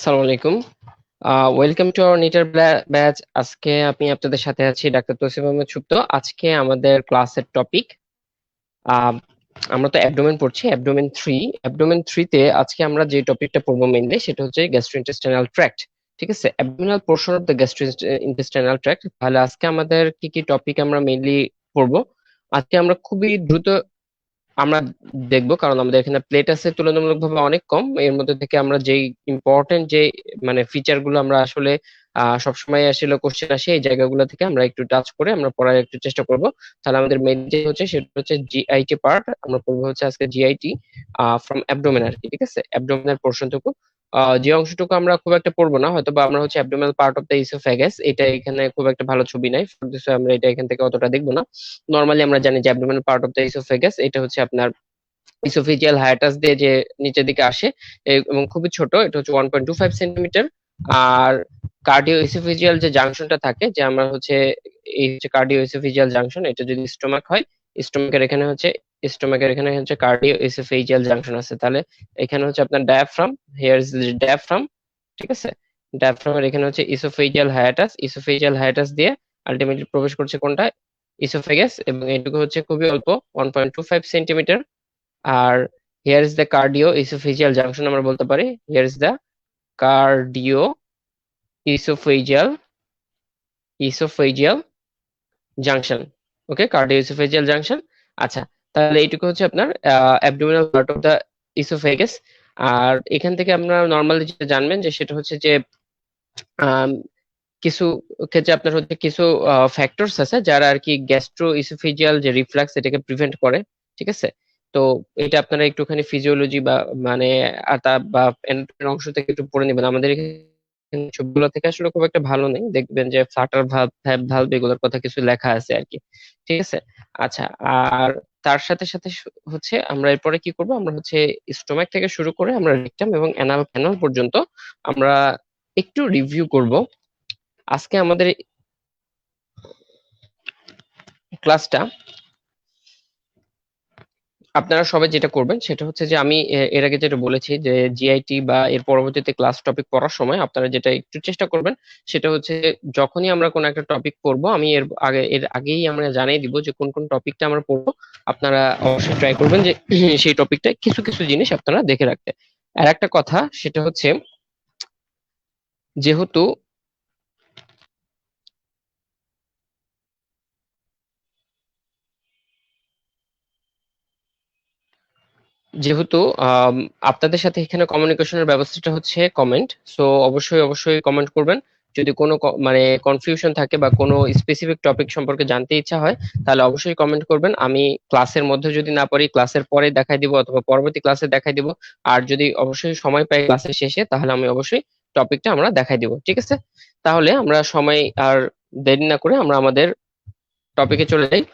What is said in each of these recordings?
আসসালামু আলাইকুম। Welcome to our নিটার batch. আজকে আমি আপনাদের সাথে আছি ডাক্তার তৌসিফ আহমেদ সুপ্ত। আজকে আমাদের ক্লাসের টপিক, আমরা তো অ্যাবডোমেন পড়ছি, অ্যাবডোমেন 3 তে আজকে আমরা যে টপিকটা পড়বো মেইনলি সেটা হচ্ছে গ্যাস্ট্রোইন্টেস্টাইনাল ট্র্যাক্ট। ঠিক আছে, abdominal portion of the gastrointestinal tract. তাহলে আজকে আমাদের কি কি টপিক আমরা মেইনলি পড়বো। আজকে আমরা খুবই দ্রুত আমরা দেখবো, কারণ আমাদের এখানে প্লেট আছে তুলনামূলকভাবে অনেক কম। এর মধ্যে থেকে আমরা যেই ইম্পর্টেন্ট যে মানে ফিচার গুলো আমরা আসলে সবসময় আসলে কোশ্চেন আসে, এই জায়গাগুলো থেকে আমরা একটু টাচ করে আমরা পড়ার একটু চেষ্টা করব। তাহলে আমাদের মেইন যে হচ্ছে সেটা হচ্ছে জিআইটি পার্ট, আমরা পড়বো হচ্ছে আজকে জিআইটি ফ্রম অ্যাবডোমেন আর কি। ঠিক আছে, অ্যাবডোমিনাল পোর্শনটুকু, যে অংশটুকু আমরা খুব একটা পড়বো না, হয়তো বা আমরা হচ্ছে abdominal part of the oesophagus, এটা এখানে খুব একটা ভালো ছবি নাই, আমরা এটা এখান থেকে অতটা দেখবো না। নর্মালি আমরা জানি যে abdominal part of the oesophagus এটা হচ্ছে আপনার ইসোফেজিয়াল হায়াটাস দিয়ে যে নিচের দিকে আসে, এবং খুবই ছোট, এটা হচ্ছে 1.25 সেন্টিমিটার। আর কার্ডিও ইসোফেজিয়াল যে জাংশনটা থাকে, যে আমরা হচ্ছে এই হচ্ছে কার্ডিও ইসোফেজিয়াল জাংশন, এটা যদি স্টোমাক হয়, স্টোমাকের এখানে হচ্ছে কার্ডিও ইসোফেজিয়াল জাংশন আছে। তাহলে এখানে হচ্ছে আপনার ডায়াফ্রাম, হিয়ার ইজ ডায়াফ্রাম। ঠিক আছে, ডায়াফ্রামের এখানে হচ্ছে ইসোফেজিয়াল হায়াটাস দিয়ে আলটিমেটলি প্রবেশ করছে কোনটা, ইসোফেগাস, এবং এটুকু হচ্ছে খুবই অল্প, 1.25 সেন্টিমিটার। আর here is the cardio oesophageal junction, আমরা বলতে পারি here is the cardio oesophageal oesophageal junction. Okay, cardio oesophageal junction. আচ্ছা, তাহলে এইটুকু হচ্ছে আপনার abdominal part of the oesophagus. আর এখান থেকে আপনারা নর্মালি যেটা জানবেন যে সেটা হচ্ছে যে আম, কিছু ক্ষেত্রে আপনার হচ্ছে কিছু ফ্যাক্টরস আছে যারা আর কি গ্যাস্ট্রো ইসোফেজিয়াল যে রিফ্লাক্স এটাকে প্রিভেন্ট করে। ঠিক আছে, তো এটা আপনারা একটুখানি ফিজিওলজি বা মানে বা anatomy অংশ থেকে একটু পড়ে নেবেন। আমাদের এখানে সবগুলো থেকে আসলে খুব একটা ভালো নেই, দেখবেন যে ফ্লাটার ভালভ, হ্যাভ ভালভ, এগুলোর কথা কিছু লেখা আছে আর কি। ঠিক আছে। আচ্ছা, আর তার সাথে সাথে হচ্ছে আমরা এরপরে কি করব, আমরা হচ্ছে স্টোমাক থেকে শুরু করে আমরা রেকটাম এবং অ্যানাল ক্যানাল পর্যন্ত আমরা একটু রিভিউ করব। আজকে আমাদের ক্লাসটা আপনারা সবাই যেটা করবেন সেটা হচ্ছে যে আমি এর আগে যেটা বলেছি যে জিআইটি বা এর পরবর্তীতে ক্লাস টপিক পড়ার সময় আপনারা যেটা একটু চেষ্টা করবেন সেটা হচ্ছে যখনই আমরা কোনো একটা টপিক পড়বো, আমি এর আগেই আমরা জানিয়ে দিব যে কোন কোন টপিকটা আমরা পড়বো। আপনারা অবশ্যই ট্রাই করবেন যে সেই টপিকটা কিছু কিছু জিনিস আপনারা দেখে রাখতে। আর একটা কথা সেটা হচ্ছে, যেহেতু যেহেতু আপনাদের সাথে এখানে কমিউনিকেশনের ব্যবস্থাটা হচ্ছে কমেন্ট, সো অবশ্যই অবশ্যই কমেন্ট করবেন। যদি কোনো মানে কনফিউশন থাকে বা কোনো স্পেসিফিক টপিক সম্পর্কে জানতে ইচ্ছা হয়, তাহলে অবশ্যই কমেন্ট করবেন। আমি ক্লাসের মধ্যে যদি না পারি ক্লাসের পরে দেখাই দিব, অথবা পরবর্তী ক্লাসে দেখাই দিব। আর যদি অবশ্যই সময় পাই ক্লাসের শেষে, তাহলে আমি অবশ্যই টপিকটা আমরা দেখাই দিব। ঠিক আছে, তাহলে আমরা সময় আর দেরি না করে আমরা আমাদের টপিকে চলে যাই।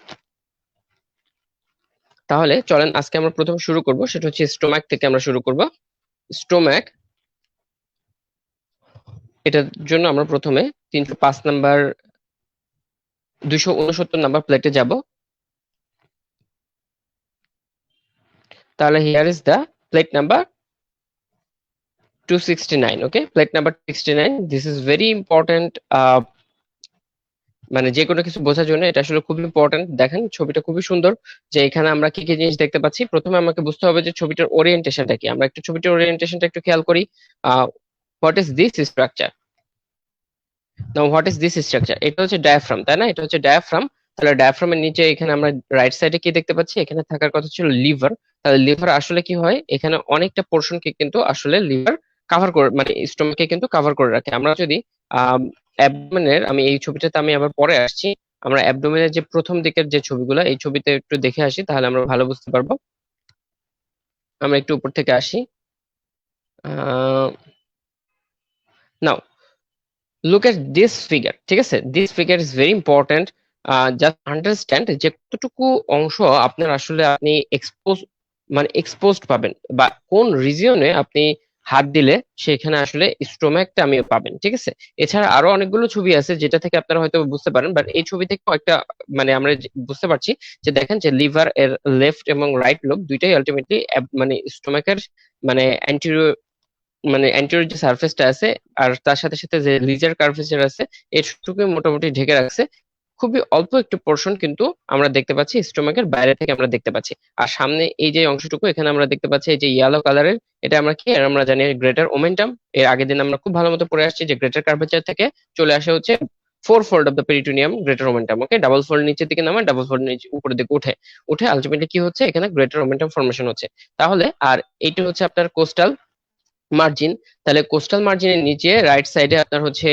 তাহলে চলেন আজকে আমরা প্রথম শুরু করব, সেটা হচ্ছে স্টোমাক থেকে আমরা শুরু করব। স্টোম্যাক, এটার জন্য আমরা প্রথমে 305 নাম্বার, 269 নাম্বার প্লেটে যাব। তাহলে here is the plate number 269। Okay, plate number 269, this is very important. মানে যে কোনো কিছু বোঝার জন্য এটা আসলে খুব ইম্পর্টেন্ট। দেখেন ছবিটা খুবই সুন্দর, যে এখানে আমরা কি কি জিনিস দেখতে পাচ্ছি। প্রথমে আমাকে বুঝতে হবে যে ছবিটার ওরিয়েন্টেশনটা কি। আমরা একটু ছবিটার ওরিয়েন্টেশনটা একটু খেয়াল করি। What is this structure, now what is this structure, এটা হচ্ছে ডায়াফ্রাম, তাই না? এটা হচ্ছে ডায়াফ্রাম। তাহলে ডায়াফ্রামের নিচে এখানে আমরা রাইট সাইডে কি দেখতে পাচ্ছি, এখানে থাকার কথা ছিল লিভার। তাহলে লিভার আসলে কি হয়, এখানে অনেকটা পোর্শনকে কিন্তু আসলে লিভার কাভার করে, মানে স্টোমাকে কিন্তু কাভার করে রাখে। আমরা যদি অ্যাবডোমেনের, আমি এই ছবিটাতে আমি আবার পরে আসছি, আমরা অ্যাবডোমেনের যে প্রথম দিকের যে ছবিগুলো এই ছবিতে একটু দেখে আসি, তাহলে আমরা ভালো বুঝতে পারবো। আমরা একটু উপর থেকে আসি। নাও লুক এট দিস ফিগার। ঠিক আছে, this figure is very important. Just understand যে কতটুকু অংশ আপনার আসলে আপনি মানে এক্সপোজড পাবেন, বা কোন রিজিয়নে আপনি হাত দিলে সেখানে আসলে স্টোম্যাকটা আমি পাবেন। ঠিক আছে, এছাড়া আরো অনেকগুলো ছবি আছে যেটা থেকে আপনারা হয়তো বুঝতে পারেন, বাট এই ছবি থেকে একটা মানে আমরা বুঝতে পারছি যে দেখেন যে লিভার এর লেফট এবং রাইট লোব দুইটাই আলটিমেটলি মানে স্টোম্যাকের মানে মানে অ্যান্টেরিয়র যে সারফেসটা আছে আর তার সাথে সাথে যে লিজার কার্ভেচার আছে এটুকু মোটামুটি ঢেকে রাখছে। খুবই অল্প একটু পোর্শন কিন্তু আমরা দেখতে পাচ্ছি স্টোমাকের বাইরে থেকে আমরা দেখতে পাচ্ছি। আর সামনে এই যে অংশটুকু এখানে আমরা দেখতে পাচ্ছি এই যে ইয়েলো কালারের, এটা আমরা কি আর আমরা জানি গ্রেটার ওমেন্টাম। এর আগের দিন আমরা খুব ভালো মতো পড়ে আসছি যে গ্রেটার কার্ভেচার থেকে চলে আসে হচ্ছে four fold of the peritoneum greater omentum. Okay, double fold নিচের দিকে নামে, ডাবল ফোল্ড নিচে উপরের দিকে উঠে উঠে আলটিমেটলি কি হচ্ছে এখানে গ্রেটার ওমেন্টাম ফর্মেশন হচ্ছে। তাহলে আর এইটা হচ্ছে আপনার কোস্টাল মার্জিন। তাহলে কোস্টাল মার্জিনের নিচে রাইট সাইডে আপনার হচ্ছে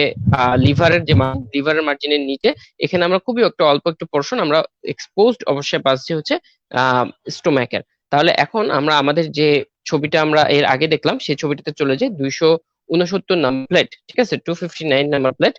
লিভারের যে লিভারের মার্জিনের নিচে এখানে আমরা খুবই একটু অল্প একটু পোর্শন আমরা এক্সপোজড অবশ্যই পাচ্ছি হচ্ছে স্টোম্যাকের। তাহলে এখন আমরা আমাদের যে ছবিটা আমরা এর আগে দেখলাম সেই ছবিটাতে চলে যাই 269 নাম্বার প্লেট, ঠিক আছে, 259 number plate.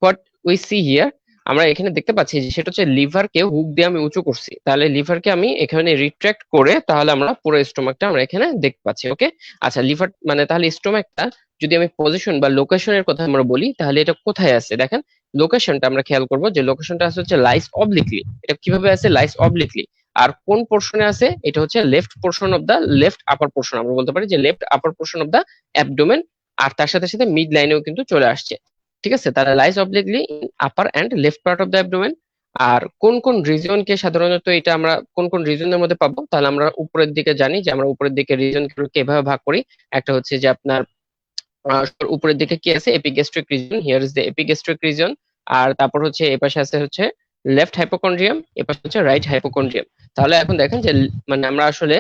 What we see here, আমরা এখানে দেখতে পাচ্ছি যে সেটা হচ্ছে লিভারকে হুক দিয়ে আমি উঁচু করছি, তাহলে লিভারকে আমি এখানে রিট্রাক্ট করে তাহলে আমরা পুরো স্টোমাকটা আমরা এখানে দেখতে পাচ্ছি। ওকে, আচ্ছা লিভার মানে তাহলে স্টোমাকটা যদি আমি পজিশন বা লোকেশনের কথা আমরা বলি তাহলে এটা কোথায় আছে দেখেন। লোকেশনটা আমরা খেয়াল করব যে লোকেশনটা আছে হচ্ছে লাইস অবলিকলি। এটা কিভাবে আছে লাইস অবলিকলি, আর কোন পোর্শনে আছে এটা হচ্ছে left portion of the left upper portion, আমরা বলতে পারি যে left upper portion of the abdomen. আর তার সাথে সাথে মিড লাইনেও কিন্তু চলে আসছে, ঠিক আছে। তাহলে lies obliquely in upper end left part of the abdomen. আর কোন কোন রিজনকে সাধারণত এটা আমরা কোন কোন রিজনের মধ্যে পাবো, তাহলে আমরা উপরের দিকে জানি যে আমরা উপরের দিকে রিজন এভাবে ভাগ করি। একটা হচ্ছে যে আপনার উপরের দিকে কি আছে epigastric region, here is the epigastric region. আর তারপর হচ্ছে এপাশে আছে হচ্ছে লেফট হাইপোকন্ড্রিয়াম, এপাশে হচ্ছে রাইট হাইপোকন্ড্রিয়াম। তাহলে এখন দেখেন যে মানে আমরা আসলে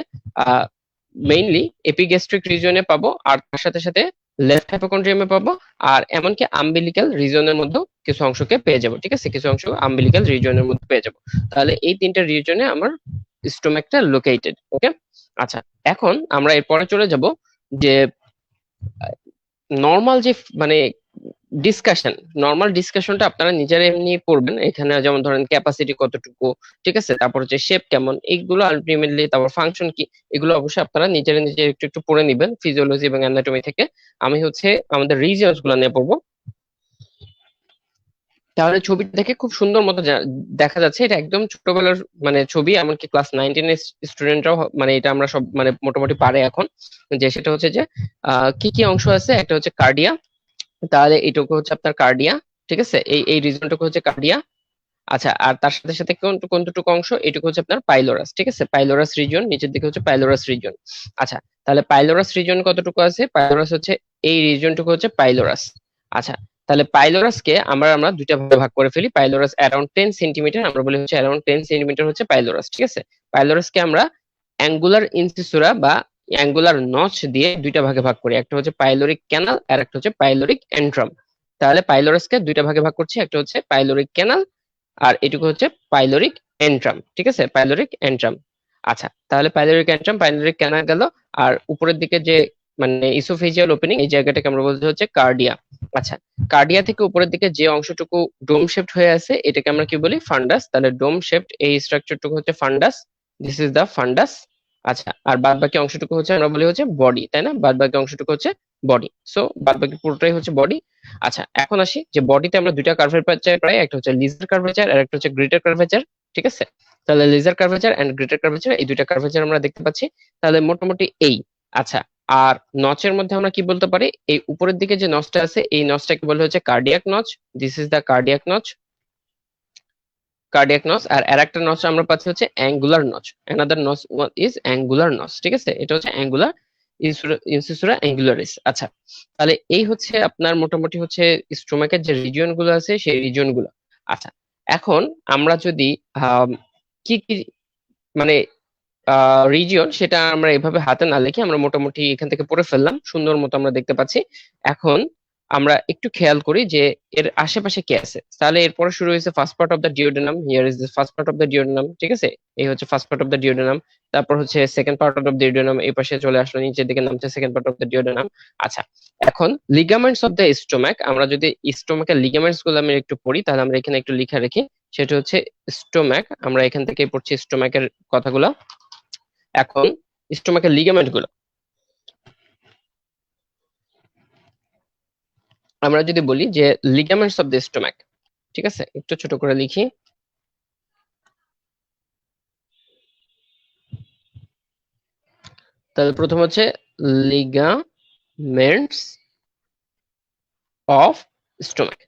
মেইনলি এপিগ্যাস্ট্রিক রিজনে পাবো, আর তার সাথে সাথে লেফট হাইপোকন্ড্রিয়ামে পাবো, আর এমনকি আম্বিলিক্যাল রিজনের মধ্যেও কিছু অংশকে পেয়ে যাবো, ঠিক আছে, কিছু অংশ আম্বিলিক্যাল রিজনের মধ্যে পেয়ে যাবো। তাহলে এই তিনটা রিজনে আমার স্টোমাকটা লোকেটেড। ওকে, আচ্ছা এখন আমরা এরপরে চলে যাব যে নর্মাল যে মানে ডিসকাশন, নর্মাল ডিসকাশনটা আপনারা নিজেরা এমনি পড়বেন এখানে, যেমন ধরেন ক্যাপাসিটি কতটুকু, ঠিক আছে, তারপর হচ্ছে শেপ কেমন, এইগুলো আলটিমেটলি, তারপর ফাংশন কি, এগুলো অবশ্যই আপনারা নিজেরা নিজে একটু একটু পড়ে নিবেন ফিজিওলজি এবং অ্যানাটমি থেকে। আমি হচ্ছে আমাদের রিজিয়নস গুলো নিয়ে পড়বো। তাহলে ছবিটা দেখে খুব সুন্দর মতো দেখা যাচ্ছে এটা একদম ছোটবেলার মানে ছবি, এমনকি ক্লাস 9-10 স্টুডেন্টরাও মানে এটা আমরা সব মানে মোটামুটি পারে এখন। যে সেটা হচ্ছে যে কি কি অংশ আছে, একটা হচ্ছে কার্ডিয়া, তাহলে এইটুকু হচ্ছে আপনার কার্ডিয়া, ঠিক আছে, এই এই রিজনটুকু হচ্ছে কার্ডিয়া। আচ্ছা, আর তার সাথে সাথে কোন কোনটুকু অংশ, এটুকু হচ্ছে আপনার পাইলোরাস, ঠিক আছে, পাইলোরাস রিজন, নিচের দিকে হচ্ছে পাইলোরাস রিজন। আচ্ছা, তাহলে পাইলোরাস রিজন কতটুকু আছে, পাইলোরাস হচ্ছে এই রিজনটুকু হচ্ছে পাইলোরাস। আচ্ছা, তাহলে পাইলোরাসকে আমরা আমরা দুইটা ভাগে ভাগ করে ফেলি। পাইলোরাস অ্যারাউন্ড 10 সেন্টিমিটার, আমরা বলি হচ্ছে অ্যারাউন্ড 10 সেন্টিমিটার হচ্ছে পাইলোরাস, ঠিক আছে। পাইলোরাসকে আমরা অ্যাঙ্গুলার ইনসিসুরা বা অ্যাঙ্গুলার নচ দিয়ে দুইটা ভাগে ভাগ করি, একটা হচ্ছে পাইলোরিক ক্যানাল আর একটা হচ্ছে পাইলোরিক এন্ট্রাম। তাহলে পাইলোরাসকে দুইটা ভাগে ভাগ করছি, একটা হচ্ছে পাইলোরিক ক্যানাল আর এটুকু হচ্ছে পাইলোরিক এন্ট্রাম, ঠিক আছে, পাইলোরিক এন্ট্রাম। আচ্ছা, তাহলে পাইলোরিক এন্ট্রাম পাইলোরিক ক্যানাল গেল, আর উপরের দিকে যে মানে ইসোফেজিয়াল ওপেনিং এই জায়গাটাকে আমরা বলতে হচ্ছে কার্ডিয়া। আচ্ছা, কার্ডিয়া থেকে উপরের দিকে যে অংশটুকু ডোম শেপড হয়ে আছে এটাকে আমরা কি বলি, ফান্ডাস। তাহলে ডোম শেপড এই স্ট্রাকচারটুকু হচ্ছে ফান্ডাস, দিস ইজ দা ফান্ডাস। আচ্ছা, আর বাদ বাকি অংশটুকু হচ্ছে আমরা বলি হচ্ছে বডি, তাই না, বাদ বাকি অংশটুকু হচ্ছে বডি। সো বাদ বাকি পুরোটাই হচ্ছে বডি। আচ্ছা, এখন আসি যে বডিতে আমরা দুইটা কার্ভেচার পাই, একটা হচ্ছে লিজার কার্ভেচার আর একটা হচ্ছে গ্রেটার কার্ভেচার, ঠিক আছে। তাহলে লিজার কার্ভেচার এন্ড গ্রেটার কার্ভেচার এই দুইটা কার্ভেচার আমরা দেখতে পাচ্ছি। তাহলে মোটামুটি এই। আচ্ছা, আর নচের মধ্যে আমরা কি বলতে পারি, এই উপরের দিকে যে নচটা আছে এই নচটাকে বলা হচ্ছে cardiac notch, this is the cardiac notch, cardiac notch. আর আরেকটা নচ আমরা পাচ্ছি হচ্ছে angular notch, another notch is angular notch, ঠিক আছে, এটা হচ্ছে অ্যাঙ্গুলার ইনসিসুরা অ্যাঙ্গুলারিস। আচ্ছা, তাহলে এই হচ্ছে আপনার মোটামুটি হচ্ছে স্টোমাকের যে রিজিয়ন গুলো আছে সেই রিজিয়ন গুলো। আচ্ছা, এখন আমরা যদি কি কি মানে রিজিয়ন সেটা আমরা এভাবে হাতে না লিখে আমরা মোটামুটি এখান থেকে পড়ে ফেললাম, সুন্দর মতো আমরা দেখতে পাচ্ছি। এখন আমরা একটু খেয়াল করি যে এর আশেপাশে কি আছে। তাহলে এরপরে শুরু হয়েছে first part of the duodenum, here is the first part of the duodenum, ঠিক আছে, এই হচ্ছে first part of the duodenum. তারপর হচ্ছে second part of the duodenum, এই পাশে চলে আসলো, নিচের দিকে নামছে second part of the duodenum. আচ্ছা, এখন লিগামেন্টস অফ দ্য স্টোমাক, আমরা যদি স্টোমাকের লিগামেন্টস গুলো আমি একটু পড়ি তাহলে আমরা এখানে একটু লিখে রেখি, সেটা হচ্ছে স্টোমাক, আমরা এখান থেকে পড়ছি স্টোমাকের কথাগুলো। এখন স্টোমাকের লিগামেন্ট গুলো আমরা যদি বলি যে লিগামেন্টস অফ দ্য স্টোমাক, ঠিক আছে, একটু ছোট করে লিখি। তাহলে প্রথম হচ্ছে লিগামেন্টস লিগামেন্টস অফ স্টোমাক।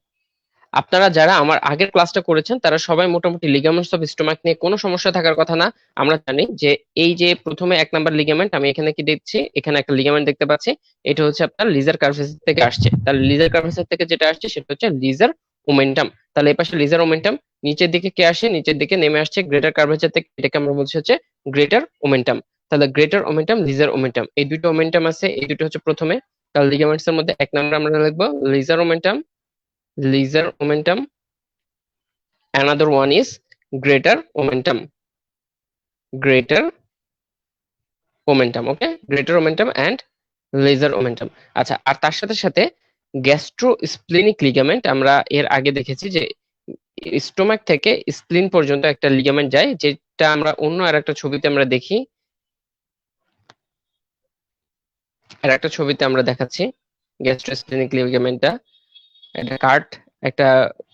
আপনারা যারা আমার আগের ক্লাসটা করেছেন তারা সবাই মোটামুটি লিগামেন্টস অফ স্টোমাক নিয়ে কোনো সমস্যা থাকার কথা না। আমরা জানি যে এই যে প্রথমে 1 নাম্বার লিগামেন্ট, আমি এখানে কি দেখছি, এখানে একটা লিগামেন্ট দেখতে পাচ্ছি, এটা হচ্ছে আপনার লিজার কার্ভেস থেকে আসছে। তাহলে লিজার কার্ভেস থেকে যেটা আসছে সেটা হচ্ছে লিজার ওমেন্টাম। তাহলে এই পাশে লিজার ওমেন্টাম, নিচের দিকে কে আসে, নিচের দিকে নেমে আসছে গ্রেটার কার্ভেচার থেকে, এটাকে আমরা বলছি হচ্ছে গ্রেটার ওমেন্টাম। তাহলে গ্রেটার ওমেন্টাম, লিজার ওমেন্টাম, এই দুটো ওমেন্টাম আছে, এই দুটো হচ্ছে প্রথমে। তাহলে লিগামেন্টস এর মধ্যে 1 নাম্বার আমরা লিখবো লিজার omentum, লিজার omentum, another one is greater momentum, greater momentum, okay, greater momentum and laser momentum। আচ্ছা, আর তার সাথে সাথে গ্যাস্ট্রোস্প্লেনিক লিগামেন্ট, আমরা এর আগে দেখেছি যে স্টোমাক থেকে স্প্লিন পর্যন্ত একটা লিগামেন্ট যায়, যেটা আমরা অন্য আর একটা ছবিতে আমরা দেখি, আর একটা ছবিতে আমরা দেখাচ্ছি গ্যাস্ট্রোস্প্লেনিক লিগামেন্টটা, একটা কার্ট, একটা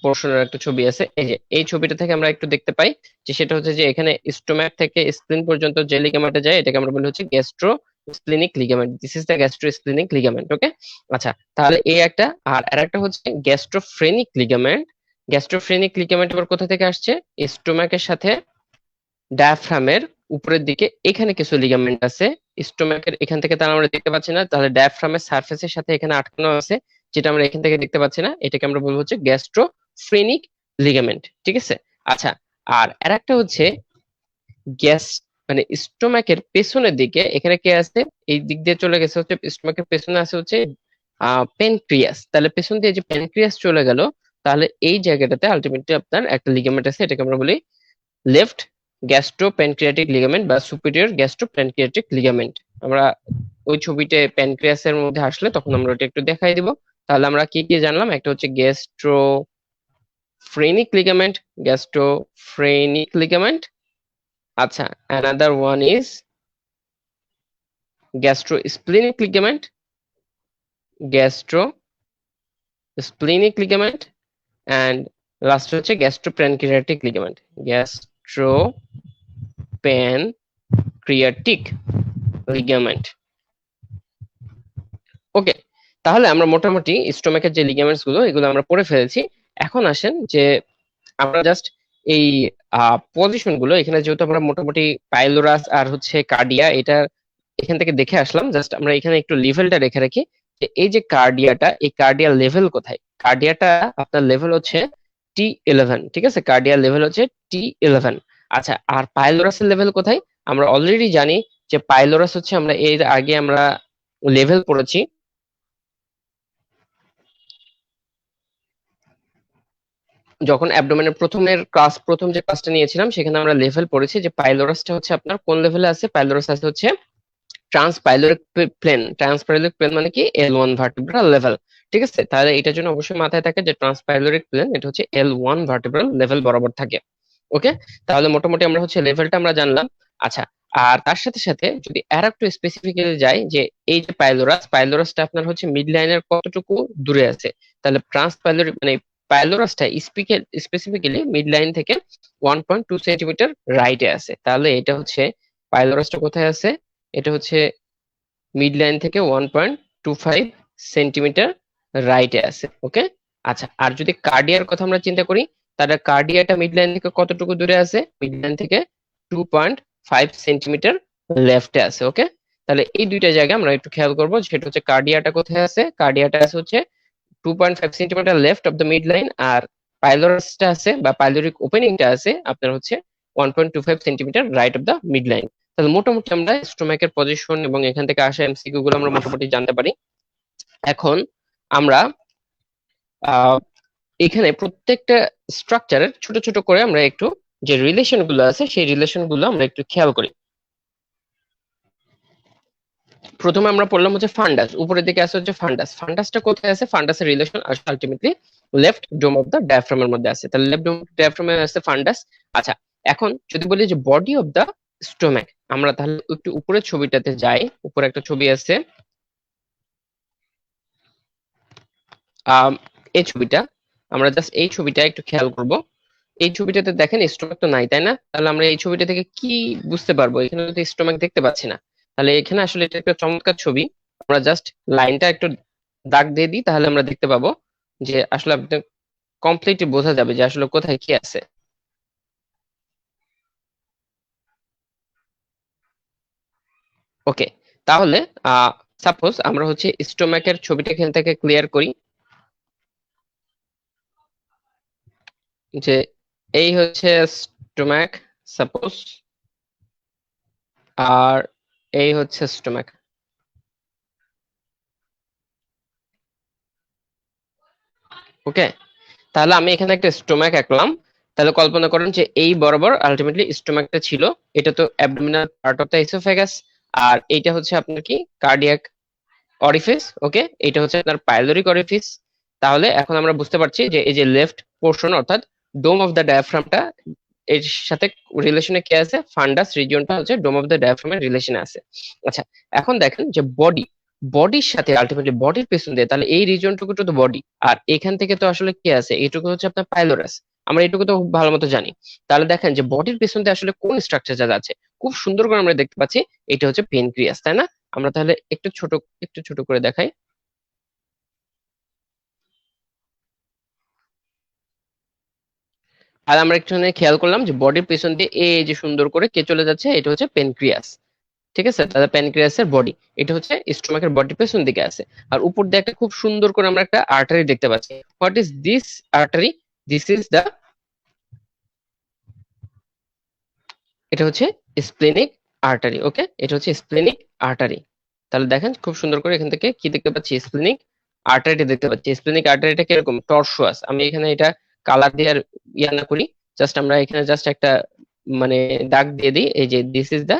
পোর্শনের একটা ছবি আছে, এই যে এই ছবিটা থেকে আমরা একটু দেখতে পাই যে সেটা হচ্ছে যে এখানে স্টোম্যাক থেকে স্প্লিন পর্যন্ত যে লিগামেন্টটা যায় এটাকে আমরা বলি হচ্ছে gastro splenic ligament. This is the gastro splenic ligament, okay. আচ্ছা, তাহলে এই একটা, আর আরেকটা হচ্ছে গ্যাস্ট্রোফ্রেনিক লিগামেন্ট। গ্যাস্ট্রোফ্রেনিক লিগামেন্ট আবার কোথা থেকে আসছে, স্টোম্যাকের সাথে ডায়াফ্রামের উপরের দিকে এখানে কিছু লিগামেন্ট আছে, স্টোম্যাকের এখান থেকে তাহলে আমরা দেখতে পাচ্ছি না, তাহলে ডায়াফ্রামের সারফেসের সাথে এখানে আটকানো আছে, যেটা আমরা এখান থেকে দেখতে পাচ্ছি না, এটাকে আমরা বলবো হচ্ছে গ্যাস্ট্রোফ্রেনিক লিগামেন্ট, ঠিক আছে। আচ্ছা, আর আরেকটা হচ্ছে গ্যাস, মানে স্টোম্যাকের পেছনের দিকে এখানে কে আছে, এই দিক দিয়ে চলে গেছে হচ্ছে স্টোম্যাকের পেছনে আছে হচ্ছে প্যানক্রিয়াস। তাহলে পেছন দিয়ে যে প্যানক্রিয়াস চলে গেল, তাহলে এই জায়গাটাতে আলটিমেটলি আপনার একটা লিগামেন্ট আছে, এটাকে আমরা বলি লেফট গ্যাস্ট্রোপ্যানক্রিয়াটিক লিগামেন্ট বা সুপিরিয়র গ্যাস্ট্রোপ্যানক্রিয়াটিক লিগামেন্ট। আমরা ওই ছবিতে প্যানক্রিয়াসের মধ্যে আসলে তখন আমরা ওটা একটু দেখাই দিব। তাহলে আমরা কি কি জানলাম, একটা হচ্ছে গ্যাস্ট্রোফ্রেনিক লিগামেন্ট, গ্যাস্ট্রোফ্রেনিক লিগামেন্ট। আচ্ছা, another one is gastrosplenic ligament, gastrosplenic ligament, and last হচ্ছে গ্যাস্ট্রোপ্যানক্রিয়াটিক লিগামেন্ট, গ্যাস্ট্রোপ্যানক্রিয়াটিক লিগামেন্ট, ওকে। তাহলে আমরা মোটামুটি স্টোমাকের যে লিগামেন্টস গুলো এগুলো আমরা পড়ে ফেলেছি। এখন আসেন যে আমরা জাস্ট এই পজিশন গুলো, এখানে যেহেতু আমরা মোটামুটি পাইলোরাস আর হচ্ছে কার্ডিয়া এটা এখান থেকে দেখে আসলাম, জাস্ট আমরা এখানে একটু লেভেলটা রেখে রাখি যে এই যে কার্ডিয়াটা, এই কার্ডিয়ার লেভেল কোথায়, কার্ডিয়াটা আপনার লেভেল হচ্ছে T11, ঠিক আছে, কার্ডিয়ার লেভেল হচ্ছে T11। আচ্ছা, আর পাইলোরাসের লেভেল কোথায়, আমরা অলরেডি জানি যে পাইলোরাস হচ্ছে, আমরা এর আগে আমরা লেভেল পড়েছি, যখন অ্যাবডোমেনের প্রথম যে ক্লাসটা নিয়েছিলাম সেখানে আমরা লেভেল পড়েছি যে পাইলোরাসটা হচ্ছে আপনার কোন লেভেলে আছে, পাইলোরাস আছে হচ্ছে ট্রান্সপাইলোরিক প্লেন। ট্রান্সপাইলোরিক প্লেন মানে কি, L1 ভার্টিব্রাল লেভেল, ঠিক আছে। তাহলে এটার জন্য অবশ্যই মাথায় থাকে যে ট্রান্সপাইলোরিক প্লেন এটা হচ্ছে L1 ভার্টিব্রাল লেভেল বরাবর থাকে, ওকে। তাহলে মোটামুটি আমরা হচ্ছে লেভেলটা আমরা জানলাম। আচ্ছা, আর তার সাথে সাথে যদি আর একটু স্পেসিফিক্যালি যাই যে এই যে পাইলোরাসটা আপনার হচ্ছে মিড লাইনের কতটুকু দূরে আছে, তাহলে ট্রান্সপাইলোরিক মানে পাইলোরাসটা স্পেসিফিক্যালি মিড লাইন থেকে 1.2 সেন্টিমিটার রাইটে আছে। তাহলে এটা হচ্ছে পাইলোরাসটা কোথায় আছে, এটা হচ্ছে মিড লাইন থেকে 1.25 সেন্টিমিটার রাইটে আছে, ওকে। আচ্ছা, আর যদি কার্ডিয়ার কথা আমরা চিন্তা করি, তাহলে কার্ডিয়াটা মিড লাইন থেকে কতটুকু দূরে আছে, মিড লাইন থেকে 2.5 সেন্টিমিটার লেফটে আছে, ওকে। তাহলে এই দুইটা জায়গা আমরা একটু খেয়াল করবো, সেটা হচ্ছে কার্ডিয়াটা কোথায় আছে, কার্ডিয়াটা আছে হচ্ছে 2.5 centimetre left of the mid line, আর পাইলোরাসটা আছে বা পাইলোরিক ওপেনিংটা আছে আপনার হচ্ছে 1.25 centimetre right of the mid line. তাহলে মোটামুটি আমরা স্টোমাকের পজিশন এবং এখান থেকে আসা এমসিকিউ গুলো আমরা মোটামুটি জানতে পারি। এখন আমরা এখানে প্রত্যেকটা স্ট্রাকচারের ছোট ছোট করে আমরা একটু যে রিলেশন গুলো আছে সেই রিলেশন গুলো আমরা একটু খেয়াল করি। প্রথমে আমরা পড়লাম হচ্ছে ফান্ডাস, উপরের দিকে আছে হচ্ছে ফান্ডাস। ফান্ডাসটা কোথায় আছে, ফান্ডাসের relation ultimately left dome of the ডায়াফ্রামের মধ্যে আছে, তাহলে লেফট ডোম ডায়াফ্রামে আছে ফান্ডাস। আচ্ছা, এখন যদি বলি যে বডি অফ দ্য স্টোমাক, আমরা তাহলে একটু উপরের ছবিটাতে যাই, উপরে একটা ছবি আছে, এই ছবিটা, আমরা জাস্ট এই ছবিটা একটু খেয়াল করব। এই ছবিটাতে দেখেন স্টোমাক তো নাই, তাই না? তাহলে আমরা এই ছবিটা থেকে কি বুঝতে পারবো, এখানে তো স্টোমাক দেখতে পাচ্ছি না, তাহলে এখানে আসলে এটা একটা চমৎকার ছবি। আমরা জাস্ট লাইনটা একটু দাগ দিয়ে দিই, তাহলে আমরা দেখতে পাবো যে আসলে আপনি কমপ্লিটলি বোঝা যাবে যে আসলে কোথায় কি আছে। ওকে, তাহলে সাপোজ আমরা হচ্ছে স্টোমাকের ছবিটা এখান থেকে ক্লিয়ার করি, যে এই হচ্ছে স্টোমাক সাপোজ, আর এই হচ্ছে স্টোমাক। ওকে, তাহলে আমি এখানে একটা স্টোমাক আঁকলাম। তাহলে কল্পনা করেন যে এই বরাবর আলটিমেটলি স্টোমাকটা ছিল, এটা তো abdominal part of the oesophagus, আর এইটা হচ্ছে আপনার কি কার্ডিয়াক অরিফিস। ওকে, এটা হচ্ছে আপনার পাইলোরিক অরিফিস। তাহলে এখন আমরা বুঝতে পারছি যে এই যে লেফট পোর্শন অর্থাৎ ডোম অফ দ্য ডায়াফ্রামটা, এর সাথে রিলেশনে কে আছে, ফান্ডাস রিজিয়নটা হচ্ছে ডোম অফ দ্য ডায়াফ্রামের রিলেশনে আছে। আচ্ছা, এখন দেখেন যে বডির সাথে আলটিমেটলি বডির পেছন দিয়ে, তাহলে এই রিজিয়নটুকু তো বডি, আর এখান থেকে তো আসলে কি আছে, এইটুকু হচ্ছে আপনার পাইলোরাস। আমরা এইটুকু তো খুব ভালো মতো জানি। তাহলে দেখেন যে বডির পেছন দিয়ে আসলে কোন স্ট্রাকচার আছে, খুব সুন্দর করে আমরা দেখতে পাচ্ছি এটা হচ্ছে পেনক্রিয়াস, তাই না? আমরা তাহলে একটু ছোট করে দেখাই। আর আমরা একটুখানি খেয়াল করলাম যে বডির পেছন দিয়ে এই যে সুন্দর করে কে চলে যাচ্ছে, এটা হচ্ছে পেনক্রিয়াস। ঠিক আছে, তাহলে প্যানক্রিয়াসের বডি, এটা হচ্ছে স্টোমাকের বডির পেছন দিকে আছে। আর উপর দিয়ে একটা খুব সুন্দর করে আমরা একটা আর্টারি দেখতে পাচ্ছি। What is this artery? This is the, এটা হচ্ছে স্প্লেনিক আর্টারি। ওকে, এটা হচ্ছে স্প্লেনিক আর্টারি। তাহলে দেখেন খুব সুন্দর করে এখান থেকে কি দেখতে পাচ্ছি, স্প্লেনিক আর্টারিটা দেখতে পাচ্ছি। স্প্লেনিক আর্টারিটা কিরকম, টর্সুয়াস। আমি এখানে এটা কালার দিয়ে আর ইয়া না করি, জাস্ট আমরা এখানে জাস্ট একটা মানে দাগ দিয়ে দিই, এই যে দিস ইজ দা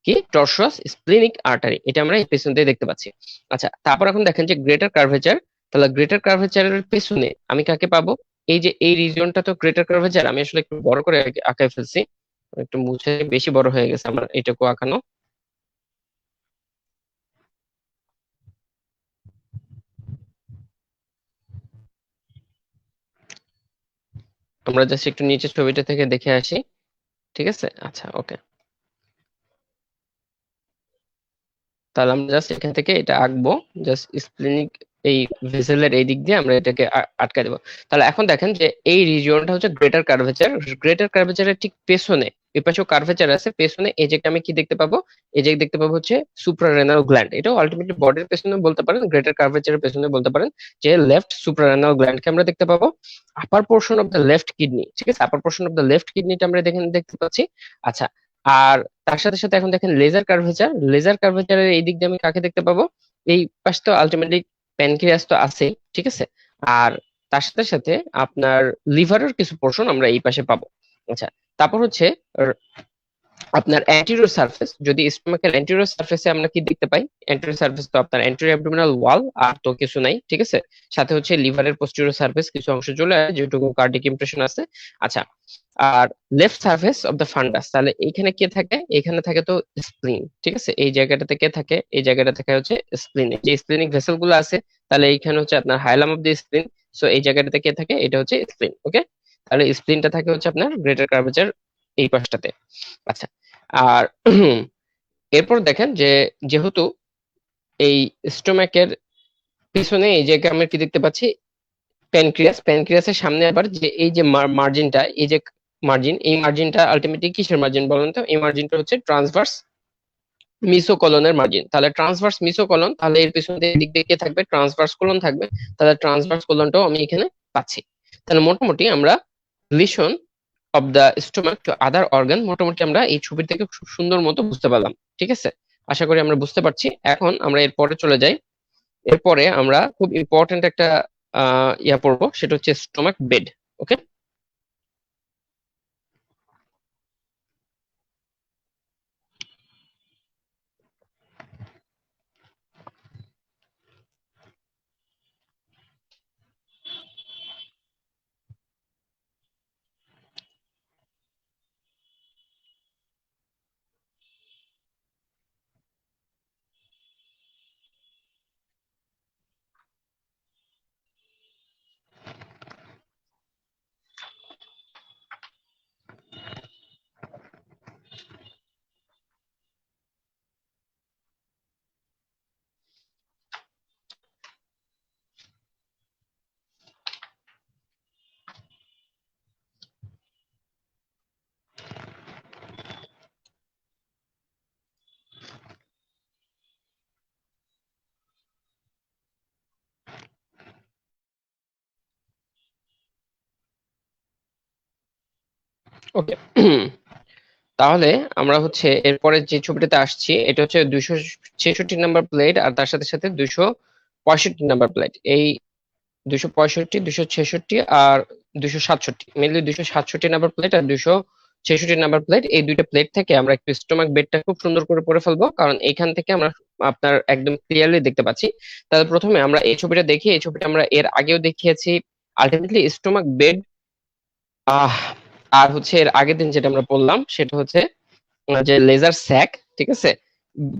কি টর্সুয়াস স্প্লেনিক আর্টারি, এটা আমরা এই পেছন দিয়ে দেখতে পাচ্ছি। আচ্ছা, তারপর এখন দেখেন যে গ্রেটার কার্ভেচার। তাহলে গ্রেটার কার্ভেচারের পেছনে আমি কাকে পাবো? এই যে এই রিজিয়নটা তো গ্রেটার কার্ভেচার, আমি আসলে একটু বড় করে আঁকাই ফেলছি, একটু মুছে বেশি বড় হয়ে গেছে আমার এটুকু আঁকানো। আমরা জাস্ট একটু নিচের ছবিটা থেকে দেখে আসি। ঠিক আছে, আচ্ছা ওকে। তাহলে আমরা জাস্ট এখান থেকে এটা আঁকবো, জাস্ট স্প্লিনিক এই ভেসেলের এই দিক দিয়ে আমরা এটাকে আটকা দেবো। তাহলে এখন দেখেন যে এই রিজিয়নটা হচ্ছে গ্রেটার কার্ভেচার। গ্রেটার কার্ভেচারের ঠিক পেছনে, এই পাশেও কার্ভেচার আছে, পেছনে এই যে আমি কি দেখতে পাবো, এই যে দেখতে পাবো হচ্ছে সুপ্রারেনাল গ্ল্যান্ড। এটাও আলটিমেটলি বডির পেছনে বলতে পারেন, গ্রেটার কার্ভেচারের পেছনে বলতে পারেন, যে লেফট সুপ্রারেনাল গ্ল্যান্ডকে আমরা দেখতে পাবো। Upper portion of the left kidney, ঠিক আছে, upper portion of the left কিডনিটা আমরা দেখেন দেখতে পাচ্ছি। আচ্ছা, আর তার সাথে সাথে এখন দেখেন লেজার কার্ভেচার। লেজার কার্ভেচারের এই দিক দিয়ে আমি কাকে দেখতে পাবো, এই পাশ তো আলটিমেটলি প্যানক্রিয়াস তো আছেই, ঠিক আছে। আর তার সাথে সাথে আপনার লিভারের কিছু পোর্শন আমরা এই পাশে পাবো। আচ্ছা, তারপর হচ্ছে আপনার অ্যান্টেরিয়র সারফেস। যদি স্টোমাকের অ্যান্টেরিয়র সারফেসে আমরা কি দেখতে পাই, অ্যান্টেরিয়র সারফেস তো আপনার অ্যান্টেরিয়র অ্যাবডোমিনাল ওয়াল, আর তো কিছু নাই, ঠিক আছে। সাথে হচ্ছে লিভারের পোস্টেরিয়র সারফেস কিছু অংশ চলে আসে, যেটুকু কার্ডিক ইমপ্রেশন আছে। আচ্ছা, আর left surface of the fundus, তাহলে এইখানে কে থাকে, এখানে থাকে তো স্প্লিন, ঠিক আছে। এই জায়গাটাতে কে থাকে, এই জায়গাটা থাকে হচ্ছে স্প্লিন, যে স্প্লিনিক ভেসেল গুলো আছে। তাহলে এইখানে হচ্ছে আপনার হাইলাম অফ দ্য স্প্লিন। সো এই জায়গাটাতে কে থাকে, এটা হচ্ছে স্প্লিন। ওকে, তাহলে স্প্লিনটা থাকে হচ্ছে আপনার গ্রেটার কার্ভেচার এই পাশটাতে। আচ্ছা, আর এরপর দেখেন যে যেহেতু এই স্টোম্যাকের পিছনে এই জায়গায় আমরা কি দেখতে পাচ্ছি, প্যানক্রিয়াসের সামনে আবার যে এই যে মার্জিনটা, এই যে মার্জিন, এই মার্জিনটা আলটিমেটলি কিসের মার্জিন বলেন তো? এই মার্জিনটা হচ্ছে ট্রান্সভার্স মিসোকলনের মার্জিন। তাহলে ট্রান্সভার্স মিসোকলন, তাহলে এর পিছনে দিক দিয়ে কে থাকবে, ট্রান্সভার্স কোলন থাকবে। তাহলে ট্রান্সভার্স কোলনটাও আমি এখানে পাচ্ছি। তাহলে মোটামুটি আমরা relation of the stomach to other organ মোটামুটি আমরা এই ছবি থেকে খুব সুন্দর মতো বুঝতে পারলাম, ঠিক আছে। আশা করি আমরা বুঝতে পারছি। এখন আমরা এরপরে চলে যাই। এরপরে আমরা খুব ইম্পর্টেন্ট একটা ইয়া পড়বো, সেটা হচ্ছে স্টোমাক বেড। ওকে, ওকে। তাহলে আমরা হচ্ছে এরপরে যে ছবিটাতে আসছি, এটা হচ্ছে 266 নাম্বার প্লেট আর তার সাথে সাথে 265 নাম্বার প্লেট। এই 265, 266 আর 267, মেনলি 267 নাম্বার প্লেট আর 266 নাম্বার প্লেট, এই দুইটা প্লেট থেকে আমরা একটু স্টোমাক বেডটা খুব সুন্দর করে পড়ে ফেলবো, কারণ এইখান থেকে আমরা আপনার একদম ক্লিয়ারলি দেখতে পাচ্ছি। তাহলে প্রথমে আমরা এই ছবিটা দেখি। এই ছবিটা আমরা এর আগেও দেখিয়েছি। আলটিমেটলি স্টোমাক বেড আহ আর হচ্ছে এর আগের দিন যেটা আমরা বললাম সেটা হচ্ছে যে লেজার স্যাক, ঠিক আছে,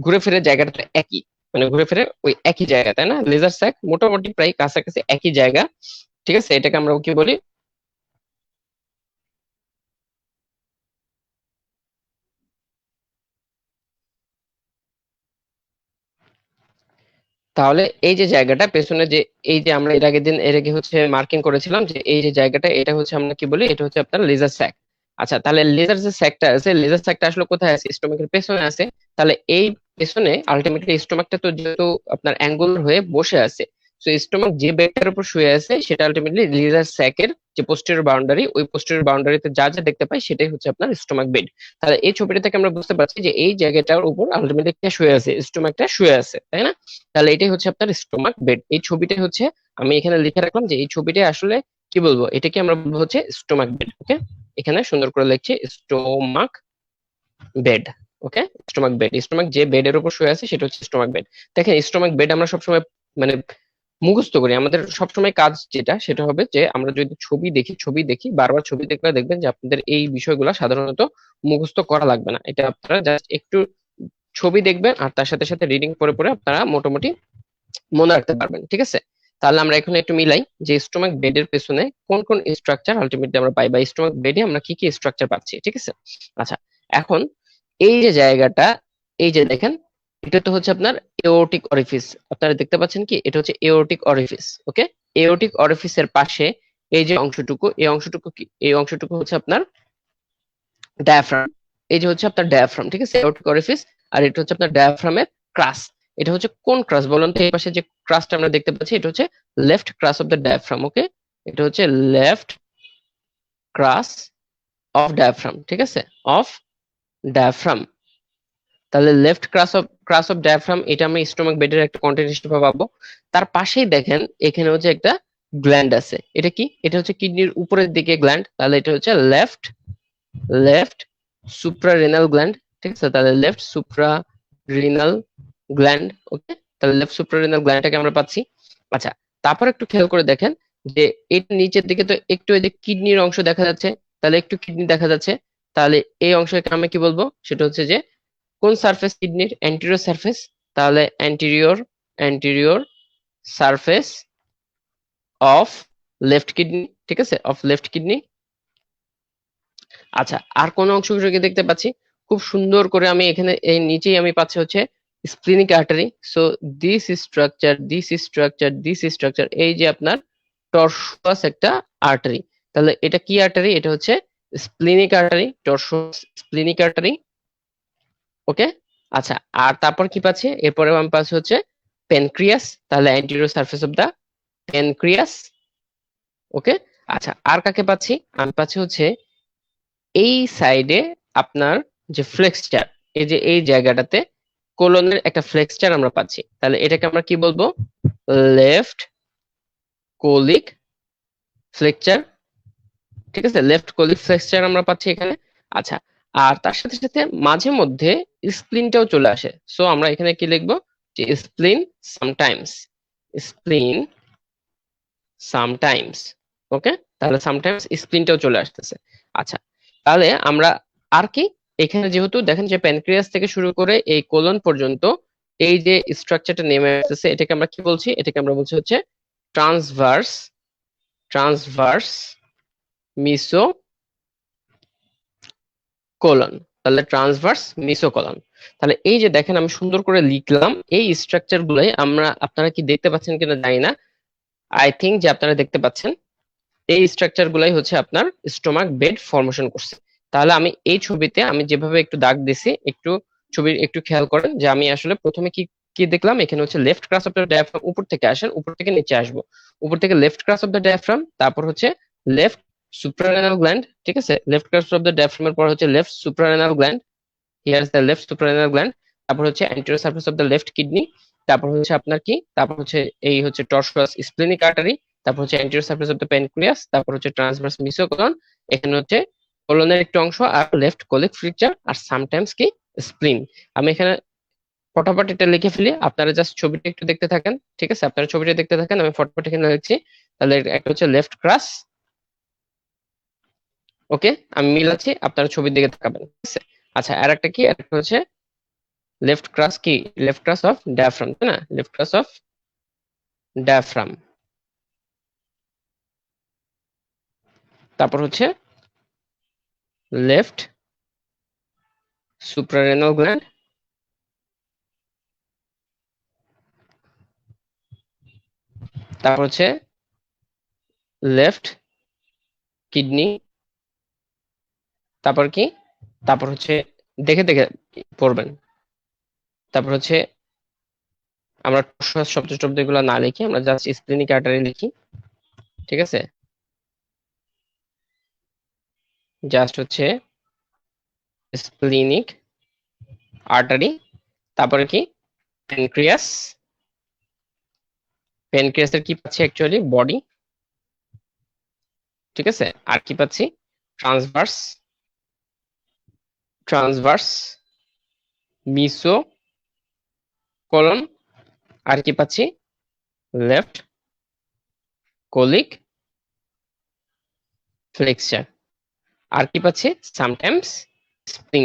ঘুরে ফিরে জায়গাটা তো একই, মানে ঘুরে ফিরে ওই একই জায়গা, তাই না? লেজার স্যাক মোটামুটি প্রায় কাছাকাছি একই জায়গা, ঠিক আছে। এটাকে আমরা কি বলি? তাহলে এই যে জায়গাটা পেছনে যে, এই যে আমরা এর আগের দিন এর আগে হচ্ছে মার্কিং করেছিলাম যে এই যে জায়গাটা, এটা হচ্ছে আমরা কি বলি, এটা হচ্ছে আপনার লেজার স্যাক। আচ্ছা, তাহলে লেজার যে স্যাকটা আছে, লেজার স্যাকটা আসলে কোথায় আছে? স্টোমাকের পেছনে আছে। তাহলে এই পেছনে আলটিমেটলি স্টোমাকটা তো যেহেতু আপনার অ্যাঙ্গুলার হয়ে বসে আছে, তো স্টোমাক যে বেডটার উপর শুয়ে আছে সেটা আলটিমেটলি লেজার স্যাকের যে পোস্টেরিয়র বাউন্ডারি, ওই পোস্টেরিয়র বাউন্ডারিতে যা যা দেখতে পাই সেটাই হচ্ছে আপনার স্টোমাক বেড। তাহলে এই ছবিটা থেকে আমরা বুঝতে পারছি যে এই জায়গাটার উপর আলটিমেটলি কে শুয়ে আছে? স্টোমাকটা শুয়ে আছে, তাই না? তাহলে এটাই হচ্ছে আপনার স্টোমাক বেড। এই ছবিটা হচ্ছে, আমি এখানে লিখে রাখলাম যে এই ছবিটা আসলে কি বলবো, এটাকে আমরা বলবো হচ্ছে স্টোমাক বেড। ওকে, এখানে সুন্দর করে লিখছি স্টোমাক বেড। ওকে, স্টোমাক বেড, স্টোমাক যে বেডের উপর শুয়ে আছে সেটা হচ্ছে স্টোমাক বেড। দেখেন স্টোমাক বেড আমরা সবসময় মানে মুখস্থ করি, আমাদের সবসময় কাজ যেটা সেটা হবে যে আমরা যদি ছবি দেখি বারবার ছবি দেখলে দেখবেন যে আপনাদের এই বিষয়গুলো সাধারণত মুখস্থ করা লাগবে না। এটা আপনারা জাস্ট একটু ছবি দেখবেন আর তার সাথে সাথে রিডিং পড়ে পড়ে আপনারা মোটামুটি মনে রাখতে পারবেন, ঠিক আছে। তাহলে আমরা এখন একটু মিলাই যে স্টোমাক বেডের পেছনে কোন কোন স্ট্রাকচার আলটিমেটলি আমরা পাই, বা স্টোমাক বেডে আমরা কি কি স্ট্রাকচার পাচ্ছি, ঠিক আছে। আচ্ছা, এখন এই যে জায়গাটা, এই যে দেখেন, এটা তো হচ্ছে আপনার এওরটিক অরিফিস। আপনারা দেখতে পাচ্ছেন কি, এটা হচ্ছে এওরটিক অরিফিস। ওকে, এওরটিক অরিফিসের পাশে এই যে অংশটুকু, এই অংশটুকু কি? এই অংশটুকু হচ্ছে আপনার ডায়াফ্রাম। এই যে হচ্ছে আপনার ডায়াফ্রাম, ঠিক আছে, এওরটিক অরিফিস। আর এটা হচ্ছে আপনার ডায়াফ্রামের ক্রাস। এটা হচ্ছে কোন ক্রাস বলুন তো? এই পাশে যে ক্রাসটা আমরা দেখতে পাচ্ছি এটা হচ্ছে লেফট ক্রাস অফ দ্য ডায়াফ্রাম। ওকে, এটা হচ্ছে লেফট ক্রাস অফ ডায়াফ্রাম, ঠিক আছে, অফ ডায়াফ্রাম। তাহলে লেফট ক্রাস অফ ডায়াফ্রাম, এটা আমি স্টোমাক বেডের একটা কন্টেন্ট হিসেবে পাবো। তার পাশেই দেখেন এখানে হচ্ছে একটা গ্ল্যান্ড আছে। এটা কি? এটা হচ্ছে কিডনির উপরের দিকে গ্ল্যান্ড। তাহলে এটা হচ্ছে লেফট লেফট সুপ্রারেনাল গ্ল্যান্ড, ঠিক আছে। তাহলে লেফট সুপ্রারেনাল গ্ল্যান্ড। ওকে, তাহলে লেফট সুপ্রারেনাল গ্ল্যান্ডটাকে আমরা পাচ্ছি। আচ্ছা, তারপর একটু খেয়াল করে দেখেন যে এর নিচের দিকে তো একটু এই যে কিডনির অংশ দেখা যাচ্ছে, তাহলে একটু কিডনি দেখা যাচ্ছে। তাহলে এই অংশকে আমরা কি বলবো? সেটা হচ্ছে যে কোন সারফেস কিডনির? Anterior surface. তাহলে anterior surface of left kidney, ঠিক আছে, অফ লেফট কিডনি। আচ্ছা, আর কোন অংশগুলোকে দেখতে পাচ্ছি খুব সুন্দর করে? আমি এখানে এই নিচেই আমি পাচ্ছি হচ্ছে splenic artery. So this structure এই যে আপনার টরসুয়াস একটা আর্টারি। তাহলে এটা কি আর্টারি? এটা হচ্ছে স্প্লিনিক আর্টারি, টরসুয়াস স্প্লিনিক আর্টারি। ওকে, আচ্ছা, আর তারপর কি পাচ্ছি? এরপরে আমি পাচ্ছি হচ্ছে প্যানক্রিয়াস। তাহলে anterior surface of the pancreas. Okay, আচ্ছা, আর কাকে পাচ্ছি? আমি পাচ্ছি হচ্ছে এই সাইডে আপনার যে ফ্লেক্সচার, এই যে এই জায়গাটাতে কোলনের একটা ফ্লেক্সচার আমরা পাচ্ছি। তাহলে এটাকে আমরা কি বলবো? লেফট কোলিক ফ্লেক্সচার, ঠিক আছে, লেফট কোলিক ফ্লেক্সচার আমরা পাচ্ছি এখানে। আচ্ছা, আর তার সাথে সাথে মাঝে মধ্যে স্প্লিনটাও চলে আসে। সো আমরা এখানে কি লিখবো? যে স্প্লিন সামটাইমস, স্প্লিন সামটাইমস। ওকে, তাহলে সামটাইমস স্প্লিনটাও চলে আসতেছে। আচ্ছা, তাহলে আমরা আর কি, এখানে যেহেতু দেখেন যে প্যানক্রিয়াস থেকে শুরু করে এই কোলন পর্যন্ত এই যে স্ট্রাকচারটা নেমে আসতেছে, এটাকে আমরা কি বলছি? এটাকে আমরা বলছি হচ্ছে ট্রান্সভার্স ট্রান্সভার্স মিসো কোলন। তাহলে ট্রান্সভার্স মিসোকলন। তাহলে এই যে দেখেন আমি সুন্দর করে লিখলাম, এই স্ট্রাকচার গুলোই আমরা, আপনারা কি দেখতে পাচ্ছেন কিনা জানি না, আই থিঙ্ক যে আপনারা দেখতে পাচ্ছেন। এই স্ট্রাকচার গুলাই হচ্ছে আপনার স্টোমাক বেড ফর্মেশন করছে। তাহলে আমি এই ছবিতে আমি যেভাবে একটু দাগ দিছি, একটু ছবির একটু খেয়াল করেন যে আমি আসলে প্রথমে কি কি দেখলাম। এখানে হচ্ছে লেফট ক্রাস অফ দ্য ডায়াফ্রাম, উপর থেকে আসেন, উপর থেকে নিচে আসবো। উপর থেকে লেফট ক্রাস অফ দ্য ডায়াফ্রাম, তারপর হচ্ছে লেফট সুপ্রারেনাল গ্ল্যান্ড, ঠিক আছে, লেফট ক্রাস্ট অফ দ্য ডায়াফ্রামের পর হচ্ছে left suprarenal gland, here is the left suprarenal gland. তারপর হচ্ছে anterior surface of the left kidney. তারপর হচ্ছে আপনার কি, তারপর হচ্ছে এই হচ্ছে টর্সোয়াস স্প্লেনিক আর্টারি। তারপর হচ্ছে anterior surface of the pancreas. তারপর হচ্ছে ট্রান্সভার্স মিসোকোলন, এখানে হচ্ছে কোলনের একটু অংশ, আর লেফট কোলিক ফ্রিকচার, আর সামটাইমস কি স্প্লিন। আমি এখানে ফটাফট এটা লিখে ফেলি, আপনারা জাস্ট ছবিটা একটু দেখতে থাকেন, ঠিক আছে, আপনারা ছবিটা দেখতে থাকেন, আমি ফটাফট এখানে লিখছি। তাহলে একটা হচ্ছে লেফট ক্রাস, ওকে, আমি মিলাচ্ছি, আপনারা ছবির দিকে তাকাবেন, ঠিক আছে। আচ্ছা, আর একটা কি, একটা হচ্ছে লেফট ক্রাস কি, লেফট ক্রাস অফ ডায়াফ্রাম, তাই না, লেফট ক্রাস অফ ডায়াফ্রাম। তারপর হচ্ছে লেফট সুপ্রারেনাল গ্ল্যান্ড। তারপর হচ্ছে লেফট কিডনি। তারপর কি, তারপর হচ্ছে দেখে দেখে পড়বেন। তারপর হচ্ছে আমরা শব্দ শব্দ এগুলো না লিখি, আমরা জাস্ট স্প্লেনিক আর্টারি লিখি, ঠিক আছে, জাস্ট হচ্ছে স্প্লেনিক আর্টারি। তারপরে কি, প্যানক্রিয়াস, প্যানক্রিয়াসের কি পাচ্ছি অ্যাকচুয়ালি বডি, ঠিক আছে, আর কি পাচ্ছি ট্রান্সভার্স, ট্রান্সভার্স মিসো কোলন, আর কি পাচ্ছি লেফট কোলিক ফ্লেক্সার, আর কি পাচ্ছি সামটাইমস স্প্রিং।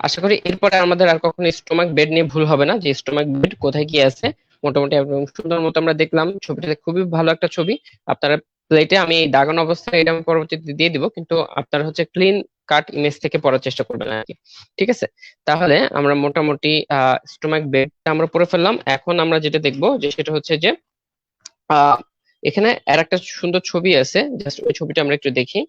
আশা করি এরপরে আমাদের আর কখনো স্টোমাক বেড নিয়ে ভুল হবে না, যে স্টোমাক বেড কোথায় কি আছে। মোটামুটি একদম সুন্দর মতো আমরা দেখলাম, ছবিটাতে খুবই ভালো একটা ছবি। আপনারা প্লেটে আমি এই দাগানো অবস্থায় এটা আমি পরবর্তীতে দিয়ে দিব, কিন্তু আপনারা হচ্ছে ক্লিন কাট ইমেজ থেকে পড়ার চেষ্টা করবেন আর কি, ঠিক আছে। তাহলে আমরা মোটামুটি স্টোমাক বেডটা আমরা পড়ে ফেললাম। এখন আমরা যেটা দেখবো যে সেটা হচ্ছে যে আহ এখানে আর একটা সুন্দর ছবি আছে, জাস্ট ওই ছবিটা আমরা একটু দেখি।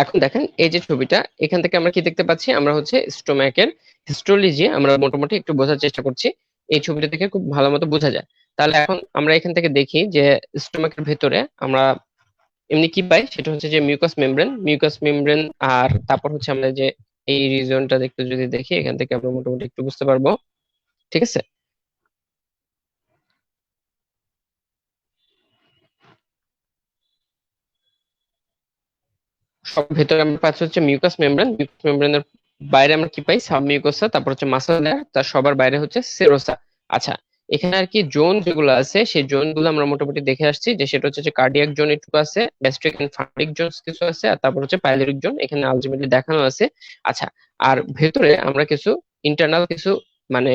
এখন দেখেন এই যে ছবিটা, এখান থেকে আমরা কি দেখতে পাচ্ছি, আমরা হচ্ছে স্টোম্যাকের হিস্টোলজি আমরা মোটামুটি একটু বোঝার চেষ্টা করছি, এই ছবিটা থেকে খুব ভালো মতো বোঝা যায়। তাহলে এখন আমরা এখান থেকে দেখি যে স্টোম্যাকের ভেতরে আমরা এমনি কি পাই, সেটা হচ্ছে যে মিউকাস মেমব্রেন, মিউকাস মেমব্রেন, আর তারপর হচ্ছে আমরা যে এই রিজনটা দেখতে যদি দেখি, এখান থেকে আমরা মোটামুটি একটু বুঝতে পারবো, ঠিক আছে। সব ভেতরে আমরা পাচ্ছি হচ্ছে মিউকাস মেমব্রেন, মিউকাস মেমব্রেনের বাইরে আমরা কি পাই, সাবমিউকোসা, তারপর হচ্ছে মাসল লেয়ার, তার সবার বাইরে হচ্ছে সেরোসা। আচ্ছা, এখানে আর কি জোন যেগুলো আছে সেই জোন গুলো আমরা মোটামুটি দেখে আসছি, যে সেটা হচ্ছে যে কার্ডিয়াক জোন একটু আছে, গ্যাস্ট্রিক এন্ড ফান্ডিক জোন কিছু আছে, আর তারপর হচ্ছে পাইলোরিক জোন এখানে আলটিমেটলি দেখানো আছে। আচ্ছা, আর ভেতরে আমরা কিছু ইন্টারনাল কিছু মানে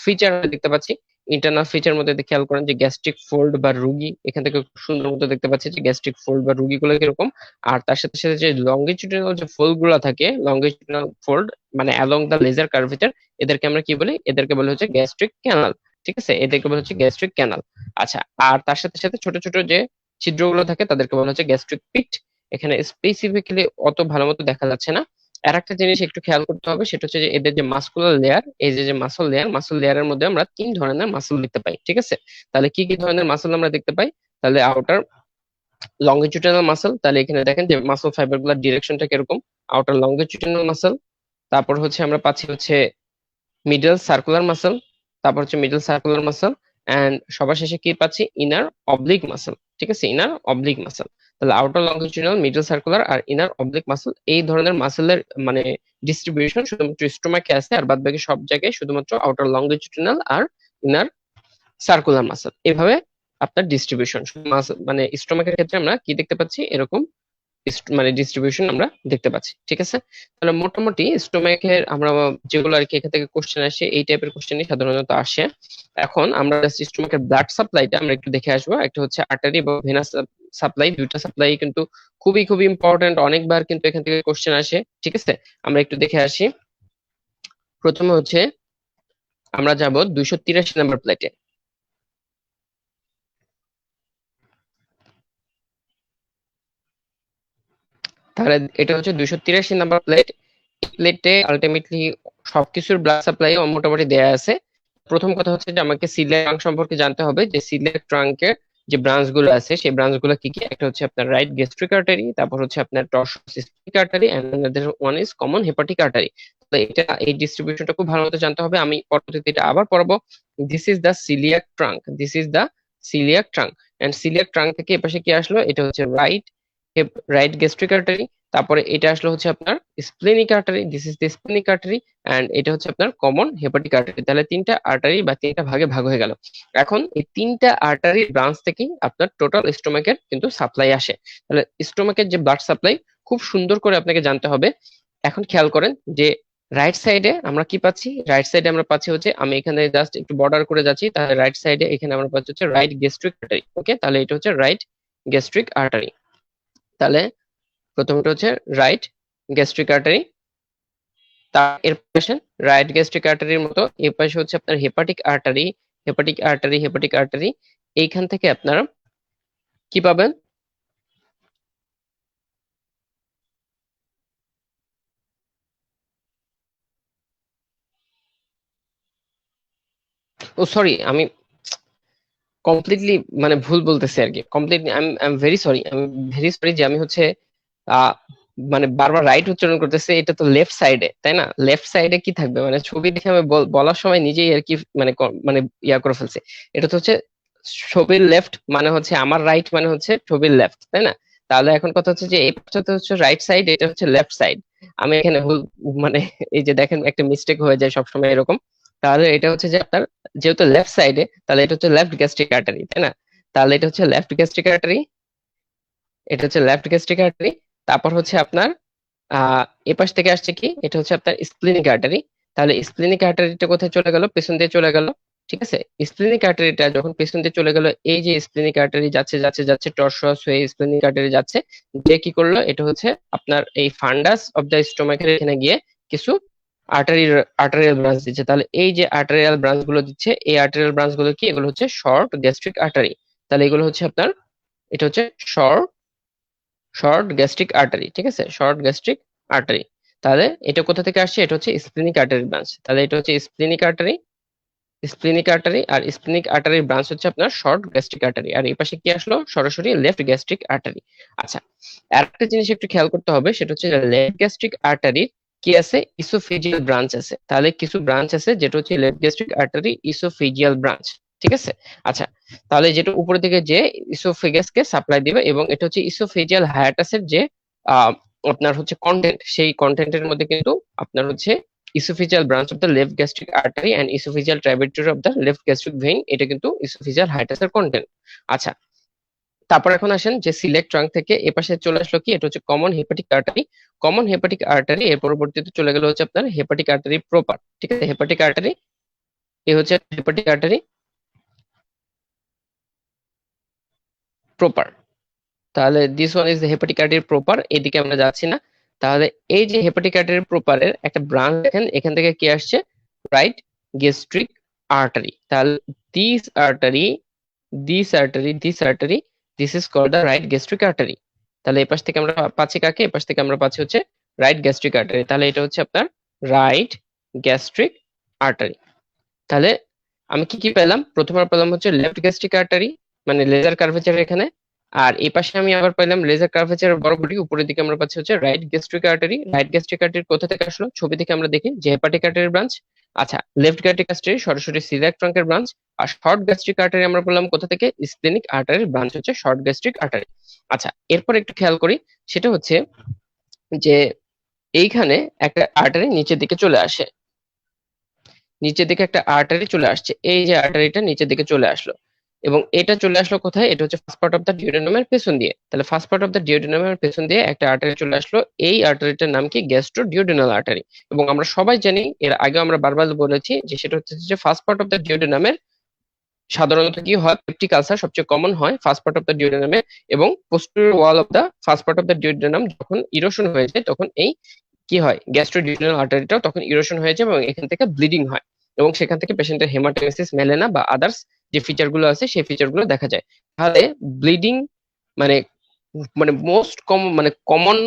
ফিচার দেখতে পাচ্ছি। ইন্টারনাল ফিচার মধ্যে খেয়াল করেন যে গ্যাস্ট্রিক ফোল্ড বা রুগী, এখান থেকে খুব সুন্দর মতো দেখতে পাচ্ছি যে গ্যাস্ট্রিক ফোল্ড বা রুগী গুলো কিরকম। আর তার সাথে সাথে যে লঙ্গিটিউডিনাল যে ফোল্ড গুলো থাকে, লঙ্গিটিউডিনাল ফোল্ড মানে অ্যালং দা লেজার কার্ভেচার, এদেরকে আমরা কি বলি, এদেরকে বলে হচ্ছে গ্যাস্ট্রিক ক্যানাল, ঠিক আছে, এদেরকে বলে হচ্ছে গ্যাস্ট্রিক ক্যানাল। আচ্ছা, আর তার সাথে সাথে ছোট ছোট যে ছিদ্রগুলো থাকে তাদেরকে বলা হচ্ছে গ্যাস্ট্রিক পিট। এখানে স্পেসিফিক্যালি অত ভালো মতো দেখা যাচ্ছে না। আর একটা জিনিস একটু খেয়াল করতে হবে, সেটা হচ্ছে যে এদের যে মাসকুলার লেয়ার, এই যে যে মাসল লেয়ার, মাসল লেয়ারের মধ্যে আমরা তিন ধরনের মাসল দেখতে পাই, ঠিক আছে। তাহলে কি কি ধরনের মাসল আমরা দেখতে পাই, তাহলে আউটার লঙ্গিটিউডিনাল মাসল, তাহলে এখানে দেখেন যে মাসল ফাইবার গুলোর ডিরেকশনটা কিরকম, আউটার লঙ্গিটিউডিনাল মাসল। তারপর হচ্ছে আমরা পাচ্ছি হচ্ছে মিডল সার্কুলার মাসল, তারপর হচ্ছে মিডল সার্কুলার মাসল, এন্ড সবার শেষে কি পাচ্ছি, ইনার অবলিক মাসল, ঠিক আছে, ইনার অবলিক মাসল। তাহলে আউটার লঙ্গিটিউডিনাল, মিডল সার্কুলার আর ইনার অবলিক মাসল, এই ধরনের মাসলের মানে ডিস্ট্রিবিউশন শুধুমাত্র স্টোমাকে আছে, আর বাদ বাকি সব জায়গায় শুধুমাত্র আউটার লঙ্গিটিউডিনাল আর ইনার সার্কুলার মাসল, এভাবে আপনার ডিস্ট্রিবিউশন। মানে স্টোমাকের ক্ষেত্রে আমরা কি দেখতে পাচ্ছি, এরকম মানে ডিস্ট্রিবিউশন আমরা দেখতে পাচ্ছি, ঠিক আছে। তাহলে মোটামুটি স্টোমাকের আমরা যেগুলো আর কি এখান থেকে কোশ্চেন আসে, এই টাইপের কোশ্চেনই সাধারণত আসে। এখন আমরা স্টোমাকের ব্লাড সাপ্লাইটা আমরা একটু দেখে আসবো, একটা হচ্ছে আর্টারি এবং ভেনাস সাপ্লাই, দুইটা সাপ্লাই কিন্তু খুবই খুবই ইম্পর্টেন্ট, অনেকবার কিন্তু এখান থেকে কোশ্চেন আসে। ঠিক আছে, আমরা একটু দেখে আসি। প্রথমে হচ্ছে আমরা যাব 283 নাম্বার প্লেটে। তাহলে এটা হচ্ছে 283 নাম্বার প্লেট। প্লেটে আলটিমেটলি সবকিছুর ব্লাড সাপ্লাই মোটামুটি দেয়া আছে। প্রথম কথা হচ্ছে যে আমাকে সিলিয়াক ট্রাঙ্ক সম্পর্কে জানতে হবে, যে সিলিয়াক ট্রাঙ্কের যে ব্রাঞ্চ গুলো আছে সেই ব্রাঞ্চ গুলো কি কি। একটা হচ্ছে আপনার রাইট গ্যাস্ট্রিক আর্টারি, তারপর হচ্ছে আপনার টরসিস্টিক artery, and another one is common hepatic artery. তো এটা এই ডিস্ট্রিবিউশনটা খুব ভালো মতো জানতে হবে, আমি পরবর্তীতে এটা আবার পড়াবো। This is the coeliac trunk, this is the coeliac trunk. And coeliac trunk থেকে এপাশে কি আসলো, এটা হচ্ছে রাইট রাইট গ্যাস্ট্রিক আর্টারি। তারপরে এটা আসলে হচ্ছে আপনার splenic artery, this is the splenic artery. And এটা হচ্ছে আপনার কমন হেপাটিক আর্টারি। তাহলে তিনটা আর্টারি বা তিনটা ভাগে ভাগ হয়ে গেল। এখন এই তিনটা আর্টারি ব্রাঞ্চ থেকেই আপনার টোটাল স্টোমাকের কিন্তু সাপ্লাই আসে। তাহলে স্টোমাকের যে ব্লাড সাপ্লাই খুব সুন্দর করে আপনাকে জানতে হবে। এখন খেয়াল করেন যে রাইট সাইডে আমরা কি পাচ্ছি, রাইট সাইডে আমরা পাচ্ছি হচ্ছে, আমি এখানে জাস্ট একটু বর্ডার করে যাচ্ছি, তাহলে রাইট সাইডে এখানে আমরা পাচ্ছি হচ্ছে রাইট গ্যাস্ট্রিক আর্টারি। ওকে, তাহলে এটা হচ্ছে রাইট গ্যাস্ট্রিক আর্টারি। তাহলে প্রথমটা হচ্ছে রাইট গ্যাস্ট্রিক আর্টারি। তার এর পাশে রাইট গ্যাস্ট্রিক আর্টারির মতো এর পাশে হচ্ছে আপনার hepatic artery, hepatic artery, hepatic artery. এইখান থেকে আপনারা কি পাবেন, ও সরি আমি কমপ্লিটলি মানে ভুল বলতেছি আর কি, completely I am very sorry, আমি ভেরি সরি যে আমি হচ্ছে আহ মানে বারবার রাইট উচ্চারণ করতেছে, এটা তো লেফট সাইডে তাই না? লেফট সাইডে কি থাকবে, মানে ছবি দেখে আমি বলার সময় নিজেই আর কি মানে মানে ইয়া করে ফেলছে। এটা তো হচ্ছে ছবির লেফট মানে হচ্ছে আমার রাইট মানে হচ্ছে ছবির লেফট তাই না? তাহলে এখন কথা হচ্ছে যে এই পাশটাতে হচ্ছে রাইট সাইড, এটা হচ্ছে লেফট সাইড। আমি এখানে ভুল মানে এই যে দেখেন একটা মিস্টেক হয়ে যায় সবসময় এরকম। তাহলে এটা হচ্ছে যে আপনার যেহেতু লেফট সাইডে, তাহলে এটা হচ্ছে লেফট গ্যাস্ট্রিক আর্টারি তাই না? তাহলে এটা হচ্ছে লেফট গ্যাস্ট্রিক আর্টারি, এটা হচ্ছে লেফট গ্যাস্ট্রিক আর্টারি। তারপর হচ্ছে আপনার আহ এপাশ থেকে আসছে কি, এটা হচ্ছে আপনার স্প্লিনিক আর্টারি। তাহলে স্প্লিনিক আর্টারিটা কোথায় চলে গেল, পেছন দিয়ে চলে গেল। ঠিক আছে, স্প্লিনিক আর্টারিটা যখন পেছন দিয়ে চলে গেল, এই যে স্প্লিনিক আর্টারি যাচ্ছে যাচ্ছে যাচ্ছে টর্সস হয়ে স্প্লিনিক আর্টারি যাচ্ছে, যে কি করলো, এটা হচ্ছে আপনার এই ফান্ডাস অফ দ্য স্টোমাকের এখানে গিয়ে কিছু আর্টারি আর্টারিয়াল ব্রাঞ্চ দিচ্ছে। তাহলে এই যে আর্টারিয়াল ব্রাঞ্চ গুলো দিচ্ছে, এই আর্টারিয়াল ব্রাঞ্চ গুলো কি, এগুলো হচ্ছে শর্ট গ্যাস্ট্রিক আর্টারি। তাহলে এগুলো হচ্ছে আপনার, এটা হচ্ছে শর্ট শর্ট গ্যাস্ট্রিক আর্টারি। ঠিক আছে, শর্ট গ্যাস্ট্রিক আর্টারি। তাহলে এটা কোথা থেকে আসছে, এটা হচ্ছে স্প্লিনিক আর্টারি ব্রাঞ্চ। তাহলে এটা হচ্ছে স্প্লিনিক আর্টারি, স্প্লিনিক আর্টারি। আর স্প্লিনিক আর্টারির ব্রাঞ্চ হচ্ছে আপনার শর্ট গ্যাস্ট্রিক আর্টারি। আর এই পাশে কি আসলো, সরাসরি লেফট গ্যাস্ট্রিক আর্টারি। আচ্ছা, আর একটা জিনিস একটু খেয়াল করতে হবে, সেটা হচ্ছে লেফট গ্যাস্ট্রিক আর্টারির কি আছে, ইসোফেজিয়াল ব্রাঞ্চ আছে। তাহলে কিছু ব্রাঞ্চ আছে যেটা হচ্ছে left gastric artery oesophageal branch. ঠিক আছে, আচ্ছা, তাহলে যেটা উপরের দিকে যে ইসোফেগাসকে সাপ্লাই দিবে, এবং এটা হচ্ছে ইসোফেজিয়াল হায়াটাসের যে আহ, আপনার হচ্ছে কন্টেন্ট, সেই কন্টেন্টের মধ্যে কিন্তু আপনার হচ্ছে esophageal branch of the left gastric artery and esophageal tributary of the left gastric vein, এটা কিন্তু esophageal hiatus এর কন্টেন্ট। আচ্ছা, তারপর এখন আসেন যে সিলেক্ট ট্রাঙ্ক থেকে এপাশে চলে আসলো কি, এটা হচ্ছে common hepatic artery. Common hepatic artery এর পরবর্তীতে চলে গেল হচ্ছে আপনার হেপাটিক আর্টারি প্রপার। ঠিক আছে, হেপাটিক আর্টারি, এ হচ্ছে হেপাটিক আর্টারি প্রপার। তাহলে this one is hepatic artery proper, এদিকে আমরা যাচ্ছি না। তাহলে এই যে হেপাটিক আর্টারি প্রপারের একটা ব্রাঞ্চ দেখেন, এখান থেকে কি আসছে, রাইট গ্যাস্ট্রিক আর্টারি। তাহলে this artery, this artery, this artery, this is called the right gastric artery. তাহলে এপাশ থেকে আমরা পাচ্ছি কাকে, এপাশ থেকে আমরা পাচ্ছি হচ্ছে রাইট গ্যাস্ট্রিক আর্টারি। তাহলে এটা হচ্ছে আপনার রাইট গ্যাস্ট্রিক আর্টারি। তাহলে আমি কি কি পেলাম, প্রথমবার পেলাম হচ্ছে লেফট গ্যাস্ট্রিক আর্টারি, মানে লেজার কার্ভেচার এখানে। আর এই পাশে আমি আবার পেলাম লেজার কার্ভেচারের বরাবরই উপরের দিকে আমরা পাচ্ছি হচ্ছে right gastric artery. Right gastric artery কোথা থেকে আসলো, ছবি থেকে আমরা দেখি যে হেপাটিক আর্টারির ব্রাঞ্চ। আচ্ছা, লেফট গ্যাস্ট্রিক আর্টারি সরাসরি সিলিয়াক ট্রাঙ্কের ব্রাঞ্চ। আর শর্ট গ্যাস্ট্রিক আর্টারি আমরা পেলাম কোথা থেকে, স্প্লেনিক আর্টারির ব্রাঞ্চ হচ্ছে শর্ট গ্যাস্ট্রিক আর্টারি। আচ্ছা, এরপর একটু খেয়াল করি, সেটা হচ্ছে যে এইখানে একটা আর্টারি নিচের দিকে চলে আসে, নিচের দিকে একটা আর্টারি চলে আসছে, এই যে আর্টারিটা নিচের দিকে চলে আসলো, এবং এটা চলে আসলো কোথায়, এটা হচ্ছে ফার্স্ট পার্ট অফ দ্য ডিওডেনামের পেছন দিয়ে। তাহলে ফার্স্ট পার্ট অফ দ্য ডিওডেনামের পেছন দিয়ে একটা আর্টারি চলে আসলো, এই আর্টারিটার নাম কি, গ্যাস্ট্রো ডিওডেনাল আর্টারি। এবং আমরা সবাই জানি, এর আগে আমরা বারবার বলেছি যে সেটা হচ্ছে যে ফার্স্ট পার্ট অফ দ্য ডিওডেনামের সাধারণত কি হয়, পেপটিক আলসার সবচেয়ে কমন হয় ফার্স্ট পার্ট অফ দ্য ডিউডেনামে, এবং posterior wall of the first part of the duodenum যখন ইরোশন হয়ে যায় তখন এই কি হয়, গ্যাস্ট্রোডিউডেনাল আর্টারিটাও তখন ইরোশন হয়ে যায় এবং এখান থেকে ব্লিডিং হয়, এবং সেখান থেকে পেশেন্টের হেমাটোমেসিস, মেলেনা বা আদার্স যে ফিচার গুলো আছে সেই ফিচার গুলো দেখা যায়। তাহলে ব্লিডিং মানে মানে মোস্ট কমন মানে কমন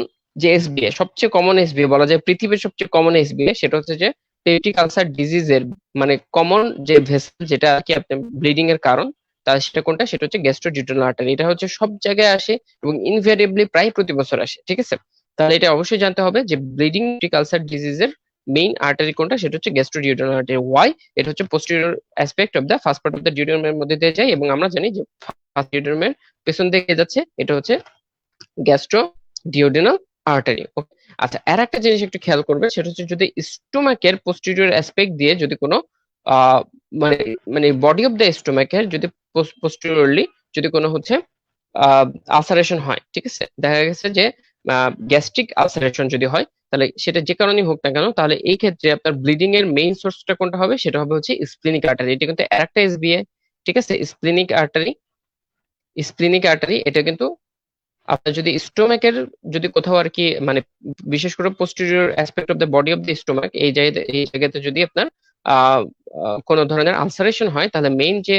যে এসবিএ, সবচেয়ে কমন এসবিএ বলা যায়, পৃথিবীর সবচেয়ে কমন এসবিএ, সেটা হচ্ছে যে পেপটিক আলসার ডিজিজের মানে কমন যে ভেসেল যেটা কি আপনার ব্লিডিং এর কারণ, তার সেটা কোনটা, সেটা হচ্ছে গ্যাস্ট্রোডিউডেনাল আর্টারি। এটা হচ্ছে সব জায়গায় আসে এবং ইনভেরিয়েবলি প্রায় প্রতি বছর আসে, ঠিক আছে। তাহলে এটা অবশ্যই জানতে হবে যে ব্লিডিং পেপটিক আলসার ডিজিজের মেইন আর্টারি কোনটা, সেটা হচ্ছে গ্যাস্ট্রোডিউডেনাল আর্টারি। ওয়াই? এটা হচ্ছে posterior aspect of the first part of the ডিউডেনামের মধ্যে দিয়ে যায়, এবং আমরা জানি যে ফার্স্ট ডিউডেনামের পেছন দিকে যাচ্ছে, এটা হচ্ছে গ্যাস্ট্রো ডিওডেনাল আর্টারি। আচ্ছা, আর একটা জিনিস একটু খেয়াল করবে, সেটা হচ্ছে যদি স্টোমাকের পোস্টেরিয়র অ্যাসপেক্ট দিয়ে যদি কোনো আহ মানে মানে বডি অফ দ্য স্টোমাকের যদি পোস্টেরিয়রলি যদি কোনো হচ্ছে আলসারেশন হয়, ঠিক আছে, দেখা গেছে যে গ্যাস্ট্রিক আলসারেশন যদি হয়, তাহলে সেটা যে কারণেই হোক না কেন, তাহলে এই ক্ষেত্রে আপনার ব্লিডিং এর মেইন সোর্সটা কোনটা হবে, সেটা হবে হচ্ছে স্প্লিনিক আর্টারি। এটা কিন্তু আরেকটা এসবিএ, ঠিক আছে, স্প্লিনিক আর্টারি। স্প্লিনিক আর্টারি এটা কিন্তু আপনার যদি স্টোমাকের যদি কোথাও আর কি মানে বিশেষ করে posterior aspect of the body of the stomach, এই জায়গাতে যদি আপনার কোনো ধরনের আলসারেশন হয়, তাহলে মেইন যে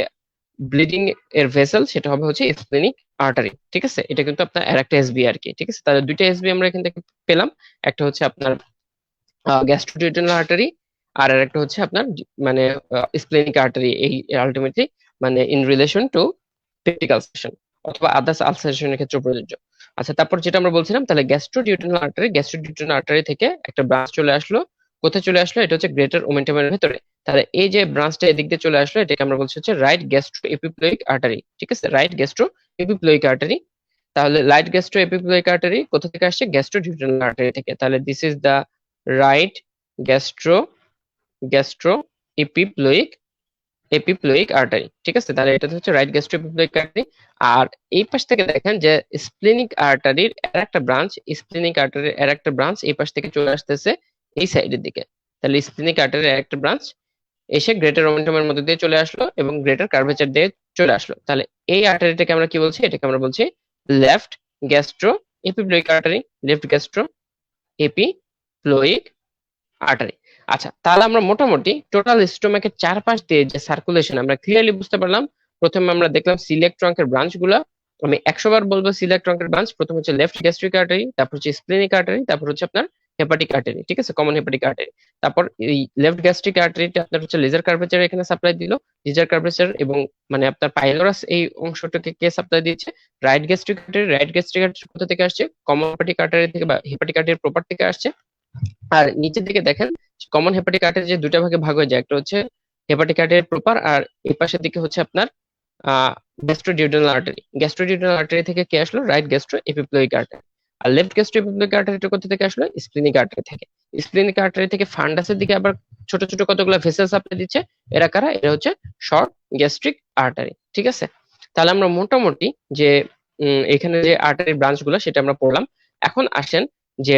ব্লিডিং এর ভেসেল সেটা হবে হচ্ছে স্প্লিনিক আর্টারি, ঠিক আছে। এটা কিন্তু আপনার আরেকটা এসবি আর কি, ঠিক আছে। তাহলে দুইটা এসবি আমরা এখান থেকে পেলাম, একটা হচ্ছে আপনার গ্যাস্ট্রোডিউডেনাল আর্টারি, আর আরেকটা হচ্ছে আপনার মানে স্প্লেনিক আর্টারি। এই আলটিমেটলি মানে in relation to peptic ulceration অথবা আদার্স আলসারেশনের ক্ষেত্রে প্রযোজ্য। আচ্ছা, তারপর যেটা আমরা বলছিলাম, তাহলে গ্যাস্ট্রোডিউডেনাল আর্টারি থেকে একটা ব্রাঞ্চ চলে আসলো, কোথায় চলে আসলো, এটা হচ্ছে গ্রেটার ওমেন্টামের ভেতরে। তাহলে এই যে ব্রাঞ্চটা এদিক দিয়ে চলে আসলো, এটাকে আমরা বলছি হচ্ছে রাইট গ্যাস্ট্রো এপিপ্লোইক আর্টারি, ঠিক আছে, রাইট গ্যাস্ট্রো এপিপ্লোইক আর্টারি। তাহলে রাইট গ্যাস্ট্রো এপিপ্লোইক আর্টারি কোথা থেকে আসছে, গ্যাস্ট্রোডিউডেনাল আর্টারি থেকে। তাহলে this is the right gastro gastro epiploic epiploic artery, ঠিক আছে। তাহলে এটা হচ্ছে রাইট গ্যাস্ট্রো এপিপ্লোইক আর্টারি। আর এই পাশ থেকে দেখেন যে স্প্লিনিক আর্টারির আর একটা ব্রাঞ্চ, স্প্লিনিক আর্টারির আর একটা ব্রাঞ্চ এই পাশ থেকে চলে আসতেছে এই সাইডের দিকে। তাহলে স্প্লিনিক আর্টারির আর একটা ব্রাঞ্চ এসে গ্রেটার ওমেন্টামের মধ্যে দিয়ে চলে আসলো এবং গ্রেটার কার্ভেচার দিয়ে চলে আসলো। তাহলে এই আর্টারিটাকে আমরা কি বলছি, এটাকে আমরা বলছি left gastro epiploic artery, left gastro epiploic artery. আচ্ছা, তাহলে আমরা মোটামুটি টোটাল স্টোমাকের চারপাশ দিয়ে যে সার্কুলেশন আমরা ক্লিয়ারলি বুঝতে পারলাম। প্রথমে আমরা দেখলাম সিলিয়াক ট্রাঙ্কের ব্রাঞ্চ গুলা, আমি 100 বার বলবো সিলিয়াক ট্রাঙ্কের ব্রাঞ্চ। প্রথম হচ্ছে লেফট গ্যাস্ট্রিক আর্টারি, তারপর হচ্ছে স্প্লেনিক আর্টারি, তারপর হচ্ছে আপনার হেপাটিক আর্টারি, ঠিক আছে, কমন হেপাটিক আর্টারি। তারপর এই লেফট গ্যাস্ট্রিক আর্টারিটা আপনার হচ্ছে লেজার কার্ভেচার এখানে সাপ্লাই দিল, লেজার কার্ভেচার, এবং মানে আপনার পাইলোরাস এই অংশটাকে কে সাপ্লাই দিচ্ছে, right gastric artery. Right gastric artery কোথা থেকে আসছে, কমন হেপাটিক আর্টারি থেকে বা হেপাটিক আর্টারি প্রপার থেকে আসছে। আর নিচের দিকে দেখেন কমন হেপাটিক আর্টারি যে দুটা ভাগে ভাগ হয়ে যায়, একটা হচ্ছে হেপাটিক আর্টারি প্রপার, আর এই পাশের দিকে হচ্ছে আপনার গ্যাস্ট্রোডিউডেনাল আর্টারি। গ্যাস্ট্রোডিউডেনাল আর্টারি থেকে কে আসলো, রাইট গ্যাস্ট্রো এপিপ্লোইক আর্টারি। আর লেফট গ্যাস্ট্রো এপিপ্লোইক আর্টারিটা কোথা থেকে আসলো, স্প্লিনিক আর্টারি থেকে। স্প্লিনিক আর্টারি থেকে ফান্ডাসের দিকে আবার ছোট ছোট কতগুলো ভেসেল সাপ্লাই দিচ্ছে, এরা কারা, এরা হচ্ছে শর্ট গ্যাস্ট্রিক আর্টারি, ঠিক আছে। তাহলে আমরা মোটামুটি যে এখানে যে আর্টারি ব্রাঞ্চ গুলো সেটা আমরা পড়লাম। এখন আসেন যে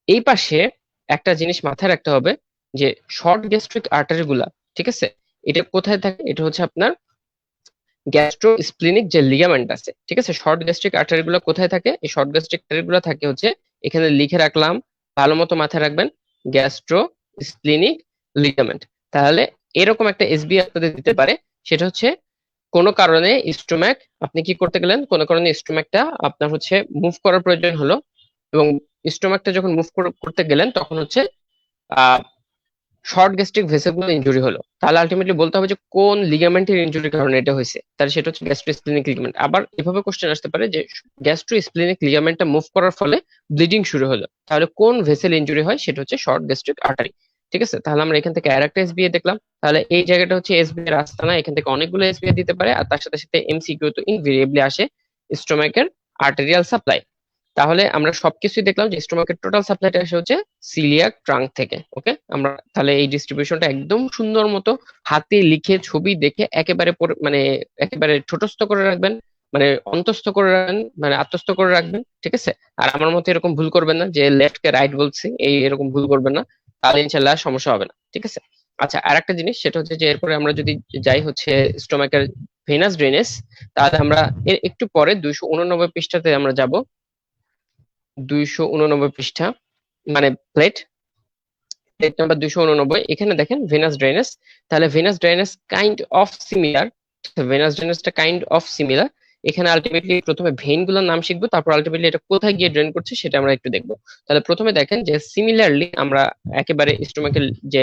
এই পাশে একটা জিনিস মাথায় রাখতে হবে, যে শর্ট গ্যাস্ট্রিক আর্টারি গুলা, ঠিক আছে, এটা কোথায় থাকে, এটা হচ্ছে আপনার গ্যাস্ট্রো স্প্লিনিক যে লিগামেন্ট আছে, ঠিক আছে। শর্ট গ্যাস্ট্রিক আর্টারি গুলো কোথায় থাকে, এই শর্ট গ্যাস্ট্রিক আর্টারি গুলো থাকে হচ্ছে এখানে লিখে রাখলাম, ভালো মতো মাথায় রাখবেন, গ্যাস্ট্রো স্প্লিনিক লিগামেন্ট। তাহলে এরকম একটা এসবি আপনাদের দিতে পারে, সেটা হচ্ছে কোনো কারণে স্টোম্যাক আপনি কি করতে গেলেন, কোনো কারণে স্টোম্যাকটা আপনার হচ্ছে মুভ করার প্রয়োজন হলো, এবং স্টোমাকটা যখন মুভ করতে গেলেন তখন হচ্ছে শর্ট গ্যাস্ট্রিক ভেসেলগুলো ইনজুরি হলো। তাহলে আলটিমেটলি বলতে হবে যে কোন লিগামেন্টের ইনজুরির কারণে এটা হয়েছে, তাহলে সেটা হচ্ছে গ্যাস্ট্রোস্প্লিনিক লিগামেন্ট। আবার এভাবে কোশ্চেন আসতে পারে যে গ্যাস্ট্রোস্প্লিনিক লিগামেন্টটা মুভ করার ফলে ব্লিডিং শুরু হলো, তাহলে কোন ভেসেল ইনজুরি হয়, সেটা হচ্ছে শর্ট গ্যাস্ট্রিক আর্টারি, ঠিক আছে। তাহলে আমরা এখান থেকে আরেকটা এসবিএ দেখলাম। তাহলে এই জায়গাটা হচ্ছে এসবিএ রাস্তা না, এখান থেকে অনেকগুলো এসবিএ দিতে পারে, আর তার সাথে সাথে এমসিকিউ তো ইনভেরিয়েবলি আসে স্টোমাকের আর্টেরিয়াল সাপ্লাই। তাহলে আমরা সবকিছুই দেখলাম যে স্টোমাকের টোটাল সাপ্লাইটা আসে হচ্ছে সিলিয়াক ট্রাঙ্ক থেকে। ওকে, আমরা তাহলে এই ডিস্ট্রিবিউশনটা একদম সুন্দর মতো হাতে লিখে ছবি দেখে একেবারে মানে একেবারে ছোটস্থ করে রাখবেন, মানে অন্তস্থ করে রাখবেন, মানে আত্মস্থ করে রাখবেন, ঠিক আছে। আর আমার মতো এরকম ভুল করবেন না যে লেফট কে রাইট বলছি, এই এরকম ভুল করবেন না, তাহলে ইনশাল্লাহ সমস্যা হবে না, ঠিক আছে। আচ্ছা, আর একটা জিনিস সেটা হচ্ছে যে এরপরে আমরা যদি যাই হচ্ছে স্টোমাকের ভেনাস ড্রেনেজ, তাহলে আমরা এর একটু পরে 289 পৃষ্ঠাতে আমরা যাব। 289 পৃষ্ঠা মানে প্লেট প্লেট নাম্বার 289, এখানে দেখেন ভেনাস ড্রেনেজ। তাহলে venous drainage kind of similar, venous ড্রেনেজটা কাইন্ড অফ সিমিলার। এখানে আলটিমেটলি প্রথমে ভেইন গুলোর নাম শিখবো, তারপর আলটিমেটলি এটা কোথায় গিয়ে ড্রেন করছে সেটা আমরা একটু দেখবো। তাহলে প্রথমে দেখেন যে সিমিলারলি আমরা একেবারে স্টোমাকের যে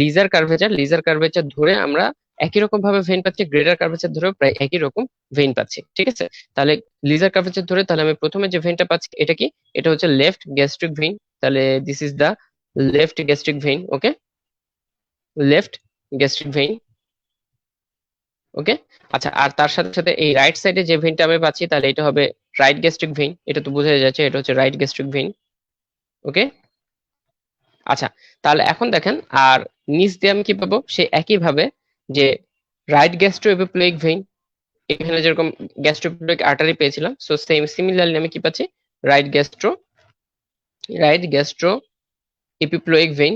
লিজার কার্ভেচার ধরে আমরা একই রকম ভাবে ভেইন পাচ্ছি, গ্রেটার কার্ভেচার ধরেও প্রায় একই রকম ভেইন পাচ্ছি, ঠিক আছে। তাহলে লিজার কার্ভেচার ধরে তাহলে আমি প্রথমে যে ভেইনটা পাচ্ছি এটা কি, এটা হচ্ছে লেফট গ্যাস্ট্রিক ভেইন। তাহলে this is the left gastric vein, okay, left gastric vein, okay. আচ্ছা, আর তার সাথে সাথে এই রাইট সাইডে যে ভেইনটা আমি পাচ্ছি তাহলে এটা হবে রাইট গ্যাস্ট্রিক ভেইন। এটা তো বোঝা যাচ্ছে এটা হচ্ছে রাইট গ্যাস্ট্রিক ভেইন, ওকে। আচ্ছা, তাহলে এখন দেখেন আর নিচ দিয়ে আমি কি পাবো, সে একই ভাবে যে রাইট গ্যাস্ট্রো এপিপ্লোইক ভেইন, এখানে যেরকম গ্যাস্ট্রো এপিপ্লোইক আর্টারি পেয়েছিলাম, সো সেম সিমিলারলি আমি কি পাচ্ছি রাইট গ্যাস্ট্রো এপিপ্লোইক ভেইন।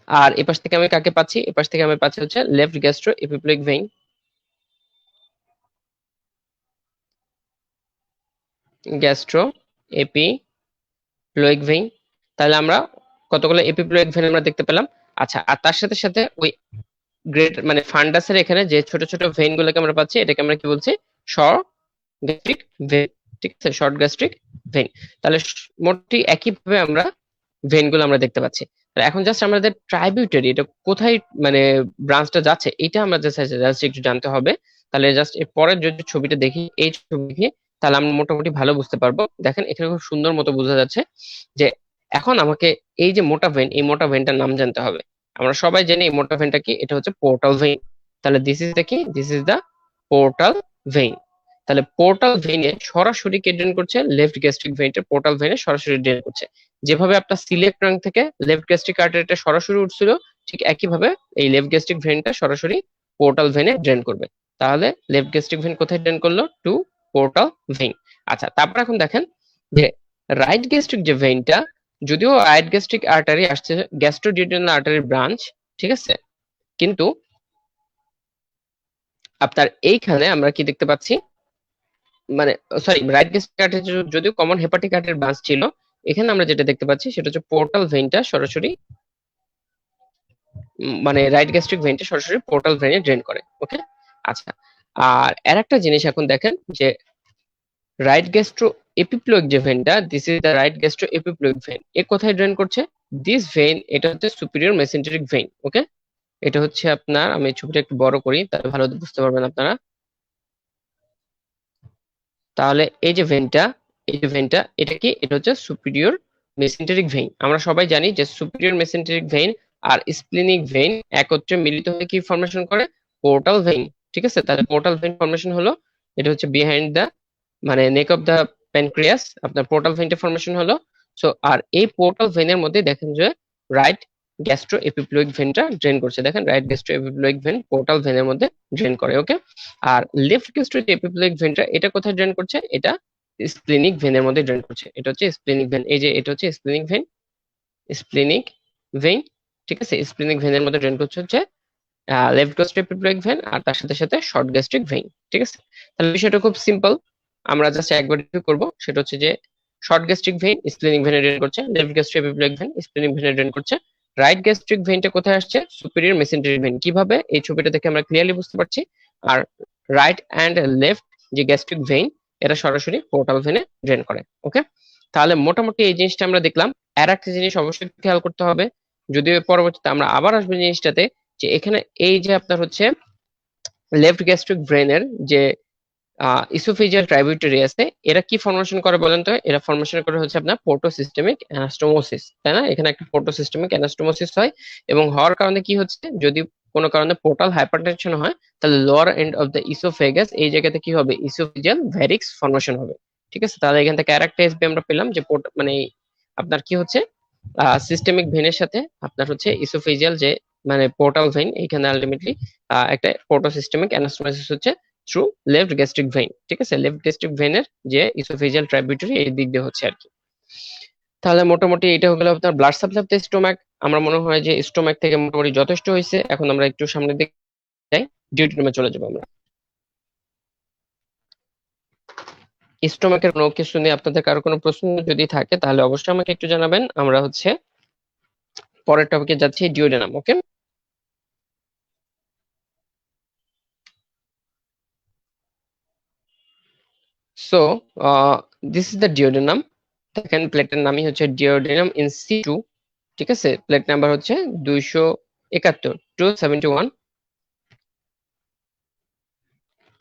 আর এপাশ থেকে আমি কাকে পাচ্ছি, এপাশ থেকে আমি পাচ্ছি হচ্ছে left gastro epiploic vein, gastro epiploic vein. তাহলে আমরা কতগুলো এপিপ্লোইক ভেইন আমরা দেখতে পেলাম। আচ্ছা, আর তার সাথে সাথে ওই গ্রেট মানে ফান্ডাসের এখানে যে ছোট ছোট ভেইন গুলোকে আমরা পাচ্ছি এটাকে আমরা কি বলছি, শর্ট গ্যাস্ট্রিক ভেইন, ঠিক আছে, শর্ট গ্যাস্ট্রিক ভেইন। তাহলে মোটামুটি একই ভাবে আমরা ভেইন গুলো আমরা দেখতে পাচ্ছি। তাহলে এখন জাস্ট আমাদের ট্রাইবিউটারি এটা কোথায় মানে ব্রাঞ্চটা যাচ্ছে এটা আমরা জাস্ট একটু জানতে হবে। তাহলে জাস্ট এর পরের যদি ছবিটা দেখি, এই ছবি দেখি, তাহলে আমরা মোটামুটি ভালো বুঝতে পারবো। দেখেন এখানে খুব সুন্দর মতো বোঝা যাচ্ছে যে এখন আমাকে এই যে মোটা ভেইন, এই মোটা ভেইনটার নাম জানতে হবে। আমরা সবাই জানি এই মোটা ভেইনটা কি, এটা হচ্ছে পোর্টাল ভেইন। তাহলে দিস ইজ দ্য কি, this is the portal vein. তাহলে পোর্টাল ভেইনে সরাসরি কে ড্রেন করছে, লেফট গ্যাস্ট্রিক ভেইনটা পোর্টাল ভেইনে সরাসরি ড্রেন করছে। যেভাবে আপনার সিলিয়াক ট্রাঙ্ক থেকে লেফট গ্যাস্ট্রিক আর্টারিটা সরাসরি উঠছিল, ঠিক একইভাবে এই লেফট গ্যাস্ট্রিক ভেইনটা সরাসরি পোর্টাল ভেইনে ড্রেন করবে। তাহলে লেফট গ্যাস্ট্রিক ভেইন কোথায় ড্রেন করলো, টু পোর্টাল ভেইন। আচ্ছা, তারপর এখন দেখেন যে রাইট গ্যাস্ট্রিক যে ভেইনটা, যদিও রাইট গ্যাস্ট্রিক আর্টারি আসছে গ্যাস্ট্রোডিউডেনাল আর্টারির ব্রাঞ্চ, ঠিক আছে, কিন্তু আপনার এইখানে আমরা কি দেখতে পাচ্ছি, মানে সরি রাইট গ্যাস্ট্রিক আর্টারি যদিও কমন হেপাটিক আর্টারির ব্রাঞ্চ ছিল, এখানে আমরা যেটা দেখতে পাচ্ছি সেটা হচ্ছে পোর্টাল ভেইনটা সরাসরি মানে রাইট গ্যাস্ট্রিক ভেইনটা সরাসরি পোর্টাল ভেইনে ড্রেন করে, ওকে। আচ্ছা, আর আরেকটা জিনিস এখন দেখেন যে রাইট গ্যাস্ট্রো এপিপ্লোইক যে ভেইনটা, this is the right gastro epiploic vein, এ কোথায় ড্রেন করছে, দিস ভেইন, এটা হচ্ছে সুপিরিয়র মেসেন্টেরিক ভেইন, ওকে। এটা হচ্ছে আপনার, আমি ছবিটা একটু বড় করি তাহলে ভালো বুঝতে পারবেন আপনারা। তাহলে এই যে ভেইনটা এটা কি, এটা হচ্ছে সুপিরিয়র মেসেন্টেরিক ভেইন। আমরা সবাই জানি যে সুপিরিয়র মেসেন্টেরিক ভেইন আর স্প্লিনিক ভেইন একত্রে মিলিত হয়ে কি ফর্মেশন করে, পোর্টাল ভেইন, ঠিক আছে। তাহলে পোর্টাল ভেইন ফর্মেশন হলো, এটা হচ্ছে বিহাইন্ড দা মানে নেক অফ দা প্যানক্রিয়াস, আপনার পোর্টাল ভেইনটা ফর্মেশন হলো। সো আর এই পোর্টাল ভেইনের মধ্যে দেখেন যে রাইট গ্যাস্ট্রো এপিপ্লোইক ভেইনটা ড্রেন করছে, দেখেন right gastro epiploic vein portal ভেইনের মধ্যে ড্রেন করে, ওকে। আর লেফট গ্যাস্ট্রো এপিপ্লোইক ভেইনটা এটা কোথায় ড্রেন করছে, এটা স্প্লিনিক ভেইনের মধ্যে ড্রেন করছে, এটা হচ্ছে স্প্লিনিক ভেইন, এই যে এটা হচ্ছে স্প্লিনিক ভেইন, স্প্লিনিক ভেইন, ঠিক আছে। স্প্লিনিক ভেইনের মধ্যে ড্রেন করছে হচ্ছে লেফট গ্যাস্ট্রো এপিপ্লোইক ভেইন আর তার সাথে সাথে শর্ট গ্যাস্ট্রিক ভেইন, ঠিক আছে। তাহলে বিষয়টা খুব সিম্পল, আমরা জাস্ট একবার রিভিউ করব। সেটা হচ্ছে যে শর্ট গ্যাস্ট্রিক ভেইন স্প্লিনিক ভেইনে ড্রেন করছে, left gastro epiploic vein splenic ভেইনে ড্রেন করছে। রাইট গ্যাস্ট্রিক ভেইনটা কোথায় আসছে, সুপিরিয়র মেসেন্টেরিক ভেইন, কিভাবে এই ছবিটা দেখে আমরা ক্লিয়ারলি বুঝতে পারছি। আর রাইট অ্যান্ড লেফট যে গ্যাস্ট্রিক ভেইন এটা সরাসরি পোর্টাল ভেইনে ড্রেন করে, ওকে। তাহলে মোটামুটি এই জিনিসটা আমরা দেখলাম। আর একটা জিনিস অবশ্যই খেয়াল করতে হবে, যদিও পরবর্তীতে আমরা আবার আসবো জিনিসটাতে, যে এখানে এই যে আপনার হচ্ছে লেফট গ্যাস্ট্রিক ভেইনের যে ইসোফেজিয়াল ট্রাইবিউটারি আছে, এরা কি ফর্মেশন করে বলেন তো, এরা ফর্মেশন করে হচ্ছে আপনার পোর্টোসিস্টেমিক অ্যানাস্টোমোসিস, তাই না, এখানে একটা পোর্টোসিস্টেমিক অ্যানাস্টোমোসিস হয়। এবং হওয়ার কারণে কি হচ্ছে, যদি কোনো কারণে পোর্টাল হাইপারটেনশন হয় তাহলে lower end of the oesophagus এই জায়গাতে কি হবে, ইসোফেজিয়াল ভ্যারিক্স ফর্মেশন হবে, ঠিক আছে। তাহলে এখান থেকে আরেকটা এসবি আমরা পেলাম যে মানে আপনার কি হচ্ছে সিস্টেমিক ভেনের সাথে আপনার হচ্ছে ইসোফেজিয়াল যে মানে পোর্টাল ভেইন, এখানে আলটিমেটলি একটা পোর্টোসিস্টেমিক অ্যানাস্টোমোসিস হচ্ছে থ্রু লেফট গ্যাস্ট্রিক ভেইন, ঠিক আছে। লেফট গ্যাস্ট্রিক ভেইনের যে ইসোফেজিয়াল ট্রাইবিউটারি এই দিক দিয়ে হচ্ছে আর কি। তাহলে মোটামুটি এটা হলো আপনার blood supply of the stomach. আমরা মনে হয় যে স্টোমাক থেকে মোটামুটি যথেষ্ট হয়েছে, এখন আমরা একটু সামনের দিকে যাই, ডিউটেনামে চলে যাবো আমরা। স্টোমাকের কোনো কিছু নিয়ে আপনাদের কারো কোনো প্রশ্ন যদি থাকে তাহলে অবশ্যই আমাকে একটু জানাবেন। আমরা হচ্ছে পরের টপিকে যাচ্ছি, duodenum. Okay, so this is the duodenum. দেখেন প্লেটের নামই হচ্ছে ডিওডেনাম ইন সিটু। ঠিক আছে, প্লেট নাম্বার হচ্ছে 271, 271।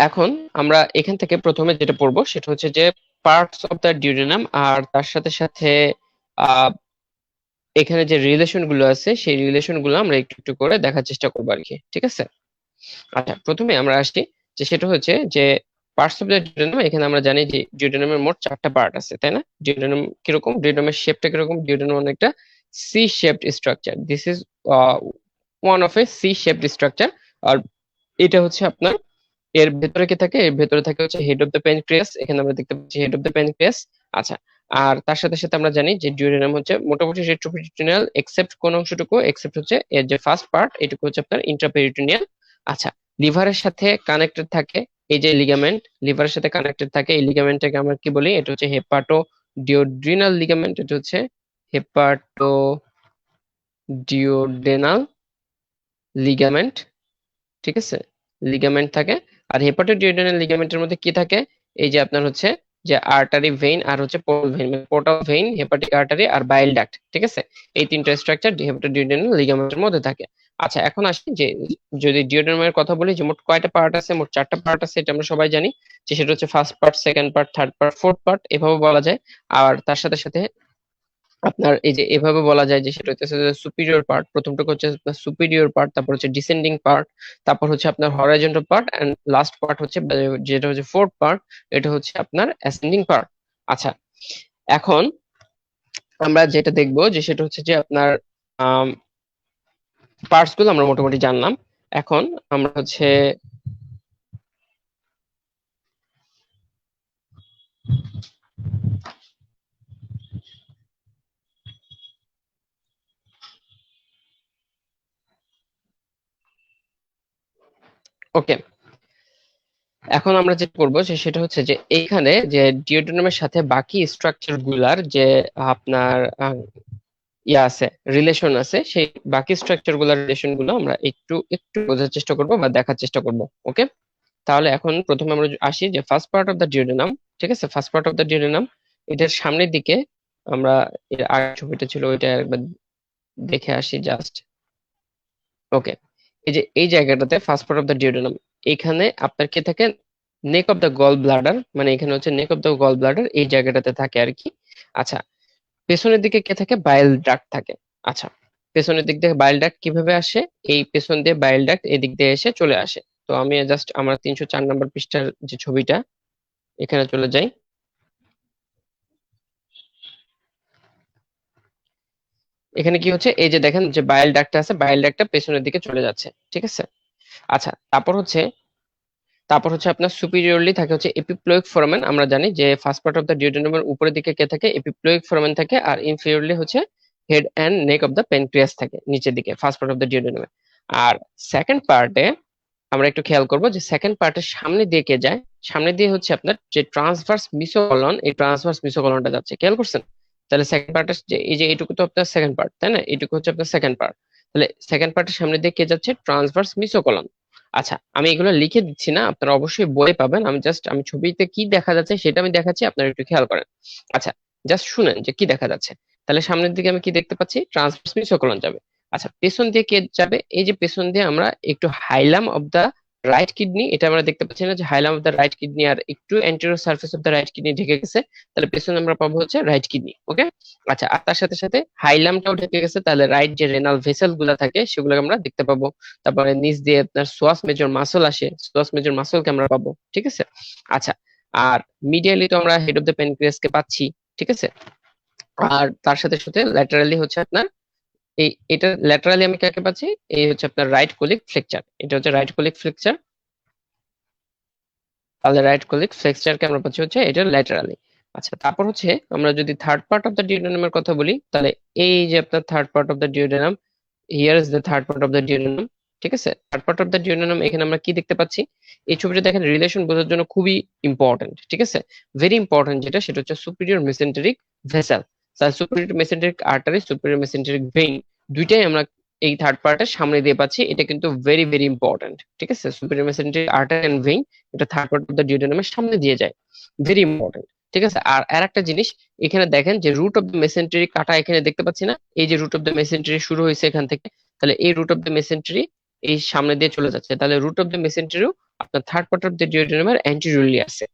এখন আমরা এখান থেকে প্রথমে যেটা পড়বো সেটা হচ্ছে যে পার্টস অফ দ্য ডিওডেনাম, আর তার সাথে সাথে আহ এখানে যে রিলেশন গুলো আছে সেই রিলেশন গুলো আমরা একটু একটু করে দেখার চেষ্টা করবো আর কি। ঠিক আছে, আচ্ছা প্রথমে আমরা আসি যে সেটা হচ্ছে যে পার্টস অফ দ্য ডিওডেনাম। এখানে আমরা জানি যে ডিওডেনামের মোট 4টা পার্ট আছে, তাই না? ডিওডেনাম কিরকম, ডিওডেনামের শেপটা কিরকম? ডিওডেনাম অনেকটা C shaped structure. This is one of a C shaped structure. আর এটা হচ্ছে আপনার, এর ভেতরে কি থাকে? এর ভেতরে থাকে হচ্ছে হেড অফ দ্য প্যানক্রিয়াস। এখানে আমরা দেখতে পাচ্ছি হেড অফ দ্য প্যানক্রিয়াস। আচ্ছা, আর তার সাথে সাথে আমরা জানি যে ডিউডেনাম হচ্ছে মোটামুটি রেট্রোপেরিটোনিয়াল, এক্সেপ্ট কোন অংশটুকু, এক্সেপ্ট হচ্ছে এর যে ফার্স্ট পার্ট, এটুকু হচ্ছে আপনার ইন্ট্রাপেরিটোনিয়াল। আচ্ছা, লিভারের সাথে কানেক্টেড থাকে এই যে লিগামেন্ট, লিভারের সাথে কানেক্টেড থাকে এই লিগামেন্টটাকে আমরা কি বলি? এটা হচ্ছে হেপাটো ডিওড্রিনাল লিগামেন্ট। এটা হচ্ছে হেপাটো ডিওডেনাল লিগামেন্ট। ঠিক আছে, লিগামেন্ট থাকে। আর হেপাটোডিউডেনাল লিগামেন্টের মধ্যে কি থাকে? এই যে আপনার হচ্ছে যে আর্টারি ভেইন আর হচ্ছে পোর্টাল ভেইন, মানে পোর্টাল ভেইন, হেপাটিক আর্টারি আর বাইল ডাক্ট। ঠিক আছে, এই তিনটা স্ট্রাকচার হেপাটোডিউডেনাল লিগামেন্টের মধ্যে থাকে। আচ্ছা, এখন আসি যে যদি ডিওডেনামের কথা বলি যে মোট কয়টা পার্ট আছে? মোট 4টা পার্ট আছে, এটা আমরা সবাই জানি যে সেটা হচ্ছে first part, second part, third part, fourth part, এভাবে বলা যায়। আর তার সাথে সাথে আপনার এই যে এভাবে বলা যায় যে সেটা হচ্ছে সুপিরিয়র পার্ট, প্রথমটা হচ্ছে সুপিরিয়র পার্ট, তারপর হচ্ছে ডিসেন্ডিং পার্ট, তারপর হচ্ছে আপনার horizontal part, and last part হচ্ছে যেটা হচ্ছে ফোর্থ পার্ট, এটা হচ্ছে আপনার অ্যাসেন্ডিং পার্ট। আচ্ছা, এখন আমরা যেটা দেখবো যে সেটা হচ্ছে যে আপনার পার্টস গুলো আমরা মোটামুটি জানলাম। এখন আমরা হচ্ছে ওকে, এখন আমরা যেটা করবো যে সেটা হচ্ছে যে এইখানে যে ডিওডেনামের সাথে বাকি স্ট্রাকচার গুলার যে আপনার ইয়া আছে, রিলেশন আছে, সেই বাকি স্ট্রাকচার গুলার রিলেশন গুলো আমরা একটু একটু বোঝার চেষ্টা করব বা দেখার চেষ্টা করব। ওকে, তাহলে এখন প্রথমে আমরা আসি যে first part of the duodenum. ঠিক আছে, first part of the duodenum, এটার সামনের দিকে আমরা, এর আগের ছবিটা ছিল ওইটা একবার দেখে আসি জাস্ট। ওকে, এই যে এই জায়গাটাতে first part of the duodenum, এখানে আপনার কি থাকে? Neck of the gall bladder, মানে এখানে হচ্ছে neck of the gall bladder এই জায়গাটাতে থাকে আর কি। আচ্ছা, পেছনের দিকে কে থাকে? বাইল ডাক্ট থাকে। আচ্ছা, পেছনের দিক থেকে বাইল ডাক্ট কিভাবে আসে? এই পেছন দিয়ে বাইল ডাক্ট এদিক দিয়ে এসে চলে আসে। তো আমি জাস্ট আমার 304 নম্বর পৃষ্ঠার যে ছবিটা, এখানে চলে যাই। এখানে কি হচ্ছে? এই যে দেখেন যে বাইল ডাক্ট আছে, বাইল ডাক্টটা পেছনের দিকে চলে যাচ্ছে। ঠিক আছে, আচ্ছা তারপর হচ্ছে আপনার সুপিরিয়রলি থাকে হচ্ছে এপিপ্লয়েক ফোরামেন। আমরা জানি যে ফার্স্ট পার্ট অফ দ্য ডিওডেনামের উপরের দিকে কে থাকে? এপিপ্লয়েক ফোরামেন থাকে। আর ইনফিরিয়রলি হচ্ছে head and neck of the pancreas থাকে নিচের দিকে, ফার্স্ট পার্ট অফ দ্য ডিওডেনামে। আর সেকেন্ড পার্টে আমরা একটু খেয়াল করবো যে সেকেন্ড পার্টের সামনে দিয়ে কে যায়? সামনে দিয়ে হচ্ছে আপনার যে ট্রান্সভার্স মিসোকলন, এই ট্রান্সভার্স মিসোকলনটা যাচ্ছে, খেয়াল করছেন? তাহলে সেকেন্ড পার্টের যে এই যে এইটুকু তো আপনার সেকেন্ড পার্ট, তাই না? এইটুকু হচ্ছে আপনার সেকেন্ড পার্ট। তাহলে সেকেন্ড পার্টের সামনে দিয়ে কে যাচ্ছে? ট্রান্সভার্স মিসোকলন। আচ্ছা, আমি এগুলো লিখে দিচ্ছি না, আপনারা অবশ্যই বই পাবেন। আমি ছবিতে কি দেখা যাচ্ছে সেটা আমি দেখাচ্ছি, আপনারা একটু খেয়াল করেন। আচ্ছা, জাস্ট শুনেন যে কি দেখা যাচ্ছে। তাহলে সামনের দিকে আমি কি দেখতে পাচ্ছি? ট্রান্সভার্স মিসোকলন যাবে। আচ্ছা, পেছন দিয়ে কে যাবে? এই যে পেছন দিয়ে আমরা একটু hilum of the right kidney, এটা আমরা দেখতে পাচ্ছি না যে hilum of the right kidney আর একটু anterior surface of the right kidney ঢেকে গেছে, তাহলে পেছনে আমরা পাবো হচ্ছে রাইট কিডনি। ওকে, আচ্ছা, আর তার সাথে সাথে হাইলামটাও ঢেকে গেছে, তাহলে রাইট যে রেনাল ভেসেল গুলা থাকে সেগুলো আমরা দেখতে পাবো। তারপরে নিচ দিয়ে আপনার সোয়াস মেজর মাসল আসে, সোয়াস মেজর মাসলকে আমরা পাবো। ঠিক আছে, আচ্ছা, আর মিডিয়ালি তো আমরা হেড অফ দ্য প্যানক্রিয়াস কে পাচ্ছি। ঠিক আছে, আর তার সাথে সাথে ল্যাটারালি হচ্ছে আপনার এটা ল্যাটারালি আমি কাকে পাচ্ছি? এই হচ্ছে আপনার রাইট কোলিক ফ্লেকচার, এটা হচ্ছে রাইট কোলিক ফ্লেকচার। তাহলে রাইট কোলিক ফ্লেকচারকে আমরা পাচ্ছি হচ্ছে এটা ল্যাটারালি। আচ্ছা, তারপর হচ্ছে আমরা যদি থার্ড পার্ট অফ দ্য ডিউডেনামের কথা বলি, তাহলে এই যে আপনার third part of the duodenum, here is the third part of the duodenum. ঠিক আছে, third part of the duodenum এখানে আমরা কি দেখতে পাচ্ছি? এই ছবিটা দেখেন, রিলেশন বোঝার জন্য খুবই ইম্পর্টেন্ট। ঠিক আছে, ভেরি ইম্পর্টেন্ট, যেটা সেটা হচ্ছে সুপিরিয়র মেসেন্টেরিক ভেসেল। তাহলে superior mesenteric artery, superior mesenteric vein, দুইটাই আমরা এই থার্ড পার্টের সামনে দিয়ে পাচ্ছি। এটা কিন্তু ভেরি ভেরি ইম্পর্টেন্ট। ঠিক আছে, superior mesenteric artery and vein, এটা থার্ড পার্ট অফ দ্য ডিউডেনামের সামনে দিয়ে যায়, ভেরি ইম্পর্টেন্ট। ঠিক আছে, আর আর একটা জিনিস, এখানে দেখেন যে রুট অফ দ্য মেসেন্টারি কাটা এখানে দেখতে পাচ্ছি না? এই যে রুট অফ দ্য মেসেন্টারি শুরু হয়েছে এখান থেকে, তাহলে এই রুট অফ দ্য মেসেন্টারি এই সামনে দিয়ে চলে যাচ্ছে, তাহলে রুট অফ দ্য মেসেন্টারিও আপনার থার্ড পার্ট অফ দ্য ডিওডেনামের অ্যান্টিরিয়রলি আছে।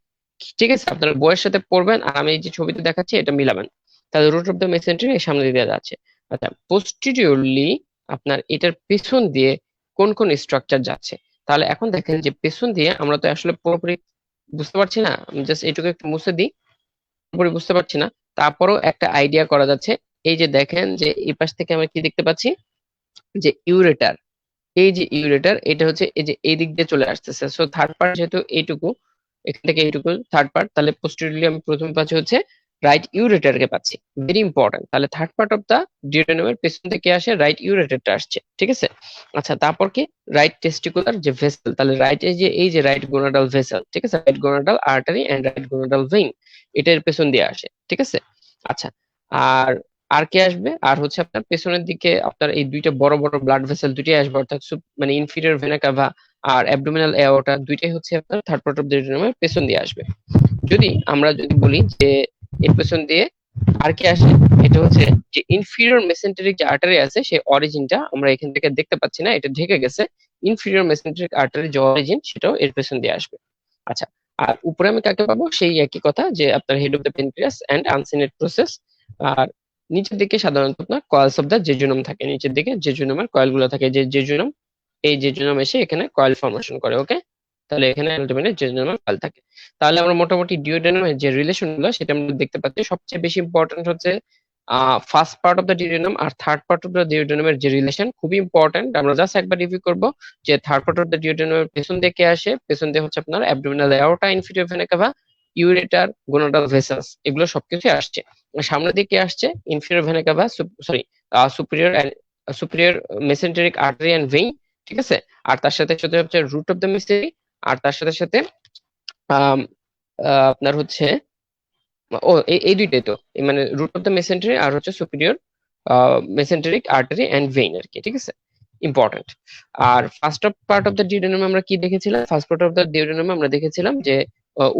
ঠিক আছে, আপনারা বইয়ের সাথে পড়বেন, আর আমি এই যে ছবিতে দেখাচ্ছি এটা মিলাবেন। তাহলে রুট অফ দ্য মেসেন্টারি এর সামনে দিয়ে যাচ্ছে। আচ্ছা, পোস্টিরিয়রলি আপনার এটার পেছন দিয়ে কোন কোন স্ট্রাকচার যাচ্ছে? তাহলে এখন দেখেন যে পেছন দিয়ে আমরা তো আসলে পুরোপুরি বুঝতে পারছি না, আমি জাস্ট এইটুকু একটু মুছে দিই, পুরোপুরি বুঝতে পারছি না, তারপরও একটা আইডিয়া করা যাচ্ছে। এই যে দেখেন যে এই পাশ থেকে আমরা কি দেখতে পাচ্ছি, যে ইউরেটার, এই যে ইউরেটার এটা হচ্ছে এই যে এই দিক দিয়ে চলে আসতেছে। সো থার্ড পার্ট যেহেতু এইটুকু, এখান থেকে এইটুকু থার্ড পার্ট, তাহলে পোস্টেরিয়রলি আমি প্রথমে পাচ্ছি হচ্ছে রাইট ইউরেটারকে পাচ্ছি, ভেরি ইম্পর্টেন্ট। তাহলে থার্ড পার্ট অফ দা ডিউডেনামের পেছন থেকে আসে রাইট ইউরেটারটা আসছে। ঠিক আছে, আচ্ছা তারপর কি, রাইট টেস্টিকুলার যে ভেসেল, তাহলে রাইট এই যে রাইট গোনাডাল ভেসেল, ঠিক আছে, right gonadal artery and right gonadal vein, এটার পেছন দিয়ে আসে। ঠিক আছে, আচ্ছা, আর আর কে আসবে? আর হচ্ছে আপনার পেছনের দিকে আপনার এই দুইটা বড় বড় ব্লাড ভেসেল দুইটাই আসবে, অর্থাৎ মানে ইনফিরিয়র ভেনা কাভা আর অ্যাবডোমিনাল এওরটা, দুইটাই হচ্ছে আপনার থার্ড পার্ট অফ দ্য ডিউডেনামের পেছন দিয়ে আসবে। যদি আমরা যদি বলি যে এর পেছন দিয়ে আর কি আসে, এটা হচ্ছে যে ইনফিরিয়র মেসেন্টেরিক যে আর্টারি আছে, সেই অরিজিনটা আমরা এখান থেকে দেখতে পাচ্ছি না, এটা ঢেকে গেছে। ইনফিরিয়র মেসেন্টেরিক আর্টারি যে অরিজিন, সেটাও এর পেছন দিয়ে আসবে। আচ্ছা, আর উপরে আমি কাকে পাবো? সেই একই কথা, যে আপনার head of the pancreas and uncinate process. আর নিচের দিকে সাধারণত আপনার কয়েলস অফ দ্য জেজুনাম থাকে, নিচের দিকে জেজুনামের কয়েল গুলো থাকে, যে জেজুনাম, এই জেজুনাম এসে এখানে কয়েল ফর্মেশন করে। ওকে, তাহলে এখানে আলটিমেটলি জেজুনামের কয়েল থাকে। তাহলে আমরা মোটামুটি ডিওডেনামের যে রিলেশন গুলো সেটা আমরা দেখতে পাচ্ছি। সবচেয়ে বেশি ইম্পর্টেন্ট হচ্ছে first part of the duodenum আর থার্ড পার্ট অফ দ্য ডিওডেনামের যে রিলেশন, খুবই ইম্পর্টেন্ট। আমরা জাস্ট একবার রিভিউ করব যে থার্ড পার্ট অফ দ্য ডিওডেনামের পেছন দিয়ে কে আসে? পেছন দিয়ে হচ্ছে আপনার abdominal aorta, inferior vena cava, ureter, gonadal ভেসাস, এগুলো সবকিছু আসছে। সামনের দিকে কে আসছে? Inferior vena cava, sorry, superior superior mesenteric artery and vein. ঠিক আছে, আর তার সাথে সাথে হচ্ছে রুট অফ দ্য মিস্টেরি, আর তার সাথে সাথে আম, আপনার হচ্ছে ও এই দুইটাই তো, মানে রুট অফ দ্য মেসেন্টারি আর হচ্ছে superior mesenteric artery and vein আর কি। ঠিক আছে, ইম্পর্টেন্ট। আর first of part of the duodenum আমরা কি দেখেছিলাম? First part of the duodenum আমরা দেখেছিলাম যে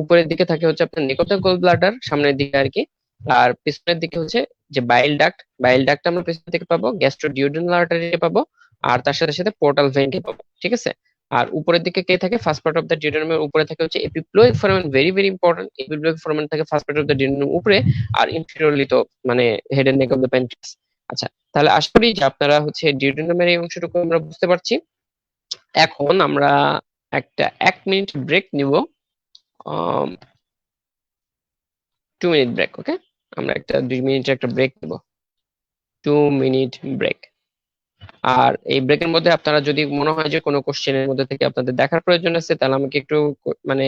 উপরের দিকে থাকে হচ্ছে আপনার নিকোতা গোল ব্লাডার, সামনের দিকে আর কি। আর পিছনের দিকে হচ্ছে যে বাইল ডাক্ট, বাইল ডাক্ট আমরা পিছন থেকে পাবো, গ্যাস্ট্রো ডিউডেনাল আর্টারি পাবো, আর তার সাথে সাথে পোর্টাল ভেইন কে পাবো। ঠিক আছে, আর উপরের দিকে কে থাকে? ফার্স্ট পার্ট অফ দ্য ডিউডেনামের উপরে থাকে হচ্ছে epiploic foramen, very very important. Epiploic foramen থাকে first part of the duodenum উপরে, আর ইনফিরিয়রলি তো মানে head and neck of the pancreas. আচ্ছা, তাহলে আশা করি যে আপনারা হচ্ছে ডিউডেনামের এই অংশটুকু আমরা বুঝতে পারছি। এখন আমরা একটা 1 মিনিট ব্রেক নিব, 2 মিনিট ব্রেক। ওকে, আমরা একটা 2 মিনিটের একটা ব্রেক নিব, 2 মিনিট ব্রেক। আর এই ব্রেকের মধ্যে আপনারা যদি মনে হয় যে কোনো কোশ্চেনের মধ্যে থেকে আপনাদের দেখার প্রয়োজন আছে, তাহলে আমাকে একটু মানে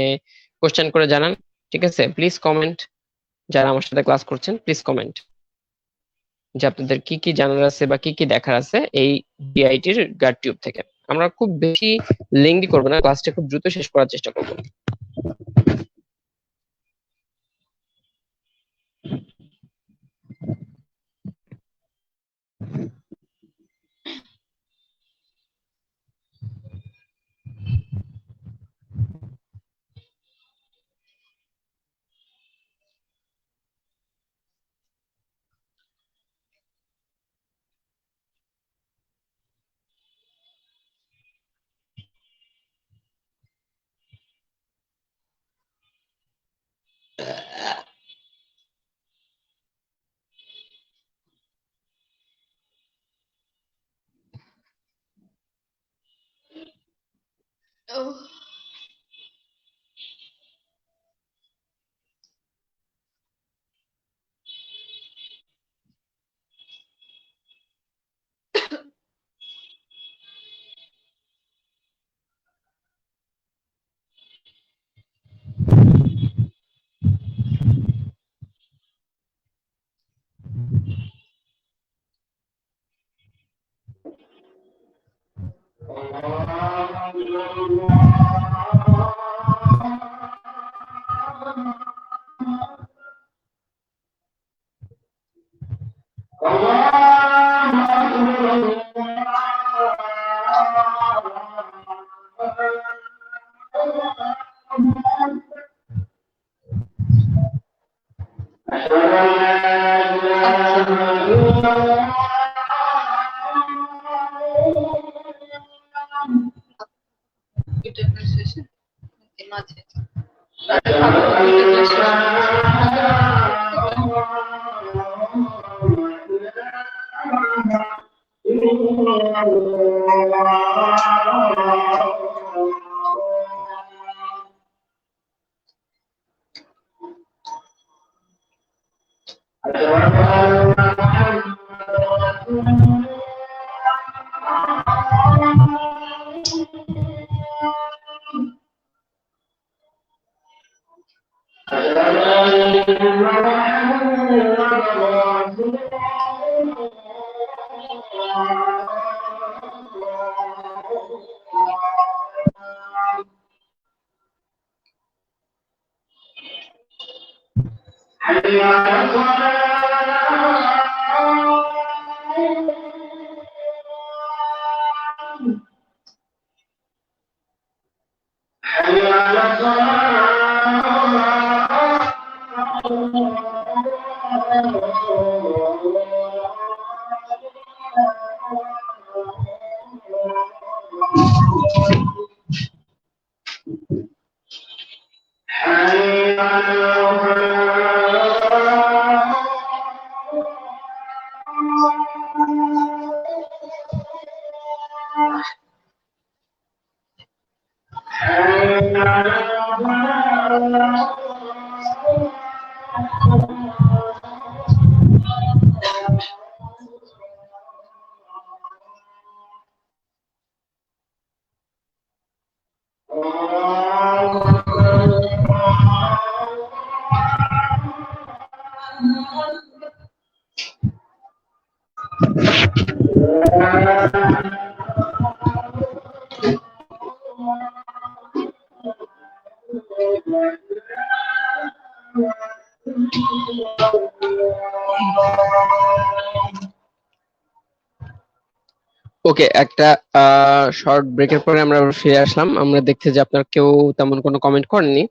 কোশ্চেন করে জানান। ঠিক আছে, প্লিজ কমেন্ট, যারা আমার সাথে ক্লাস করছেন প্লিজ কমেন্ট যে আপনাদের কি কি জানার আছে বা কি কি দেখার আছে এই ডিআইটির গার্ড টিউব থেকে। আমরা খুব বেশি লেংদি করবো না, ক্লাসটা খুব দ্রুত শেষ করার চেষ্টা করবো। ওকে, একটা শর্ট ব্রেকের পরে আমরা আবার ফিরে আসলাম। আমরা দেখতে যে আপনার কেউ তেমন কোনো কমেন্ট করেননি।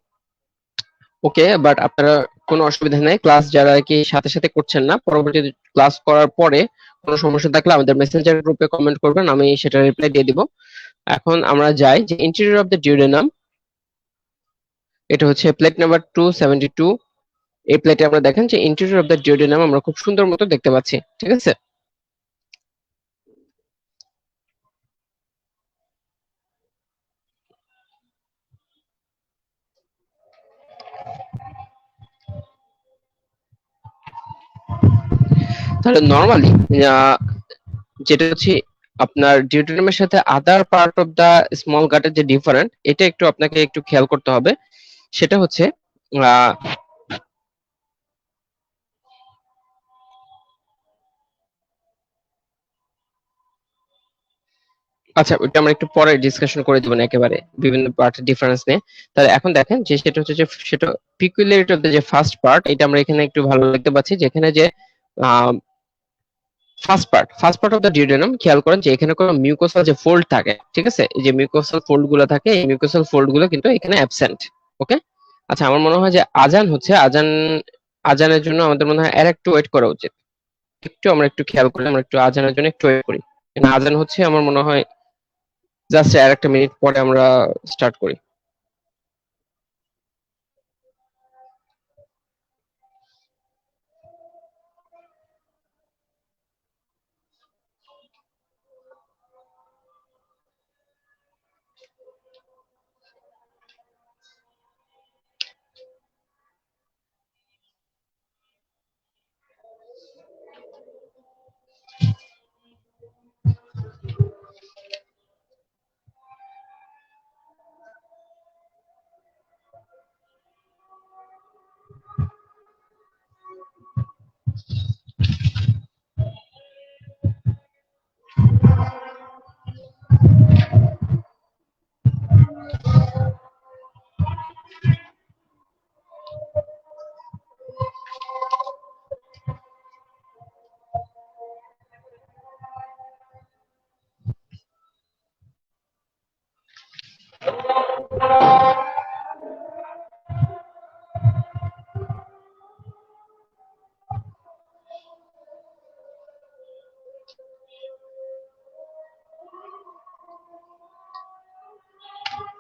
ওকে, বাট আপনারা কোনো অসুবিধা নেই। ক্লাস যারা কি সাথে সাথে করছেন না, পরবর্তী ক্লাস করার পরে কোনো সমস্যা থাকলে আমাদের মেসেঞ্জার গ্রুপে কমেন্ট করবেন, আমি সেটা রিপ্লাই দিয়ে দিব। এখন আমরা যাই যে ইন্টেরিয়র অফ দ্য ডিউডেনাম। এটা হচ্ছে প্লেট নাম্বার 272। এই প্লেটে আমরা দেখেন যে ইন্টেরিয়র অফ দ্য ডিউডেনাম আমরা খুব সুন্দর মতো দেখতে পাচ্ছি, ঠিক আছে। তাহলে নর্মালি যেটা হচ্ছে আপনার ডিউটেরিয়ামের সাথে other part of the small গাটের যে ডিফারেন্ট, এটা একটু আপনাকে একটু খেয়াল করতে হবে। সেটা হচ্ছে আহ, আচ্ছা, ওটা আমরা একটু পরে ডিসকাশন করে দিব না, একেবারে বিভিন্ন পার্টের ডিফারেন্স নিয়ে। তাহলে এখন দেখেন যে সেটা হচ্ছে যে সেটা পিকুলিয়ারিটি অফ দ্য যে ফার্স্ট পার্ট, এটা আমরা এখানে একটু ভালো দেখতে পাচ্ছি, যেখানে যে first part of the duodenum, খেয়াল করেন যে এখানে কোনো মিউকোসাল যে ফোল্ড থাকে, ঠিক আছে, এই যে মিউকোসাল ফোল্ড গুলো থাকে, এই মিউকোসাল ফোল্ড গুলো কিন্তু এখানে অ্যাবসেন্ট। ওকে, আচ্ছা, আমার মনে হয় যে আজান হচ্ছে, আজানের জন্য আমাদের মনে হয় আর একটু ওয়েট করা উচিত। একটু আমরা একটু খেয়াল করি, আমরা একটু আজানের জন্য একটু ওয়েট করি। না, আজান হচ্ছে, আমার মনে হয় জাস্ট আর একটা মিনিট পরে আমরা স্টার্ট করি।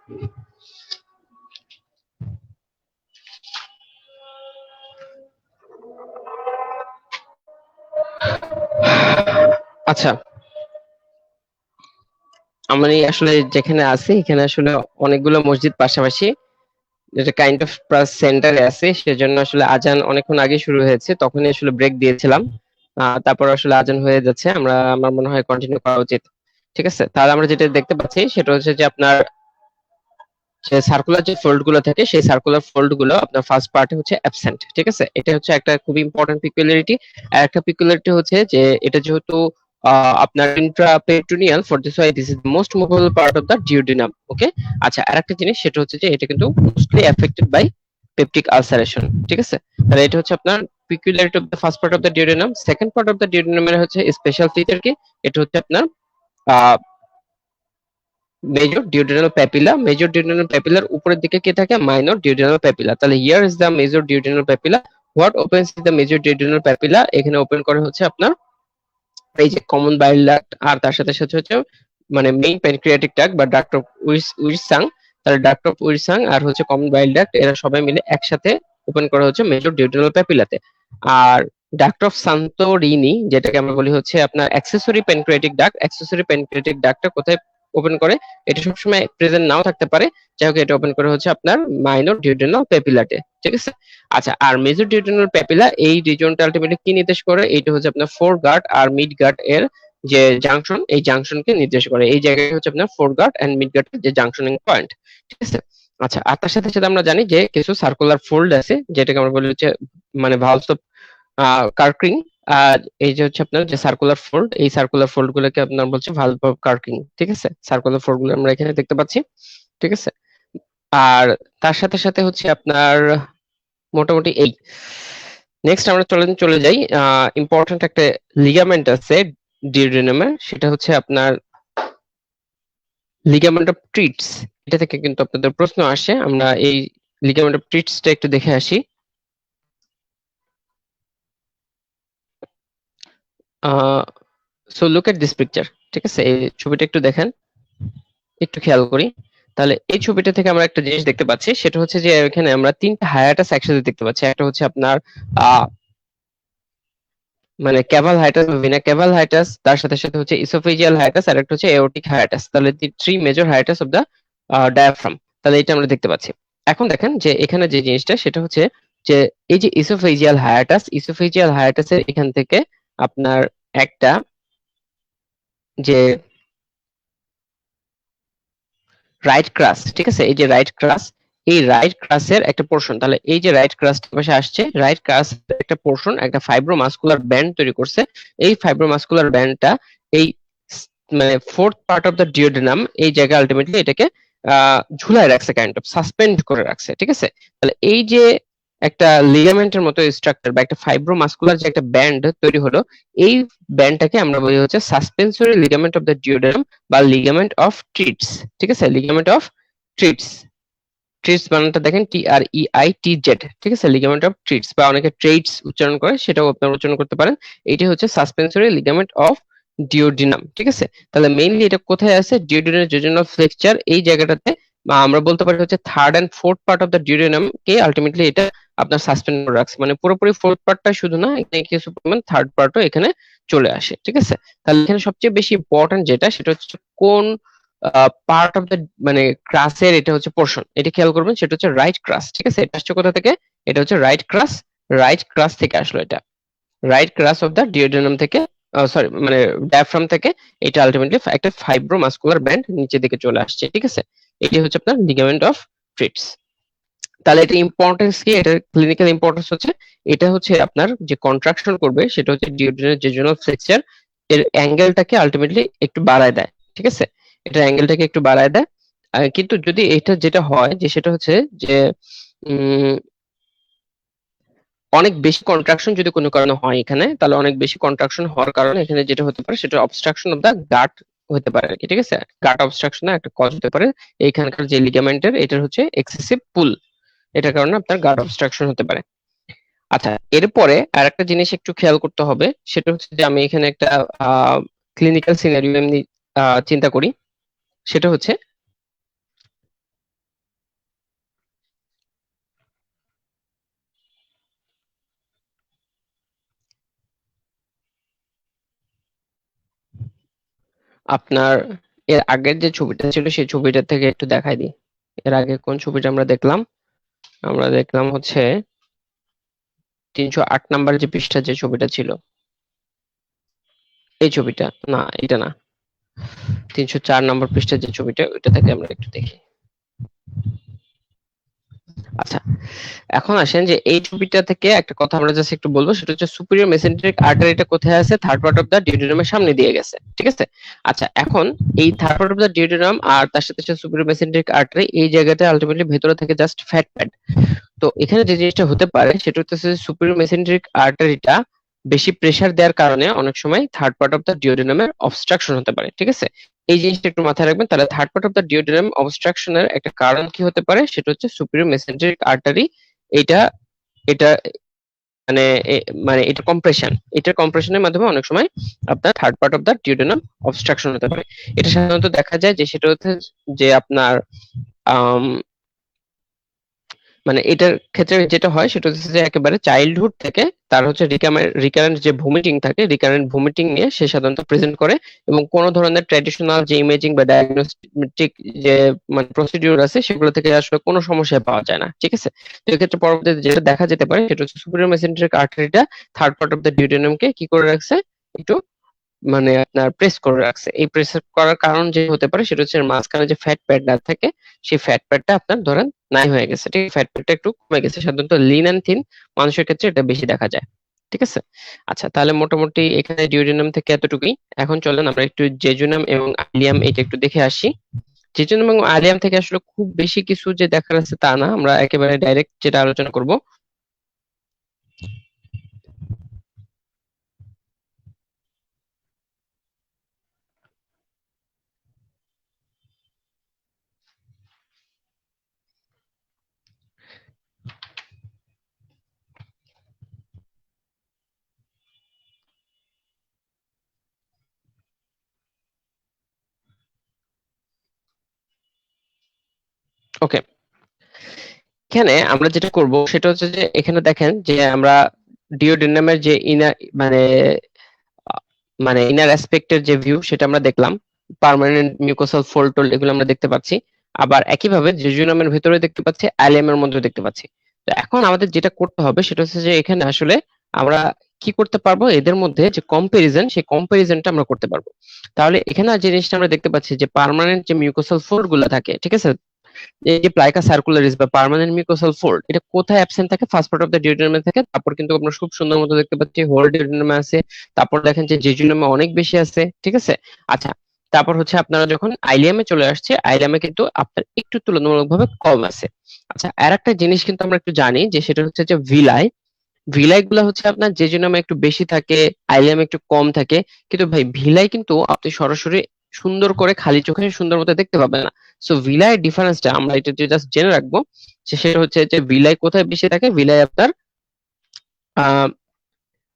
আচ্ছা, আমি আসলে যেখানে আছি এখানে আসলে অনেকগুলো মসজিদ পাশাপাশি, যেটা কাইন্ড অফ সেন্টারে আছে, সেজন্য আসলে আজান অনেকক্ষণ আগে শুরু হয়েছে, তখনই আসলে ব্রেক দিয়েছিলাম। তারপর আসলে আজান হয়ে যাচ্ছে, আমার মনে হয় কন্টিনিউ করা উচিত। ঠিক আছে, তাহলে আমরা যেটা দেখতে পাচ্ছি সেটা হচ্ছে যে আপনার যে সার্কুলার যে ফোল্ড গুলো থাকে, সেই সার্কুলার ফোল্ড গুলো আপনার ফার্স্ট পার্টে হচ্ছে অ্যাবসেন্ট। ঠিক আছে, এটা হচ্ছে একটা খুবই ইম্পর্টেন্ট পিকুলারিটি। আর একটা পিকুলারিটি হচ্ছে যে এটা যেহেতু আপনার intraperitoneal, for this why this is the most movable part of the duodenum. Okay. আচ্ছা, আরেকটা জিনিস সেটা হচ্ছে যে এটা কিন্তু mostly affected by peptic ulceration. ঠিক আছে, তাহলে এটা হচ্ছে আপনার peculiarity of the first part of the duodenum. Second part of the ডিওডিনামের হচ্ছে স্পেশাল ফিচার কি, এটা হচ্ছে আপনার মেজর ডিউডেনাল প্যাপিলার উপরের দিকে কি থাকে, মাইনর ডিউডেনাল প্যাপিলা। তাহলে here is the major duodenal papilla, what opens is the major duodenal papilla, এখানে ওপেন করে হচ্ছে আপনার এই যে কমন বাইল ডাক্ট, আর তার সাথে সাথে হচ্ছে মানে মেইন প্যানক্রিয়াটিক ডাক্ট বা ডাক্ট অফ উইরসাং। তাহলে ডাক্ট অফ উইরসাং আর হচ্ছে কমন বাইল ডাক্ট, এরা সবাই মিলে একসাথে ওপেন করা হচ্ছে মেজর ডিউডেনাল প্যাপিলাতে। আর ডাক্ট অফ সান্তোরিনি, যেটাকে আমরা বলি হচ্ছে আপনার accessory pancreatic duct, accessory pancreatic ডাক্টটা কোথায় ওপেন করে, এটা সবসময় প্রেজেন্ট নাও থাকতে পারে, যাই হোক এটা ওপেন করে হচ্ছে আপনার মাইনর ডিউডেনাল প্যাপিলাতে। ঠিক আছে। আচ্ছা, আর মেজর ডিউডেনাল প্যাপিলা এই রিজনটা আলটিমেটলি কি নির্দেশ করে, এটা হচ্ছে আপনার ফোর গার্ড আর মিড গার্ড এর যে জাংশন, এই জাংশনকে নির্দেশ করে। এই জায়গাটা হচ্ছে আপনার foregut and midgut এর যে জাংশনিং পয়েন্ট। ঠিক আছে। আচ্ছা, আর তার সাথে সাথে আমরা জানি যে কিছু সার্কুলার ফোল্ড আছে, যেটাকে আমরা বলি হচ্ছে মানে ভালভস অফ কার্কিং। আর এই যে হচ্ছে আপনার যে সার্কুলার ফোল্ড, এই সার্কুলার ফোল্ড গুলোকে আপনার বলছে ভালভ অফ কার্কিং। ঠিক আছে, সার্কুলার ফোল্ড গুলো আমরা এখানে দেখতে পাচ্ছি। ঠিক আছে। আর তার সাথে সাথে হচ্ছে আপনার মোটামুটি এই নেক্সট আমরা চলে যাই। ইম্পর্টেন্ট একটা লিগামেন্ট আছে ডিউডেনামের, সেটা হচ্ছে আপনার লিগামেন্ট অফ ট্রিটস। এটা থেকে কিন্তু আপনাদের প্রশ্ন আসে, আমরা এই লিগামেন্ট অফ ট্রিটসটা একটু দেখে আসি। So look at this picture. ঠিক আছে, এই ছবিটা একটু দেখেন, একটু খেয়াল করি। তাহলে এই ছবিটা থেকে আমরা একটা জিনিস দেখতে পাচ্ছি, সেটা হচ্ছে যে এখানে আমরা তিনটা হায়াটাস একসাথে দেখতে পাচ্ছি। একটা হচ্ছে আপনার আহ মানে ক্যাভাল হাইটাস, ভিনা ক্যাভাল হাইটাস, তার সাথে সাথে হচ্ছে ইসোফেজিয়াল হাইটাস, আর একটা হচ্ছে এওরটিক হাইটাস। তাহলে three major hiatus of the diaphragm. তাহলে এটা আমরা দেখতে পাচ্ছি। এখন দেখেন যে এখানে যে জিনিসটা সেটা হচ্ছে যে এই যে ইসোফেজিয়াল হাইটাসের এখান থেকে আপনার একটা যে রাইট ক্রাস, ঠিক আছে, এই যে রাইট ক্রাস, এই রাইট ক্রাসের একটা পোর্শন, তাহলে এই যে রাইট ক্রাস পাশে আসছে, রাইট ক্রাস একটা পোর্শন একটা ফাইব্রোমাসকুলার ব্যান্ড তৈরি করছে। এই ফাইব্রোমাসকুলার ব্যান্ডটা এই মানে fourth part of the duodenum, এই জায়গায় আলটিমেটলি এটাকে ঝুলায় রাখছে, কাইন্ড অফ সাসপেন্ড করে রাখছে। ঠিক আছে, তাহলে এই যে একটা লিগামেন্টের মতো স্ট্রাকচার বা একটা ফাইব্রোমাসকুলার যে একটা ব্যান্ড তৈরি হলো, এই ব্যান্ডটাকে আমরা বলি হচ্ছে suspensory ligament of the duodenum বা লিগামেন্ট অফ ট্রিটস। ঠিক আছে, লিগামেন্ট অফ ট্রিটস। ট্রিটস বানানটা দেখেন TREITZ। ঠিক আছে, লিগামেন্ট অফ ট্রিটস, বা অনেকে ট্রেডস উচ্চারণ করে, সেটাও আপনারা উচ্চারণ করতে পারেন। এইটা হচ্ছে সাসপেন্সরি লিগামেন্ট অফ ডিওডিনাম। ঠিক আছে, তাহলে মেইনলি এটা কোথায় আছে, ডিওডিনাম জেজুনাল ফ্লেকচার এই জায়গাটাতে, বা আমরা বলতে পারি হচ্ছে third and fourth part of the duodenum কে আলটিমেটলি এটা আপনার সাসপেন্ড করে রাখছে, মানে পুরোপুরি ফোর্থ পার্টটা শুধু না, এখানে কিছু পরিমাণ থার্ড পার্টও এখানে চলে আসে। ঠিক আছে, তাহলে এখানে সবচেয়ে বেশি ইম্পর্টেন্ট যেটা সেটা হচ্ছে কোন পার্ট অফ দ্য মানে ক্রাসের এটা হচ্ছে পোর্শন, এটা খেয়াল করবেন, সেটা হচ্ছে রাইট ক্রাস। ঠিক আছে, এটা আসছে কোথা থেকে, এটা হচ্ছে রাইট ক্রাস, রাইট ক্রাস থেকে আসলো এটা, রাইট ক্রাস অফ দ্য ডিওডেনাম থেকে, সরি মানে ডায়াফ্রাম থেকে, এটা আলটিমেটলি একটা ফাইব্রোমাসকুলার ব্যান্ড নিচের দিকে চলে আসছে। ঠিক আছে, এটি হচ্ছে আপনার লিগামেন্ট অফ ট্রিটস। তাহলে এটা ইম্পর্টেন্স কি, এটা ক্লিনিক্যাল ইম্পর্টেন্স হচ্ছে এটা হচ্ছে আপনার যে কন্ট্রাকশন করবে সেটা হচ্ছে ডিওডেনাল জেজুনাল ফ্লেক্সার এর অ্যাঙ্গেলটাকে আলটিমেটলি একটু বাড়ায় দেয়। ঠিক আছে, এটা অ্যাঙ্গেলটাকে একটু বাড়ায় দেয়। কিন্তু যদি এটা যেটা হয় যে সেটা হচ্ছে যে উম, অনেক বেশি কন্ট্রাকশন যদি কোনো কারণে হয় এখানে, তাহলে অনেক বেশি কন্ট্রাকশন হওয়ার কারণে এখানে যেটা হতে পারে সেটা অবস্ট্রাকশন অফ দা গাট হতে পারে আর কি। ঠিক আছে, গাট অবস্ট্রাকশন একটা কজ হতে পারে এইখানকার যে লিগামেন্টের, এটার হচ্ছে এক্সেসিভ পুল, এটার কারণে আপনার গাট অবস্ট্রাকশন হতে পারে। আচ্ছা, এরপরে আর একটা জিনিস একটু খেয়াল করতে হবে, সেটা হচ্ছে যে আমি এখানে একটা ক্লিনিক্যাল সিনারিও এমনি চিন্তা করি, সেটা হচ্ছে আপনার এর আগের যে ছবিটা ছিল সেই ছবিটা থেকে একটু দেখাই দিই। এর আগে কোন ছবিটা আমরা দেখলাম? আমরা দেখলাম হচ্ছে 308 নাম্বার যে পৃষ্ঠা যে ছবিটা ছিল, এই ছবিটা না, এটা না, 304 নম্বর পৃষ্ঠার যে ছবিটা, ওইটা থেকে আমরা একটু দেখি। আচ্ছা, এখন আসেন যে এই ছবিটা থেকে একটা কথা আমরা জাস্ট একটু বলবো, সেটা হচ্ছে সুপিরিয়র মেসেন্টেরিক আর্টারিটা কোথায় আছে? থার্ড পার্ট অফ দা ডিউডিনামের সামনে দিয়ে গেছে, ঠিক আছে? আচ্ছা, এখন এই থার্ড পার্ট অফ দা ডিউডিনাম আর তার সাথে সাথে সুপিরিয়র মেসেন্টেরিক আর্টারি, এই জায়গাটা আলটিমেটলি ভেতরে থেকে জাস্ট ফ্যাট প্যাড। তো এখানে যে জিনিসটা হতে পারে সেটা হচ্ছে সুপিরিয়র মেসেন্টেরিক আর্টারিটা বেশি প্রেসার দেওয়ার কারণে অনেক সময় থার্ড পার্ট অফ দা ডিওডিনামের অবস্ট্রাকশন হতে পারে, ঠিক আছে? এই জিনিসটা একটু মাথায় রাখবেন। তাহলে third part of the duodenum অবস্ট্রাকশনের একটা কারণ কি হতে পারে, সেটা হচ্ছে সুপিরিয়র মেসেন্টেরিক আর্টারি, এটা এটা মানে মানে এটা কম্প্রেশন, এটার কম্প্রেশনের মাধ্যমে অনেক সময় আপনার third part of the duodenum obstruction হতে পারে। এটা সাধারণত দেখা যায় যে সেটা হচ্ছে যে আপনার আম, মানে এটার ক্ষেত্রে যেটা হয় সেটা হচ্ছে যে একেবারে চাইল্ডহুড থেকে তার হচ্ছে রিকারেন্ট যে ভমিটিং থাকে, রিকারেন্ট ভমিটিং নিয়ে সে সাধারণত প্রেজেন্ট করে, এবং কোনো ধরনের ট্র্যাডিশনাল যে ইমেজিং বা ডায়াগনস্টিক যে মানে প্রসিডিউর আছে সেগুলো থেকে আসলে কোনো সমস্যা পাওয়া যায় না, ঠিক আছে? তো এক্ষেত্রে পরবর্তীতে যেটা দেখা যেতে পারে সেটা হচ্ছে সুপিরিয়র মেসেন্টেরিক আর্টারিটা থার্ড পার্ট অফ দ্য ডিউডেনামকে কি করে রাখছে, একটু মানে আপনার প্রেস করে রাখছে। এই প্রেস করার কারণ যে হতে পারে সেটা হচ্ছে এর মাঝখানে যে ফ্যাট প্যাড না থাকে, সেই ফ্যাট প্যাডটা আপনার ধরেন নাই হয়ে গেছে, ঠিক আছে? ফ্যাট প্যাডটা একটু কমে গেছে, সাধারণত লিন এন্ড থিন মানুষের ক্ষেত্রে এটা বেশি দেখা যায়, ঠিক আছে? আচ্ছা, তাহলে মোটামুটি এখানে ডিওডিনাম থেকে এতটুকুই। এখন চলেন আমরা একটু জেজুনাম এবং আলিয়াম এটা একটু দেখে আসি। জেজুনাম এবং আলিয়াম থেকে আসলে খুব বেশি কিছু যে দেখার আছে তা না, আমরা একেবারে ডাইরেক্ট যেটা আলোচনা করব। ওকে, এখানে আমরা যেটা করব সেটা হচ্ছে যে এখানে দেখেন যে আমরা ডিওডিনামের যে ইনার মানে আহ, মানে ইনার অ্যাসপেক্টের যে ভিউ সেটা আমরা দেখলাম, পার্মানেন্ট মিউকোসাল ফোল্ড টোল্ড এগুলো আমরা দেখতে পাচ্ছি। আবার একইভাবে জেজুনামের ভেতরে দেখতে পাচ্ছি, অ্যালিয়ামের মধ্যে দেখতে পাচ্ছি। তো এখন আমাদের যেটা করতে হবে সেটা হচ্ছে যে এখানে আসলে আমরা কি করতে পারবো, এদের মধ্যে যে কম্পারিজন, সেই কম্পারিজনটা আমরা করতে পারবো। তাহলে এখানে যে জিনিসটা আমরা দেখতে পাচ্ছি যে পার্মানেন্ট যে মিউকোসাল ফোল্ড গুলো থাকে, ঠিক আছে, এই যে প্লাইকা সার্কুলারিস বা পার্মানেন্ট মিউকোসাল ফোল্ড, এটা কোথায় অ্যাবসেন্ট থাকে? ফার্স্ট পার্ট অফ দ্য ডিউডিনামে থাকে। তারপর কিন্তু আমরা খুব সুন্দর মতো দেখতে পাচ্ছি হোল ডিউডিনামে আছে। তারপর দেখেন যে জেজুনামে অনেক বেশি আছে, ঠিক আছে? আচ্ছা, তারপর হচ্ছে আপনারা যখন আইলিয়ামে চলে আসছে, আইলিয়ামে কিন্তু আপনার একটু তুলনামূলকভাবে কম আছে। আচ্ছা, আর একটা জিনিস কিন্তু আমরা একটু জানি যে সেটা হচ্ছে যে ভিলাই, ভিলাই গুলা হচ্ছে আপনার জেজুনামে একটু বেশি থাকে, আইলিয়ামে একটু কম থাকে। কিন্তু ভাই ভিলাই কিন্তু আপনি সরাসরি সুন্দর করে খালি চোখে সুন্দর মতো দেখতে পাবেন না। সো ভিলাই ডিফারেন্সটা আমরা এটা জাস্ট জেনে রাখবো, সেটা হচ্ছে যে ভিলাই কোথায় বেশি থাকে। ভিলাই আপনার আহ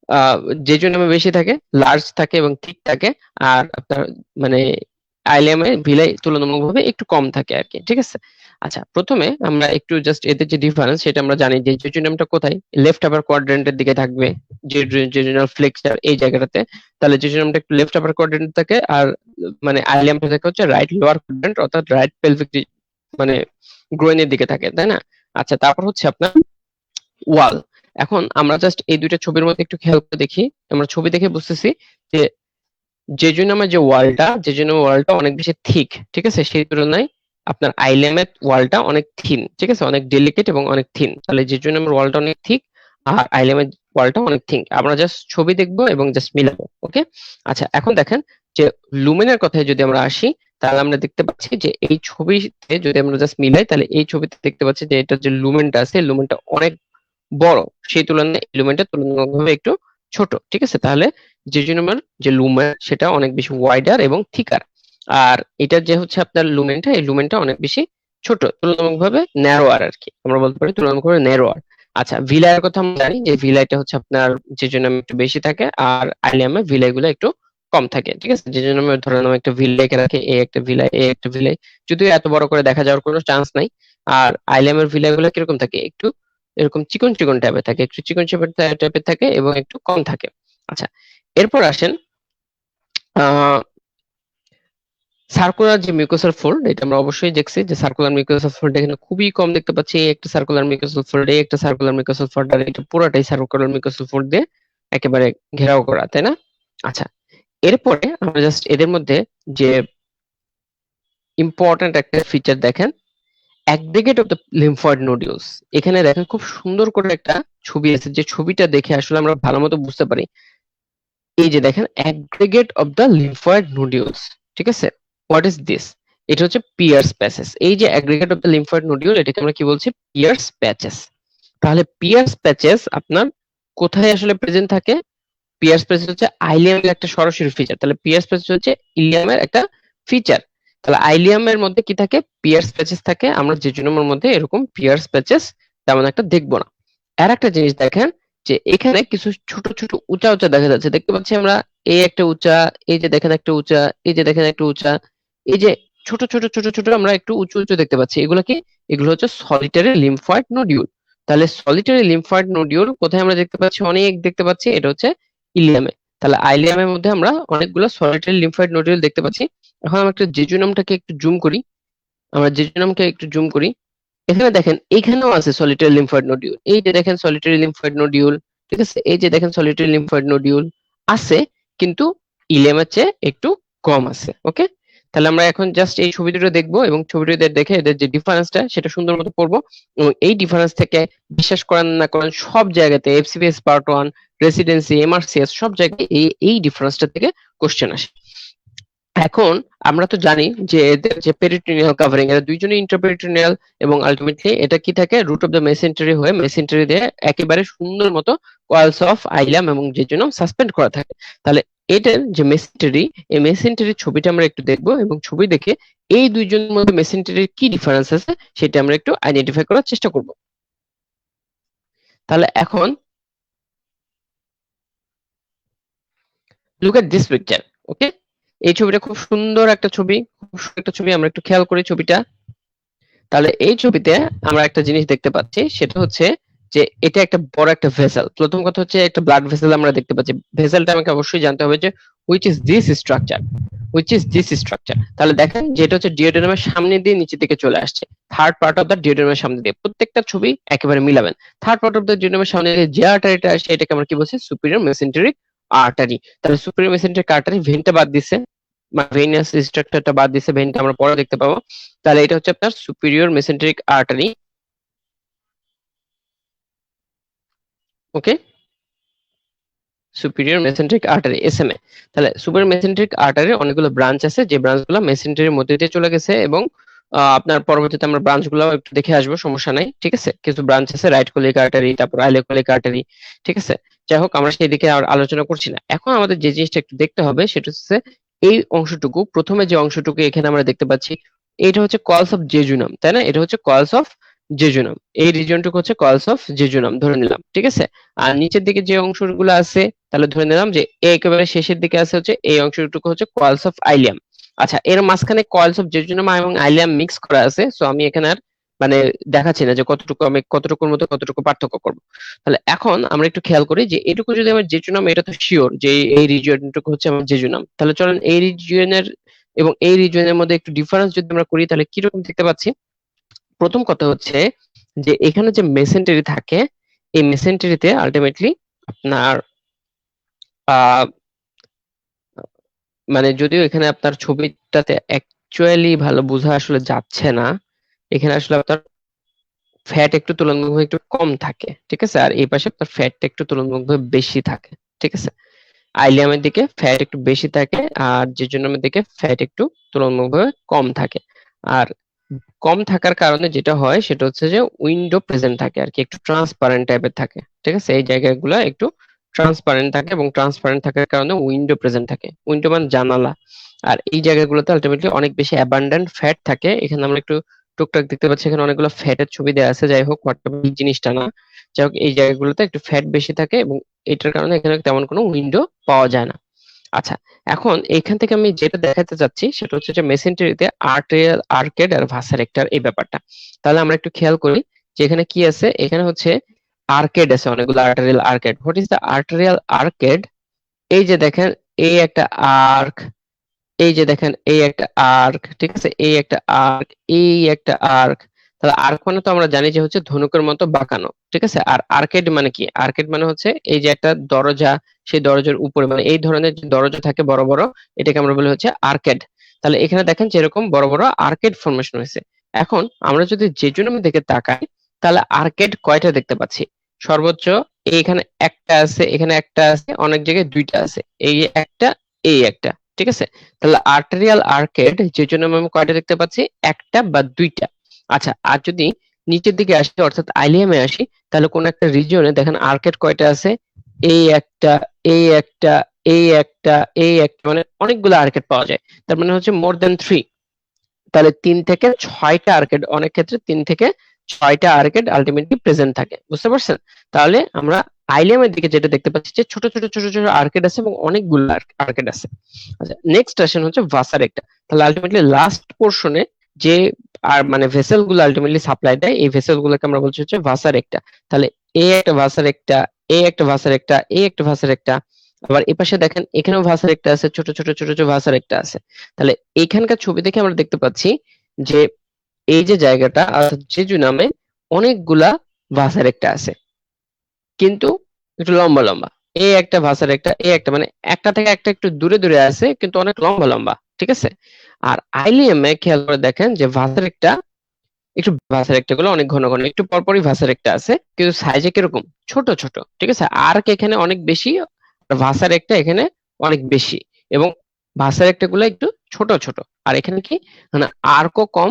আহ জেজুনামে বেশি থাকে, লার্জ থাকে এবং থিক থাকে। আর আপনার মানে আইলিয়ামে ভিলাই তুলনামূলকভাবে একটু কম থাকে আর কি, ঠিক আছে? আচ্ছা, প্রথমে আমরা একটু জাস্ট এদের যে ডিফারেন্স সেটা আমরা জানি যে জেজুনামটা কোথায়, লেফট আপার কোয়াড্রেন্টের দিকে থাকবে, জেজুনাল ফ্লেক্সর এই জায়গাটাতে। তাহলে জেজুনামটা একটু লেফট আপার কোয়াড্রেন্ট থাকে, আর মানে আইলিয়ামটা থাকে হচ্ছে রাইট লোয়ার কোয়াড্রেন্ট, অর্থাৎ রাইট পেলভিক মানে গ্রোইনের দিকে থাকে, তাই না? আচ্ছা, তারপর হচ্ছে আপনার ওয়াল। এখন আমরা জাস্ট এই দুইটা ছবির মধ্যে একটু খেয়াল করে দেখি, আমরা ছবি দেখে বুঝতেছি যে জেজুনামের যে ওয়ালটা, জেজুনামের ওয়ালটা অনেক বেশি থিক, ঠিক আছে? সেই তুলনায় আপনার আইল্যামের ওয়ালটা অনেক থিন, ঠিক আছে, অনেক ডেলিকেট এবং অনেক থিন। তাহলে জেজুনামের ওয়ালটা অনেক থিক আর আইল্যামের ওয়ালটা অনেক থিন। আমরা জাস্ট ছবি দেখবো এবং জাস্ট মিলাবো, ওকে? আচ্ছা, এখন দেখেন যে লুমেনের কথায় যদি আমরা আসি, তাহলে আমরা দেখতে পাচ্ছি যে এই ছবিতে যদি আমরা জাস্ট মিলাই, তাহলে এই ছবিতে দেখতে পাচ্ছি যে এটা যে লুমেনটা আছে, লুমেনটা অনেক বড়, সেই তুলনায় লুমেনটা তুলনামূলকভাবে একটু ছোট, ঠিক আছে? তাহলে জেজুনামের যে লুমেন সেটা অনেক বেশি ওয়াইডার এবং থিকার, আর এটা যে হচ্ছে আপনার লুমেনটা, এই লুমেনটা অনেক বেশি ছোট, তুলনামূলকভাবে ন্যারোয়ার আর কি, আমরা বলতে পারি তুলনামূলকভাবে ন্যারোয়ার। আচ্ছা, ভিলাইয়ের কথা আমরা জানি যে ভিলাইটা হচ্ছে আপনার জেজুনামে একটু বেশি থাকে, আর আইলিয়ামে ভিলাই গুলো একটু কম থাকে, ঠিক আছে? জেজুনামে ধরেন আমি একটা ভিলাই কে রাখি, এ একটা ভিলাই, এ একটা ভিলাই, যদিও এত বড় করে দেখা যাওয়ার কোনো চান্স নাই। আর আইলিয়ামের ভিলাই গুলো কিরকম থাকে, একটু এরকম চিকন চিকন টাইপের থাকে, একটু চিকন টাইপের থাকে এবং একটু কম থাকে। আচ্ছা, এরপর আসেন সার্কুলার যে মিউকোসাল ফোল্ড, এটা আমরা অবশ্যই দেখছি যে সার্কুলার মিউকোসাল ফোল্ড এখানে খুবই কম দেখতে পাচ্ছি। এই একটা সার্কুলার মিউকোসাল ফোল্ড, এই একটা সার্কুলার মিউকোসাল ফোল্ড, আর এটা পুরোটাই সার্কুলার মিউকোসাল ফোল্ড দিয়ে একেবারে ঘেরাও করা, তাই না? আচ্ছা, এরপরে আমরা জাস্ট এদের মধ্যে যে ইম্পর্ট্যান্ট একটা ফিচার দেখেন, aggregate of the lymphoid nodules. এখানে দেখেন খুব সুন্দর করে একটা ছবি আছে, যে ছবিটা দেখে আসলে আমরা ভালো মতো বুঝতে পারি। এই যে দেখেন, aggregate of the lymphoid nodules, ঠিক আছে? What is this? এটা হচ্ছে পিয়ার্স প্যাচেস। এই যে aggregate of the lymphoid nodule, এটাকে আমরা কি বলছি? Peyer's patches. তাহলে পিয়ার্স প্যাচেস আপনার কোথায় আসলে প্রেজেন্ট থাকে? পিয়ার্স প্যাচেস হচ্ছে আইলিয়ামের একটা সরাসরি ফিচার। তাহলে পিয়ার্স প্যাচেস হচ্ছে ইলিয়ামের একটা ফিচার। তাহলে আইলিয়ামের মধ্যে কি থাকে? পিয়ার্স প্যাচেস থাকে। আমরা জেজুনামের মধ্যে এরকম পিয়ার্স প্যাচেস তেমন একটা দেখবো না। আর একটা জিনিস দেখেন, যে এখানে কিছু ছোট ছোট উঁচা উঁচা দেখা যাচ্ছে, দেখতে পাচ্ছি আমরা। এই একটা উঁচা, এই যে দেখেন একটা উঁচা, এই যে দেখেন একটা উঁচা, এই যে ছোট ছোট ছোট ছোট আমরা একটু উঁচু উঁচু দেখতে পাচ্ছি। এগুলো কি? এগুলো হচ্ছে সলিটারি লিম্ফয়েড নোডিউল। তাহলে সলিটারি লিম্ফয়েড নোডিউল কোথায় আমরা দেখতে পাচ্ছি? অনেক দেখতে পাচ্ছি, এটা হচ্ছে ইলিয়ামে। তাহলে আইলিয়ামের মধ্যে আমরা অনেকগুলো সলিটারি লিম্ফয়েড নোডিউল দেখতে পাচ্ছি। এখন আমরা একটা জেজুনামটাকে একটু জুম করি, আমরা জেজুনামকে একটু জুম করি। এখানে দেখেন, এইখানেও আছে সলিটারি লিম্ফয়েড নোডিউল। এই যে দেখেন সলিটারি লিম্ফয়েড নোডিউল, ঠিক আছে? এই যে দেখেন সলিটারি লিম্ফয়েড নোডিউল আছে, কিন্তু ইলিয়ামের চেয়ে একটু কম আছে। ওকে, তাহলে আমরা এখন জাস্ট এই ছবি দুটো দেখবো এবং ছবি দুটো দেখে এদের যে ডিফারেন্সটা সেটা সুন্দর মতো পড়বো। এবং এই ডিফারেন্স থেকে বিশ্বাস করেন না করেন, সব জায়গাতে এফসিপিএস পার্ট 1, রেসিডেন্সি, এমআরসিএস, সব জায়গায় এই ডিফারেন্সটা থেকে কোশ্চেন আসে। এখন আমরা তো জানি যে এদের যে পেরিটোনিয়াল কাভারিং, এরা দুইজনই ইন্টারপেরিটোনিয়াল, এবং আলটিমেটলি এটা কি থাকে? রুট অফ দ্য মেসেন্টারি হয়ে মেসেন্টারি দিয়ে একেবারে সুন্দর মতো কয়েলস অফ আইলাম এবং জেজুনাম সাসপেন্ড করা থাকে। তাহলে এটার যে মেসেন্টারি, এই মেসেন্টারির ছবিটা আমরা একটু দেখবো, এবং ছবি দেখে এই দুইজনের মধ্যে মেসেন্টারির কি ডিফারেন্স আছে সেটা আমরা একটু আইডেন্টিফাই করার চেষ্টা করব। তাহলে এখন লুক এট দিস পিকচার। ওকে, এই ছবিটা খুব সুন্দর একটা ছবি, খুব সুন্দর একটা ছবি। আমরা একটু খেয়াল করি ছবিটা। তাহলে এই ছবিতে আমরা একটা জিনিস দেখতে পাচ্ছি, সেটা হচ্ছে যে এটা একটা বড় একটা ভেসেল। প্রথম কথা হচ্ছে একটা ব্লাড ভেসেল আমরা দেখতে পাচ্ছি। ভেসেলটা আমাকে অবশ্যই জানতে হবে যে which is this structure, which is this structure. তাহলে দেখেন যে এটা হচ্ছে ডিওডেনামের সামনে দিয়ে নিচের দিকে চলে আসছে, থার্ড পার্ট অফ দ্য ডিওডেনামের সামনে দিয়ে। প্রত্যেকটা ছবি একেবারে মিলাবেন। থার্ড পার্ট অফ দ্য ডিওডেনামের সামনে দিয়ে যে আর্টারিটা আসে এটাকে আমরা কি বলছি? Superior mesenteric artery. তাহলে সুপিরিয়র মেসেন্টেরিক আর্টারি, ভেনটা বাদ দিছে, ভেনাস স্ট্রাকচারটা বাদ দিছে, ভেনটা আমরা পরে দেখতে পাবো। তাহলে এটা হচ্ছে আপনার সুপিরিয়র মেসেন্টেরিক আর্টারি। ওকে, সুপিরিয়র মেসেন্ট্রিক আর্টারি, এসএমএ। তাহলে সুপিরিয়র মেসেন্ট্রিক আর্টারির অনেকগুলো ব্রাঞ্চ আছে, যে ব্রাঞ্চগুলো মেসেন্টারির মধ্যে দিয়ে চলে গেছে, এবং আপনার পরবর্তীতে আমরা ব্রাঞ্চগুলো একটু দেখে আসবো, সমস্যা নাই, ঠিক আছে? কিছু ব্রাঞ্চ আছে, রাইট কোলিক আর্টারি, তারপর আইলেকোলিক আর্টারি, ঠিক আছে? যাই হোক, আমরা সেই দিকে আর আলোচনা করছি না। এখন আমাদের যে জিনিসটা একটু দেখতে হবে সেটা হচ্ছে এই অংশটুকু, প্রথমে যে অংশটুকু এখানে আমরা দেখতে পাচ্ছি, এটা হচ্ছে কয়েলস অফ জেজুনাম, তাই না? এটা হচ্ছে কয়েলস অফ জেজুনাম। এই রিজিয়নটুকু হচ্ছে কয়েলস অফ জেজুনাম ধরে নিলাম, ঠিক আছে? আর নিচের দিকে যে অংশগুলো আছে, তাহলে ধরে নিলাম যে একেবারে শেষের দিকে আছে হচ্ছে এই অংশটুকু হচ্ছে কয়েলস অফ আইলিয়াম। আচ্ছা, এর মাঝখানে কয়েলস অফ জেজুনাম এবং আইলিয়াম মিক্স করা আছে, সো আমি এখানে আর মানে দেখাচ্ছি না যে কতটুকু আমি কতটুকুর মধ্যে কতটুকু পার্থক্য করব। তাহলে এখন আমরা একটু খেয়াল করি যে এটুকু যদি আমার জেজুনাম, এটা তো শিওর যে এই রিজিয়নটুকু হচ্ছে আমার জেজুনাম। তাহলে চলেন এই রিজিয়নের এবং এই রিজিয়নের মধ্যে একটু ডিফারেন্স যদি আমরা করি, তাহলে কিরকম দেখতে পাচ্ছি। প্রথম কথা হচ্ছে যে এখানে যে মেসেন্টারি থাকে, এই মেসেন্টারিতে আলটিমেটলি আপনার আহ মানে যদিও এখানে আপনার ছবিটাতে অ্যাকচুয়ালি ভালো বোঝা আসলে যাচ্ছে না, এখানে আসলে আপনার ফ্যাট একটু তুলনামূলকভাবে একটু কম থাকে, ঠিক আছে? আর এই পাশে আপনার ফ্যাটটা একটু তুলনামূলকভাবে বেশি থাকে, ঠিক আছে? আইলিয়ামের দিকে ফ্যাট একটু বেশি থাকে, আর জেজুনামের দিকে ফ্যাট একটু তুলনামূলকভাবে কম থাকে। আর কম থাকার কারণে যেটা হয় সেটা হচ্ছে যে উইন্ডো প্রেজেন্ট থাকে আর কি, একটু ট্রান্সপারেন্ট টাইপের থাকে, ঠিক আছে? এই জায়গাগুলো একটু ট্রান্সপারেন্ট থাকে, এবং ট্রান্সপারেন্ট থাকার কারণে উইন্ডো প্রেজেন্ট থাকে। উইন্ডো মানে জানালা। আর এই জায়গাগুলোতে আলটিমেটলি অনেক বেশি অ্যাবান্ডেন্ট ফ্যাট থাকে। এখানে আমরা একটু টুকটাক দেখতে পাচ্ছি, এখানে অনেকগুলো ফ্যাটের ছবি দেওয়া আছে। যাই হোক, এই জিনিসটা না, যাই হোক, এই জায়গাগুলোতে একটু ফ্যাট বেশি থাকে, এবং এটার কারণে এখানে তেমন কোনো উইন্ডো পাওয়া যায় না। আচ্ছা, এখন এইখান থেকে আমি যেটা দেখাতে চাচ্ছি সেটা হচ্ছে যে মেসেন্টারিতে আর্টেরিয়াল আর্কেড আর ভাসারেক্টর, এই ব্যাপারটা। তাহলে আমরা একটু খেয়াল করি যে এখানে কি আছে। এখানে হচ্ছে আর্কেড আছে, অনেকগুলো arterial arcade. What is the arterial arcade? এই যে দেখেন, এই একটা আর্ক, এই যে দেখেন এই একটা আর্ক, ঠিক আছে, এই একটা আর্ক, এই একটা আর্ক। তাহলে আর্ক মানে তো আমরা জানি যে হচ্ছে ধনুকের মতো বাঁকানো, ঠিক আছে। আর আর্কেড মানে কি? আর্কেড মানে হচ্ছে এই যে একটা দরজা, সেই দরজার উপরে মানে এই ধরনের যে দরজা থাকে বড় বড়, এটাকে আমরা বলি হচ্ছে আর্কেড। তাহলে এখানে দেখেন যে এরকম বড় বড় আর্কেড ফরমেশন হয়েছে। এখন আমরা যদি জেজুনামের দিকে তাকাই, তাহলে আর্কেড কয়টা দেখতে পাচ্ছি? সর্বোচ্চ এইখানে একটা আছে, এখানে একটা আছে, অনেক জায়গায় দুইটা আছে, এই একটা, এই একটা, ঠিক আছে। তাহলে আর্টেরিয়াল আর্কেড যে জন্য আমি কয়টা দেখতে পাচ্ছি? একটা বা দুইটা। আচ্ছা, আর যদি নিচের দিকে আসি অর্থাৎ আইলিয়ামে আসি, তাহলে কোন একটা রিজিয়নে দেখেন আর্কেড কয়টা আছে? এই একটা, এই একটা, এই একটা, এই একটা, মানে অনেকগুলো আর্কেড পাওয়া যায়। তার মানে হচ্ছে মোর দেন 3। তাহলে 3 থেকে 6টা আর্কেড, অনেক ক্ষেত্রে 3 থেকে 6টা আর্কেড আলটিমেটলি প্রেজেন্ট থাকে, বুঝতে পারছেন? তাহলে আমরা আইলিয়ামের দিকে যেটা দেখতে পাচ্ছি যে ছোট ছোট ছোট ছোট আর্কেড আছে এবং অনেকগুলো আর্কেড আছে। আচ্ছা, নেক্সট আসেন হচ্ছে ভাসার একটা। তাহলে আলটিমেটলি লাস্ট পোর্শনে যে আর মানে ভেসেল গুলো আলটিমেটলি সাপ্লাই দেয়, এই ভেসেল গুলোকে আমরা বলছি হচ্ছে ভাসার একটা। তাহলে এ একটা ভাসার একটা, এ একটা ভাসার একটা, এ একটা ভাসার একটা। আবার এই পাশে দেখেন এখানেও ভাসার একটা আছে, ছোট ছোট ছোট ছোট ভাসার একটা আছে। তাহলে এইখানকার ছবি দেখে আমরা দেখতে পাচ্ছি যে এই যে জায়গাটা অর্থাৎ জেজু নামে অনেকগুলা ভাসার একটা আছে, কিন্তু একটু লম্বা লম্বা। এই একটা ভাষার একটা, এই একটা, মানে একটা থেকে একটা একটু দূরে দূরে আছে কিন্তু অনেক লম্বা লম্বা, ঠিক আছে। আর আইলিএম এ খেয়াল করে দেখেন যে ভাষার একটা একটু, ভাষার একটা গুলো অনেক ঘন ঘন, একটু পরপরই ভাষার একটা আছে, কিন্তু সাইজে কিরকম? ছোট ছোট, ঠিক আছে। আর্ক এখানে অনেক বেশি, আর ভাষার একটা এখানে অনেক বেশি, এবং ভাষার একটা গুলো একটু ছোট ছোট। আর এখানে কি, মানে আর্কও কম,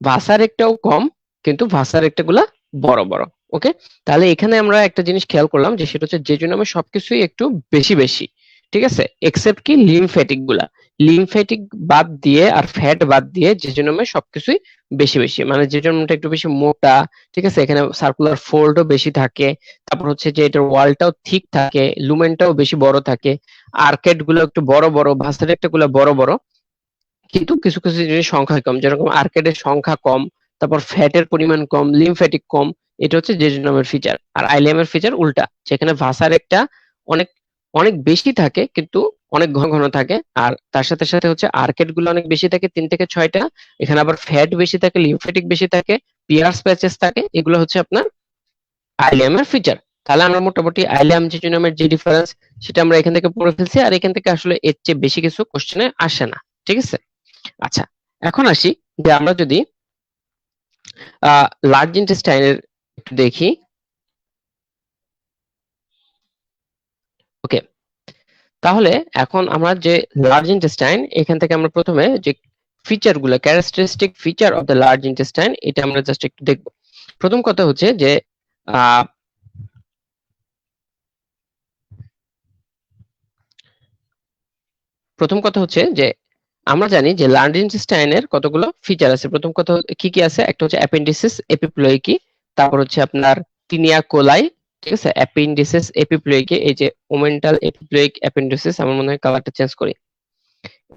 ভাষার একটাও কম, কিন্তু ভাষার একটা গুলা বড় বড়। ওকে, তাহলে এখানে আমরা একটা জিনিস খেয়াল করলাম যে সেটা হচ্ছে জেজুনামে সবকিছুই একটু বেশি বেশি, ঠিক আছে, এক্সেপ্ট কি লিমফ্যাটিক গুলা। লিমফ্যাটিক বাদ দিয়ে আর ফ্যাট বাদ দিয়ে জেজুনামে সবকিছুই বেশি বেশি, মানে জেজুনামটা একটু বেশি মোটা, ঠিক আছে। এখানে সার্কুলার ফোল্ডও বেশি থাকে, তারপর হচ্ছে যে এটার ওয়ালটাও ঠিক থাকে, লুমেনটাও বেশি বড় থাকে, আর্কেড গুলো একটু বড় বড়, ভাস্টার একটা গুলো বড় বড়। কিন্তু কিছু কিছু জিনিস সংখ্যা কম, যেরকম আর্কেডের সংখ্যা কম, তারপর ফ্যাটের পরিমাণ কম, লিমফ্যাটিক কম। এটা হচ্ছে জেজুনামের ফিচার। আর আইলিয়ামের ফিচার উল্টা, যেখানে ভাসার একটা অনেক অনেক বেশি থাকে কিন্তু অনেক ঘন ঘন থাকে, আর তার সাথে সাথে হচ্ছে আর্কেড গুলো অনেক বেশি থাকে, 3 থেকে 6টা। এখানে আবার ফ্যাট বেশি থাকে, লিমফ্যাটিক বেশি থাকে, পিয়ার্স প্যাচেস থাকে। এগুলো হচ্ছে আপনার আইলিয়ামের ফিচার। তাহলে আমরা মোটামুটি আইলিয়াম জেজুনামের যে ডিফারেন্স সেটা আমরা এখান থেকে পড়ে ফেলছি, আর এখান থেকে আসলে এর চেয়ে বেশি কিছু কোশ্চেনে আসে না, ঠিক আছে। আচ্ছা, এখন আসি যে আমরা যদি লার্জ ইন্টেস্টাইনের একটু দেখি। ওকে, তাহলে এখন আমরা যে লার্জ ইন্টেস্টাইন, এখান থেকে আমরা প্রথমে যে ফিচার গুলো, characteristic feature of the large intestine, এটা আমরা জাস্ট একটু দেখব। প্রথম কথা হচ্ছে যে আহ, প্রথম কথা হচ্ছে যে আমরা জানি যে লার্জ ইন্টেস্টাইনের কতগুলো ফিচার আছে। প্রথম কথা কি কি আছে? একটা হচ্ছে অ্যাপেন্ডিসিস এপিপ্লয়েকি, তারপর হচ্ছে আপনার টিনিয়া কোলাই, ঠিক আছে, অ্যাপেন্ডিসিস এপিপ্লয়েকি, এই যে ওমেন্টাল এপিপ্লয়েক অ্যাপেন্ডিসিস, আমার মনে হয় কালারটা চেঞ্জ করি,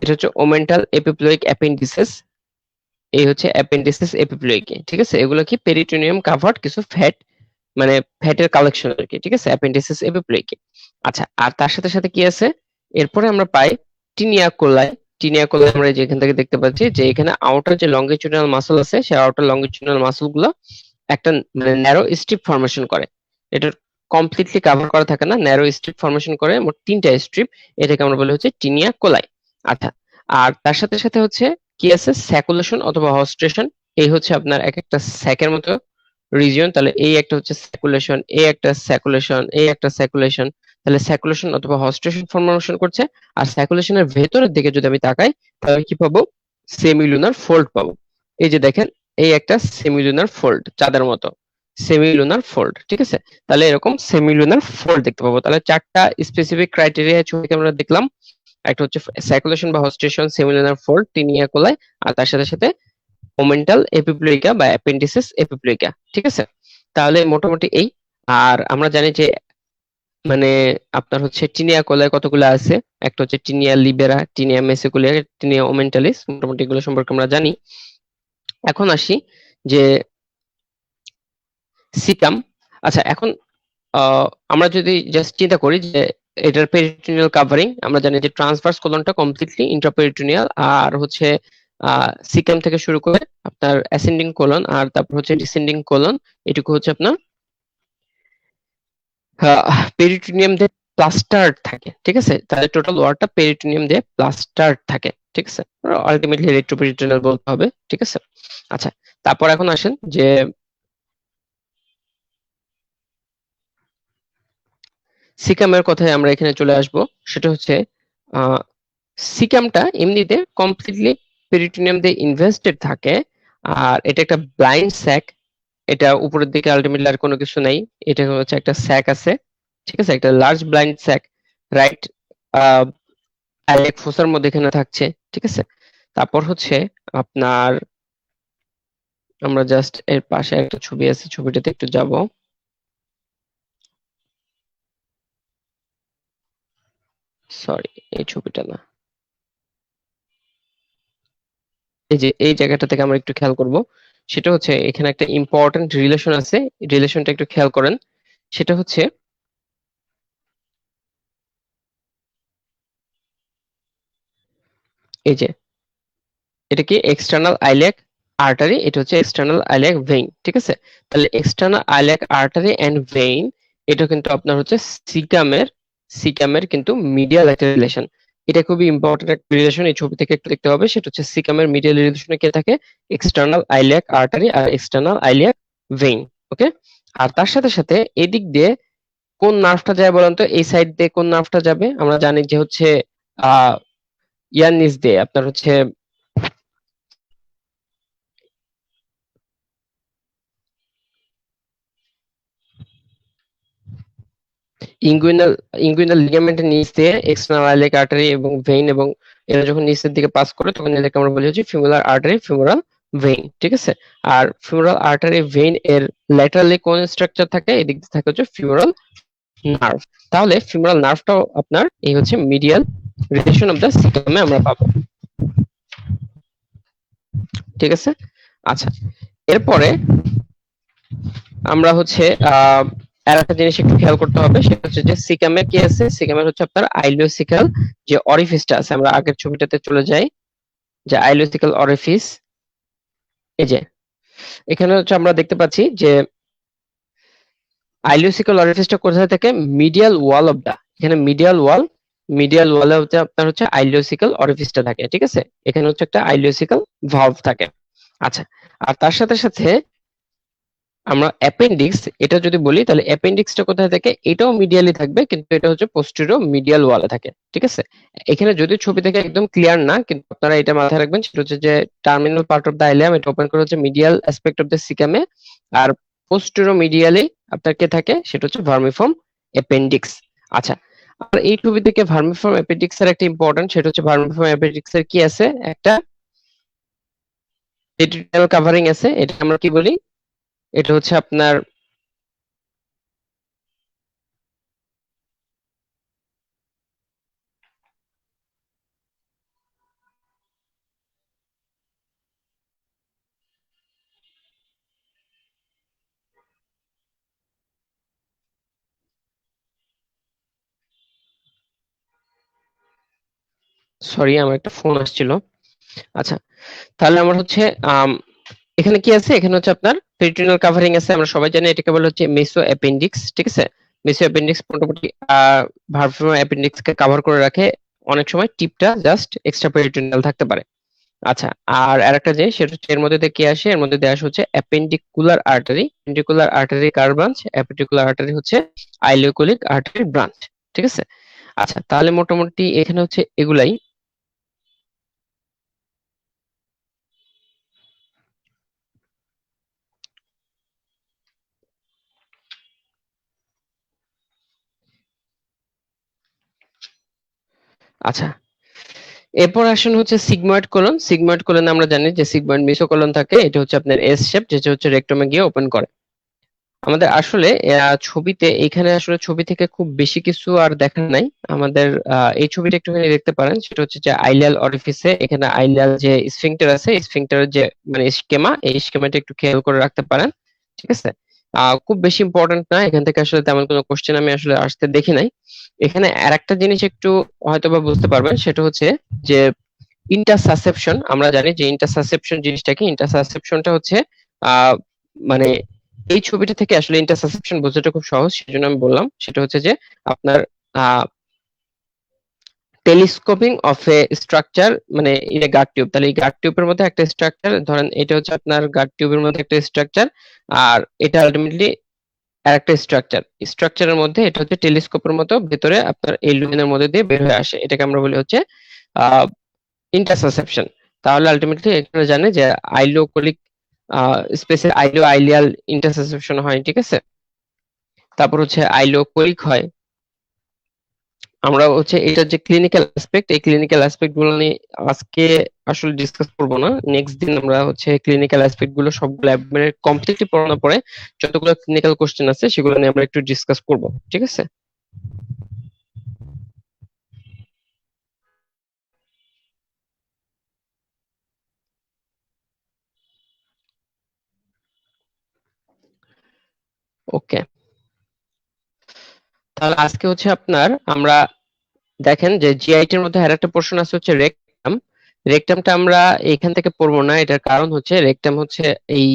এটা হচ্ছে ওমেন্টাল এপিপ্লয়েক অ্যাপেন্ডিসিস, এই হচ্ছে অ্যাপেন্ডিসিস এপিপ্লয়েকি, ঠিক আছে। এগুলো কি পেরিটোনিয়াম কাভার্ড কিছু ফ্যাট, মানে ফ্যাটের কালেকশন আর কি, ঠিক আছে, অ্যাপেন্ডিসিস এপিপ্লয়েকি। আচ্ছা, আর তার সাথে সাথে কি আছে? এরপরে আমরা পাই টিনিয়া কোলাই। টিনিয়া কোলাই আমরা এই যে এখান থেকে দেখতে পাচ্ছি যে এখানে আউটার যে লঙ্গিচুডাল মাসল আছে, সেই আউটার লঙ্গিচুডাল মাসল গুলো একটা মানে ন্যারো স্ট্রিপ ফর্মেশন করে। এটা কমপ্লিটলি কভার করা থাকে না, ন্যারো স্ট্রিপ ফর্মেশন করে, মোট 3টা স্ট্রিপ। এটাকে আমরা বলি হচ্ছে টিনিয়া কোলাই। আচ্ছা, আর তার সাথে সাথে হচ্ছে কি আছে? স্যাকুলেশন অথবা হস্ট্রেশন। এই হচ্ছে আপনার এক একটা স্যাকের মতো রিজিয়ন। তাহলে এই একটা হচ্ছে স্যাকুলেশন, এই একটা স্যাকুলেশন, এই একটা স্যাকুলেশন। তাহলে স্যাকুলেশন অথবা হস্ট্রেশন ফর্মেশন করছে। আর স্যাকুলেশনের ভেতরের দিকে যদি আমি তাকাই, তাহলে কি পাবো? সেমিলুনার ফোল্ড পাবো। এই যে দেখেন, এই একটা সেমিলুনার ফোল্ড, চাঁদের মতো সেমিলুনার ফোল্ড, ঠিক আছে। তাহলে এরকম সেমিলুনার ফোল্ড দেখতে পাবো। তাহলে 4টা স্পেসিফিক ক্রাইটেরিয়া ছবিকে আমরা দেখলাম। একটা হচ্ছে সার্কুলেশন বা হস্টেশন, সেমিলুনার ফোল্ড, টিনিয়া কোলাই, আর তার সাথে সাথে ওমেন্টাল এপিপ্লয়েকা বা অ্যাপেন্ডিসিস এপিপ্লয়েকা, ঠিক আছে। তাহলে মোটামুটি এই। আর আমরা জানি যে মানে আপনার হচ্ছে টিনিয়া কোলাই কতগুলো আছে? একটা হচ্ছে টিনিয়া লিবেরা, টিনিয়া মেসিকুলিয়া, টিনিয়া ওমেন্টালিস, মোটামুটি এগুলো সম্পর্কে আমরা জানি। এখন আসি যে সিকাম। আচ্ছা, এখন আমরা যদি জাস্ট চিন্তা করি যে এটার পেরিটোনিয়াল কাভারিং, আমরা জানি যে ট্রান্সভার্স কোলনটা কমপ্লিটলি ইন্ট্রাপেরিটোনিয়াল, আর হচ্ছে সিকাম থেকে শুরু করে আপনার অ্যাসেন্ডিং কোলন, আর তারপর হচ্ছে ডিসেন্ডিং কোলন, এটুকু হচ্ছে আপনার পেরিটোনিয়াম দিয়ে প্লাস্টার্ড থাকে। ঠিক আছে, তাহলে টোটাল ওয়ালটা পেরিটোনিয়াম দিয়ে প্লাস্টার্ড থাকে। ঠিক আছে, আলটিমেটলি রেট্রোপেরিটোনিয়াল বলতে হবে। ঠিক আছে, আচ্ছা, তারপর এখন আসেন যে সিকামের কথায় আমরা এখানে চলে আসব। সেটা হচ্ছে সিকামটা এমনিতে কমপ্লিটলি পেরিটোনিয়াম দিয়ে ইনভেস্টেড থাকে, আর এটা একটা ব্লাইন্ড স্যাক। এটা উপরের দিকে আলটিমেটলি আর কোনো কিছু নাই, এটা হচ্ছে একটা স্যাক আছে। ঠিক আছে, একটা লার্জ ব্লাইন্ড স্যাক, রাইট, আইলেক ফোসার মধ্যে এখানে থাকছে। ঠিক আছে, তারপর হচ্ছে আপনার, আমরা জাস্ট এর পাশে একটা ছবি আছে, ছবিটাতে একটু যাব। সরি, এই ছবিটা না, এই যে এই জায়গাটা থেকে আমরা একটু খেয়াল করব। সেটা হচ্ছে এখানে একটা ইম্পর্টেন্ট রিলেশন আছে, রিলেশনটা একটু খেয়াল করেন। সেটা হচ্ছে এই যে এটা কি এক্সটার্নাল আইলিয়াক আর্টারি, এটা হচ্ছে এক্সটার্নাল আইলিয়াক ভেইন। ঠিক আছে, তাহলে external iliac artery and vein, এটা কিন্তু আপনার হচ্ছে সিকামের সিকামের কিন্তু মিডিয়াল একটা রিলেশন। এটা খুবই ইম্পর্টেন্ট একটা রিলেশন, এই ছবি থেকে একটু দেখতে হবে। সেটা হচ্ছে সিকামের মিডিয়াল রিলেশনে কে থাকে, এক্সটার্নাল আইলিয়াক আর্টারি আর এক্সটার্নাল আইলিয়াক ভেইন। ওকে, আর তার সাথে সাথে এদিক দিয়ে কোন নার্ভটা যায় বলেন তো, এই সাইড দিয়ে কোন নার্ভটা যাবে? আমরা জানি যে হচ্ছে আহ ইয়ার নিচ দিয়ে আপনার হচ্ছে ইঙ্গুইনাল ইঙ্গুইনাল লিগামেন্টের নিচ দিয়ে এক্সটার্নাল আইলিয়াক আর্টারি এবং ভেইন, এবং এরা যখন নিচের দিকে পাস করে তখন এটাকে আমরা বলি হচ্ছে ফিমোরাল আর্টারি, ফিমোরাল ভেইন। ঠিক আছে, আর ফিমোরাল আর্টারি ভেইন এর ল্যাটারালি কোন স্ট্রাকচার থাকে? এদিক দিয়ে থাকে হচ্ছে ফিমোরাল নার্ভ। তাহলে ফিমোরাল নার্ভটাও আপনার এই হচ্ছে মিডিয়াল রিলেশন অফ দ্য সিস্টেমে আমরা পাবো। ঠিক আছে, আচ্ছা, এরপরে আমরা হচ্ছে আর একটা জিনিস একটু খেয়াল করতে হবে। সেটা হচ্ছে যে সিকামের কি আছে, সিকামের হচ্ছে আপনার আইলিওসিক্যাল যে অরিফিসটা আছে, আমরা আগের ছবিটাতে চলে যাই, যে আইলিওসিক্যাল অরিফিস। এই যে এখানে হচ্ছে আমরা দেখতে পাচ্ছি যে আইলিওসিক্যাল অরিফিসটা কোথায় থাকে, মিডিয়াল ওয়াল অফ দা, এখানে মিডিয়াল ওয়ালে হচ্ছে আপনার হচ্ছে আইলিওসিক্যাল অরিফিসটা থাকে। ঠিক আছে, এখানে হচ্ছে একটা আইলিওসিক্যাল ভালভ থাকে। আচ্ছা, আর তার সাথে সাথে আমরা অ্যাপেন্ডিক্স এটা যদি বলি, তাহলে অ্যাপেন্ডিক্সটা কোথায় থাকে? এটাও মিডিয়ালি থাকবে, কিন্তু এটা হচ্ছে পোস্টেরিয়র মিডিয়াল ওয়ালে থাকে। ঠিক আছে, এখানে যদি ছবি থেকে একদম ক্লিয়ার না, কিন্তু আপনারা এটা মাথায় রাখবেন, সেটা হচ্ছে যে terminal part of the ileum এটা ওপেন করে হচ্ছে মিডিয়াল অ্যাসপেক্ট অফ দ্য সিকামে, আর পোস্টেরিয়র মিডিয়ালি আপনার কে থাকে, সেটা হচ্ছে ভার্মিফর্ম অ্যাপেন্ডিক্স। আচ্ছা, আর এই ছবি থেকে ভার্মিফর্ম অ্যাপেন্ডিক্স এর একটা ইম্পর্টেন্ট, সেটা হচ্ছে ভার্মিফর্ম অ্যাপেন্ডিক্স এর কি আছে, একটা পেরিটোনিয়াল কাভারিং আছে, এটা আমরা কি বলি, এটা হচ্ছে আপনার, সরি আমার একটা ফোন আসছিল। আচ্ছা, তাহলে আমার হচ্ছে আম, এখানে কি আছে, এখানে হচ্ছে আপনার পেরিটোনিয়াল কাভারিং আছে, আমরা সবাই জানি এটাকে বলা হচ্ছে মেসো অ্যাপেন্ডিক্স। ঠিক আছে, মেসো অ্যাপেন্ডিক্স মোটামুটি ভার্মিফর্ম অ্যাপেন্ডিক্স কে কভার করে রাখে, অনেক সময় টিপটা জাস্ট এক্সট্রা পেরিটোনিয়াল থাকতে পারে। আচ্ছা, আর আরেকটা জিনিস, সেটা হচ্ছে এর মধ্যে দিয়ে কি আসে, এর মধ্যে দিয়ে আসে হচ্ছে অ্যাপেন্ডিকুলার আর্টারি, অ্যাপেন্ডিকুলার আর্টারি কার ব্রাঞ্চ, অ্যাপেন্ডিকুলার আর্টারি হচ্ছে আইলিওকোলিক আর্টারি ব্রাঞ্চ। ঠিক আছে, আচ্ছা, তাহলে মোটামুটি এখানে হচ্ছে এগুলাই। আচ্ছা, এরপর আসেন হচ্ছে সিগময়েড কোলন। সিগময়েড কোলনে আমরা জানি যে সিগময়েড মেসোকোলন থাকে, এটা হচ্ছে আপনার এস শেপ, যেটা হচ্ছে রেক্টমে গিয়ে ওপেন করে। আমাদের আসলে ছবিতে এখানে আসলে ছবি থেকে খুব বেশি কিছু আর দেখার নাই আমাদের। এই ছবিটা একটুখানি দেখতে পারেন, সেটা হচ্ছে যে আইলিয়াল অরিফিসে এখানে আইলিয়াল যে স্ফিংক্টার আছে, স্ফিংক্টারের যে মানে স্কেমা, এই স্কেমাটা একটু খেয়াল করে রাখতে পারেন। ঠিক আছে, খুব বেশি ইম্পর্টেন্ট না, এখান থেকে আসলে তেমন কোনো কোশ্চেন আমি আসলে আসতে দেখি নাই। এখানে আরেকটা জিনিস একটু হয়তোবা বুঝতে পারবেন, সেটা হচ্ছে যে ইন্টারসাসেপশন। আমরা জানি যে ইন্টারসাসেপশন জিনিসটা কি। ইন্টারসাসেপশনটা হচ্ছে আহ মানে এই ছবিটা থেকে আসলে ইন্টারসাসেপশন বোঝাটা খুব সহজ, সেজন্য আমি বললাম। সেটা হচ্ছে যে আপনার টেলিস্কোপিং অফ এ স্ট্রাকচার, মানে ইন এ গার্ড টিউব। তাহলে এই গার্ড টিউবের মধ্যে একটা স্ট্রাকচার, ধরেন এটা হচ্ছে আপনার গার্ড টিউবের মধ্যে একটা স্ট্রাকচার, আর এটা আলটিমেটলি আরেকটা স্ট্রাকচার। স্ট্রাকচারের মধ্যে এটা হচ্ছে টেলিস্কোপের মতো ভেতরে আপনার এই লুমিনের মধ্যে দিয়ে বের হয়ে আসে, এটাকে আমরা বলি হচ্ছে ইন্টারসাসেপশন। তাহলে আলটিমেটলি এখানে জানে যে আইলো কলিক স্পেসে আইলো আইলিয়াল ইন্টারসাসেপশন হয়, ঠিক আছে। তারপর হচ্ছে আইলো কলিক হয়। আমরা হচ্ছে এটার যে ক্লিনিক্যাল অ্যাসপেক্ট, এই ক্লিনিক্যাল অ্যাসপেক্ট গুলো নিয়ে আজকে আসলে ডিসকাস করব না। নেক্সট দিন আমরা হচ্ছে ক্লিনিক্যাল অ্যাসপেক্ট গুলো সবগুলো একবারে কমপ্লিটলি পড়ানোর পরে যতগুলো ক্লিনিক্যাল কোশ্চেন আছে সেগুলো নিয়ে আমরা একটু ডিসকাস করব, ঠিক আছে। ওকে, তাহলে আজকে হচ্ছে আপনার আমরা দেখেন যে জিআইটি এর মধ্যে আরেকটা পোর্শন আছে হচ্ছে রেকটাম। রেকটামটা আমরা এখান থেকে পড়বো না, এটার কারণ হচ্ছে রেকটাম হচ্ছে এই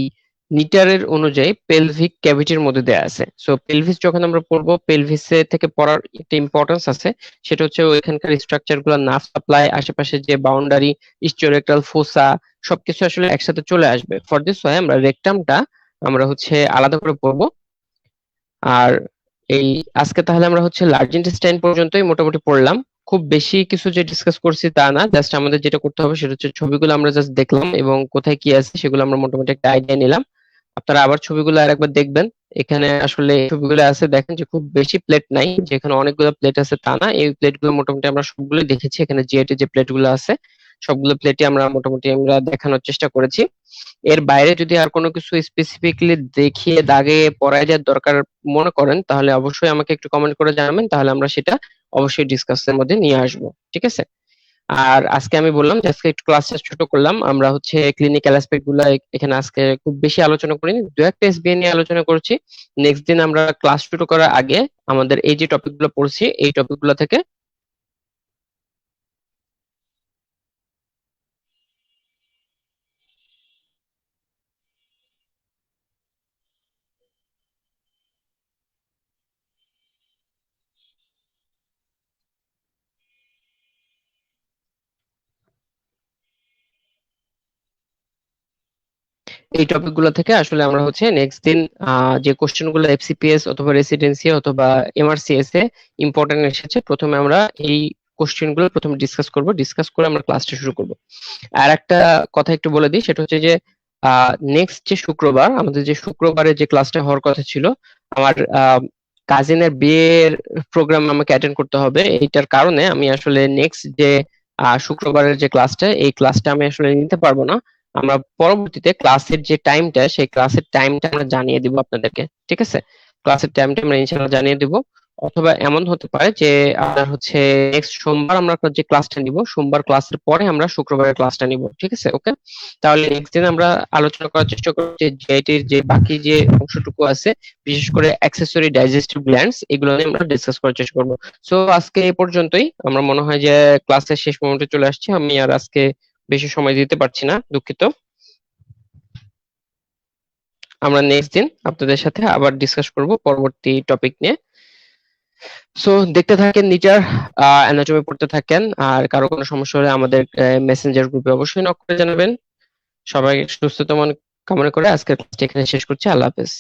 নিটারের অনুযায়ী পেলভিক ক্যাভিটির মধ্যে দেয়া আছে। সো পেলভিস যখন আমরা পড়বো, পেলভিসে থেকে পড়ার একটা ইম্পর্টেন্স আছে, সেটা হচ্ছে ওইখানকার স্ট্রাকচার গুলো, নার্ভ সাপ্লাই, আশেপাশে যে বাউন্ডারি, ইস্টিওরেক্টাল ফোসা, সবকিছু আসলে একসাথে চলে আসবে। ফর দিস ওয়াই আমরা রেকটামটা আমরা হচ্ছে আলাদা করে পড়বো। আর এই আজকে তাহলে আমরা হচ্ছে লার্জ ইন্টেস্টাইন পর্যন্তই মোটামুটি পড়লাম। খুব বেশি কিছু যে ডিসকাস করছি তা না, জাস্ট আমাদের যেটা করতে হবে সেটা হচ্ছে ছবিগুলো আমরা জাস্ট দেখলাম এবং কোথায় কি আছে সেগুলো আমরা মোটামুটি একটা আইডিয়া নিলাম। আপনারা আবার ছবিগুলো আরেকবার দেখবেন। এখানে আসলে এই ছবিগুলো আছে, দেখেন যে খুব বেশি প্লেট নাই, যেখানে অনেকগুলো প্লেট আছে তা না। এই প্লেটগুলো মোটামুটি আমরা সবগুলোই দেখেছি। এখানে জিএটি যে প্লেটগুলো আছে সবগুলো প্লেটই আমরা মোটামুটি আমরা দেখানোর চেষ্টা করেছি। এর বাইরে যদি আর কোনো কিছু স্পেসিফিকলি দেখিয়ে দাগে পড়ায় যাওয়ার দরকার মনে করেন, তাহলে অবশ্যই আমাকে একটু কমেন্ট করে জানাবেন, তাহলে আমরা সেটা অবশ্যই ডিসকাসের মধ্যে নিয়ে আসবো, ঠিক আছে। আর আজকে আমি বললাম যে আজকে একটু ক্লাসটা ছোট করলাম। আমরা হচ্ছে ক্লিনিক্যাল অ্যাসপেক্ট গুলো এখানে আজকে খুব বেশি আলোচনা করিনি, দু একটা এসবিএ নিয়ে আলোচনা করছি। নেক্সট দিন আমরা ক্লাস শুরু করার আগে আমাদের এই যে টপিক গুলো পড়ছি এই টপিক গুলো থেকে এই টপিক গুলো থেকে আসলে আমরা হচ্ছে নেক্সট দিন যে কোশ্চেন গুলো এফসিপিএস অথবা রেসিডেন্সি অথবা এমআরসিএস এ ইম্পর্টেন্ট এসেছে, প্রথমে আমরা এই কোশ্চেন গুলো প্রথমে ডিসকাস করব, ডিসকাস করে আমরা ক্লাসটা শুরু করব। আর একটা কথা একটু বলে দিই, সেটা হচ্ছে যে নেক্সট যে শুক্রবার, আমাদের যে শুক্রবারে যে ক্লাসটা হওয়ার কথা ছিল, আমার কাজিনের বিয়ের প্রোগ্রাম আমাকে অ্যাটেন্ড করতে হবে। এইটার কারণে আমি আসলে নেক্সট যে শুক্রবারের যে ক্লাসটা, এই ক্লাসটা আমি আসলে নিতে পারবো না। আমরা পরবর্তীতে ক্লাসের যে টাইমটা, সেই ক্লাসের টাইমটা আমরা জানিয়ে দিব আপনাদেরকে, ঠিক আছে। ক্লাসের টাইমটা আমরা ইনশাআল্লাহ জানিয়ে দিব। অথবা এমন হতে পারে যে আপনার হচ্ছে নেক্সট সোমবার আমরা যে ক্লাসটা নিব, সোমবার ক্লাসের পরে আমরা শুক্রবারের ক্লাসটা নিব, ঠিক আছে। ওকে, তাহলে নেক্সট দিন আমরা আলোচনা করার চেষ্টা করব যে জিআইটির যে বাকি যে অংশটুকু আছে, বিশেষ করে অ্যাক্সেসরি ডাইজেস্টিভ গ্ল্যান্ডস, এগুলো নিয়ে আমরা ডিসকাস করার চেষ্টা করব। সো আজকে এই পর্যন্তই। আমরা মনে হয় যে ক্লাসের শেষ মোমেন্টে চলে আসছি, আমি আর আজকে বেশি সময় দিতে পারছি না, দুঃখিত। আমরা নেক্সট দিন আপনাদের সাথে আবার ডিসকাস করব পরবর্তী টপিক নিয়ে। সো দেখতে থাকেন নিচার, অ্যানাটমি পড়তে থাকেন। আর কারো কোনো সমস্যা হলে আমাদের মেসেঞ্জার গ্রুপে অবশ্যই নক করে জানাবেন। সবাই সুস্থতা কামনা করে আজকের ক্লাসটি এখানে শেষ করছি। আল্লাহ হাফেজ।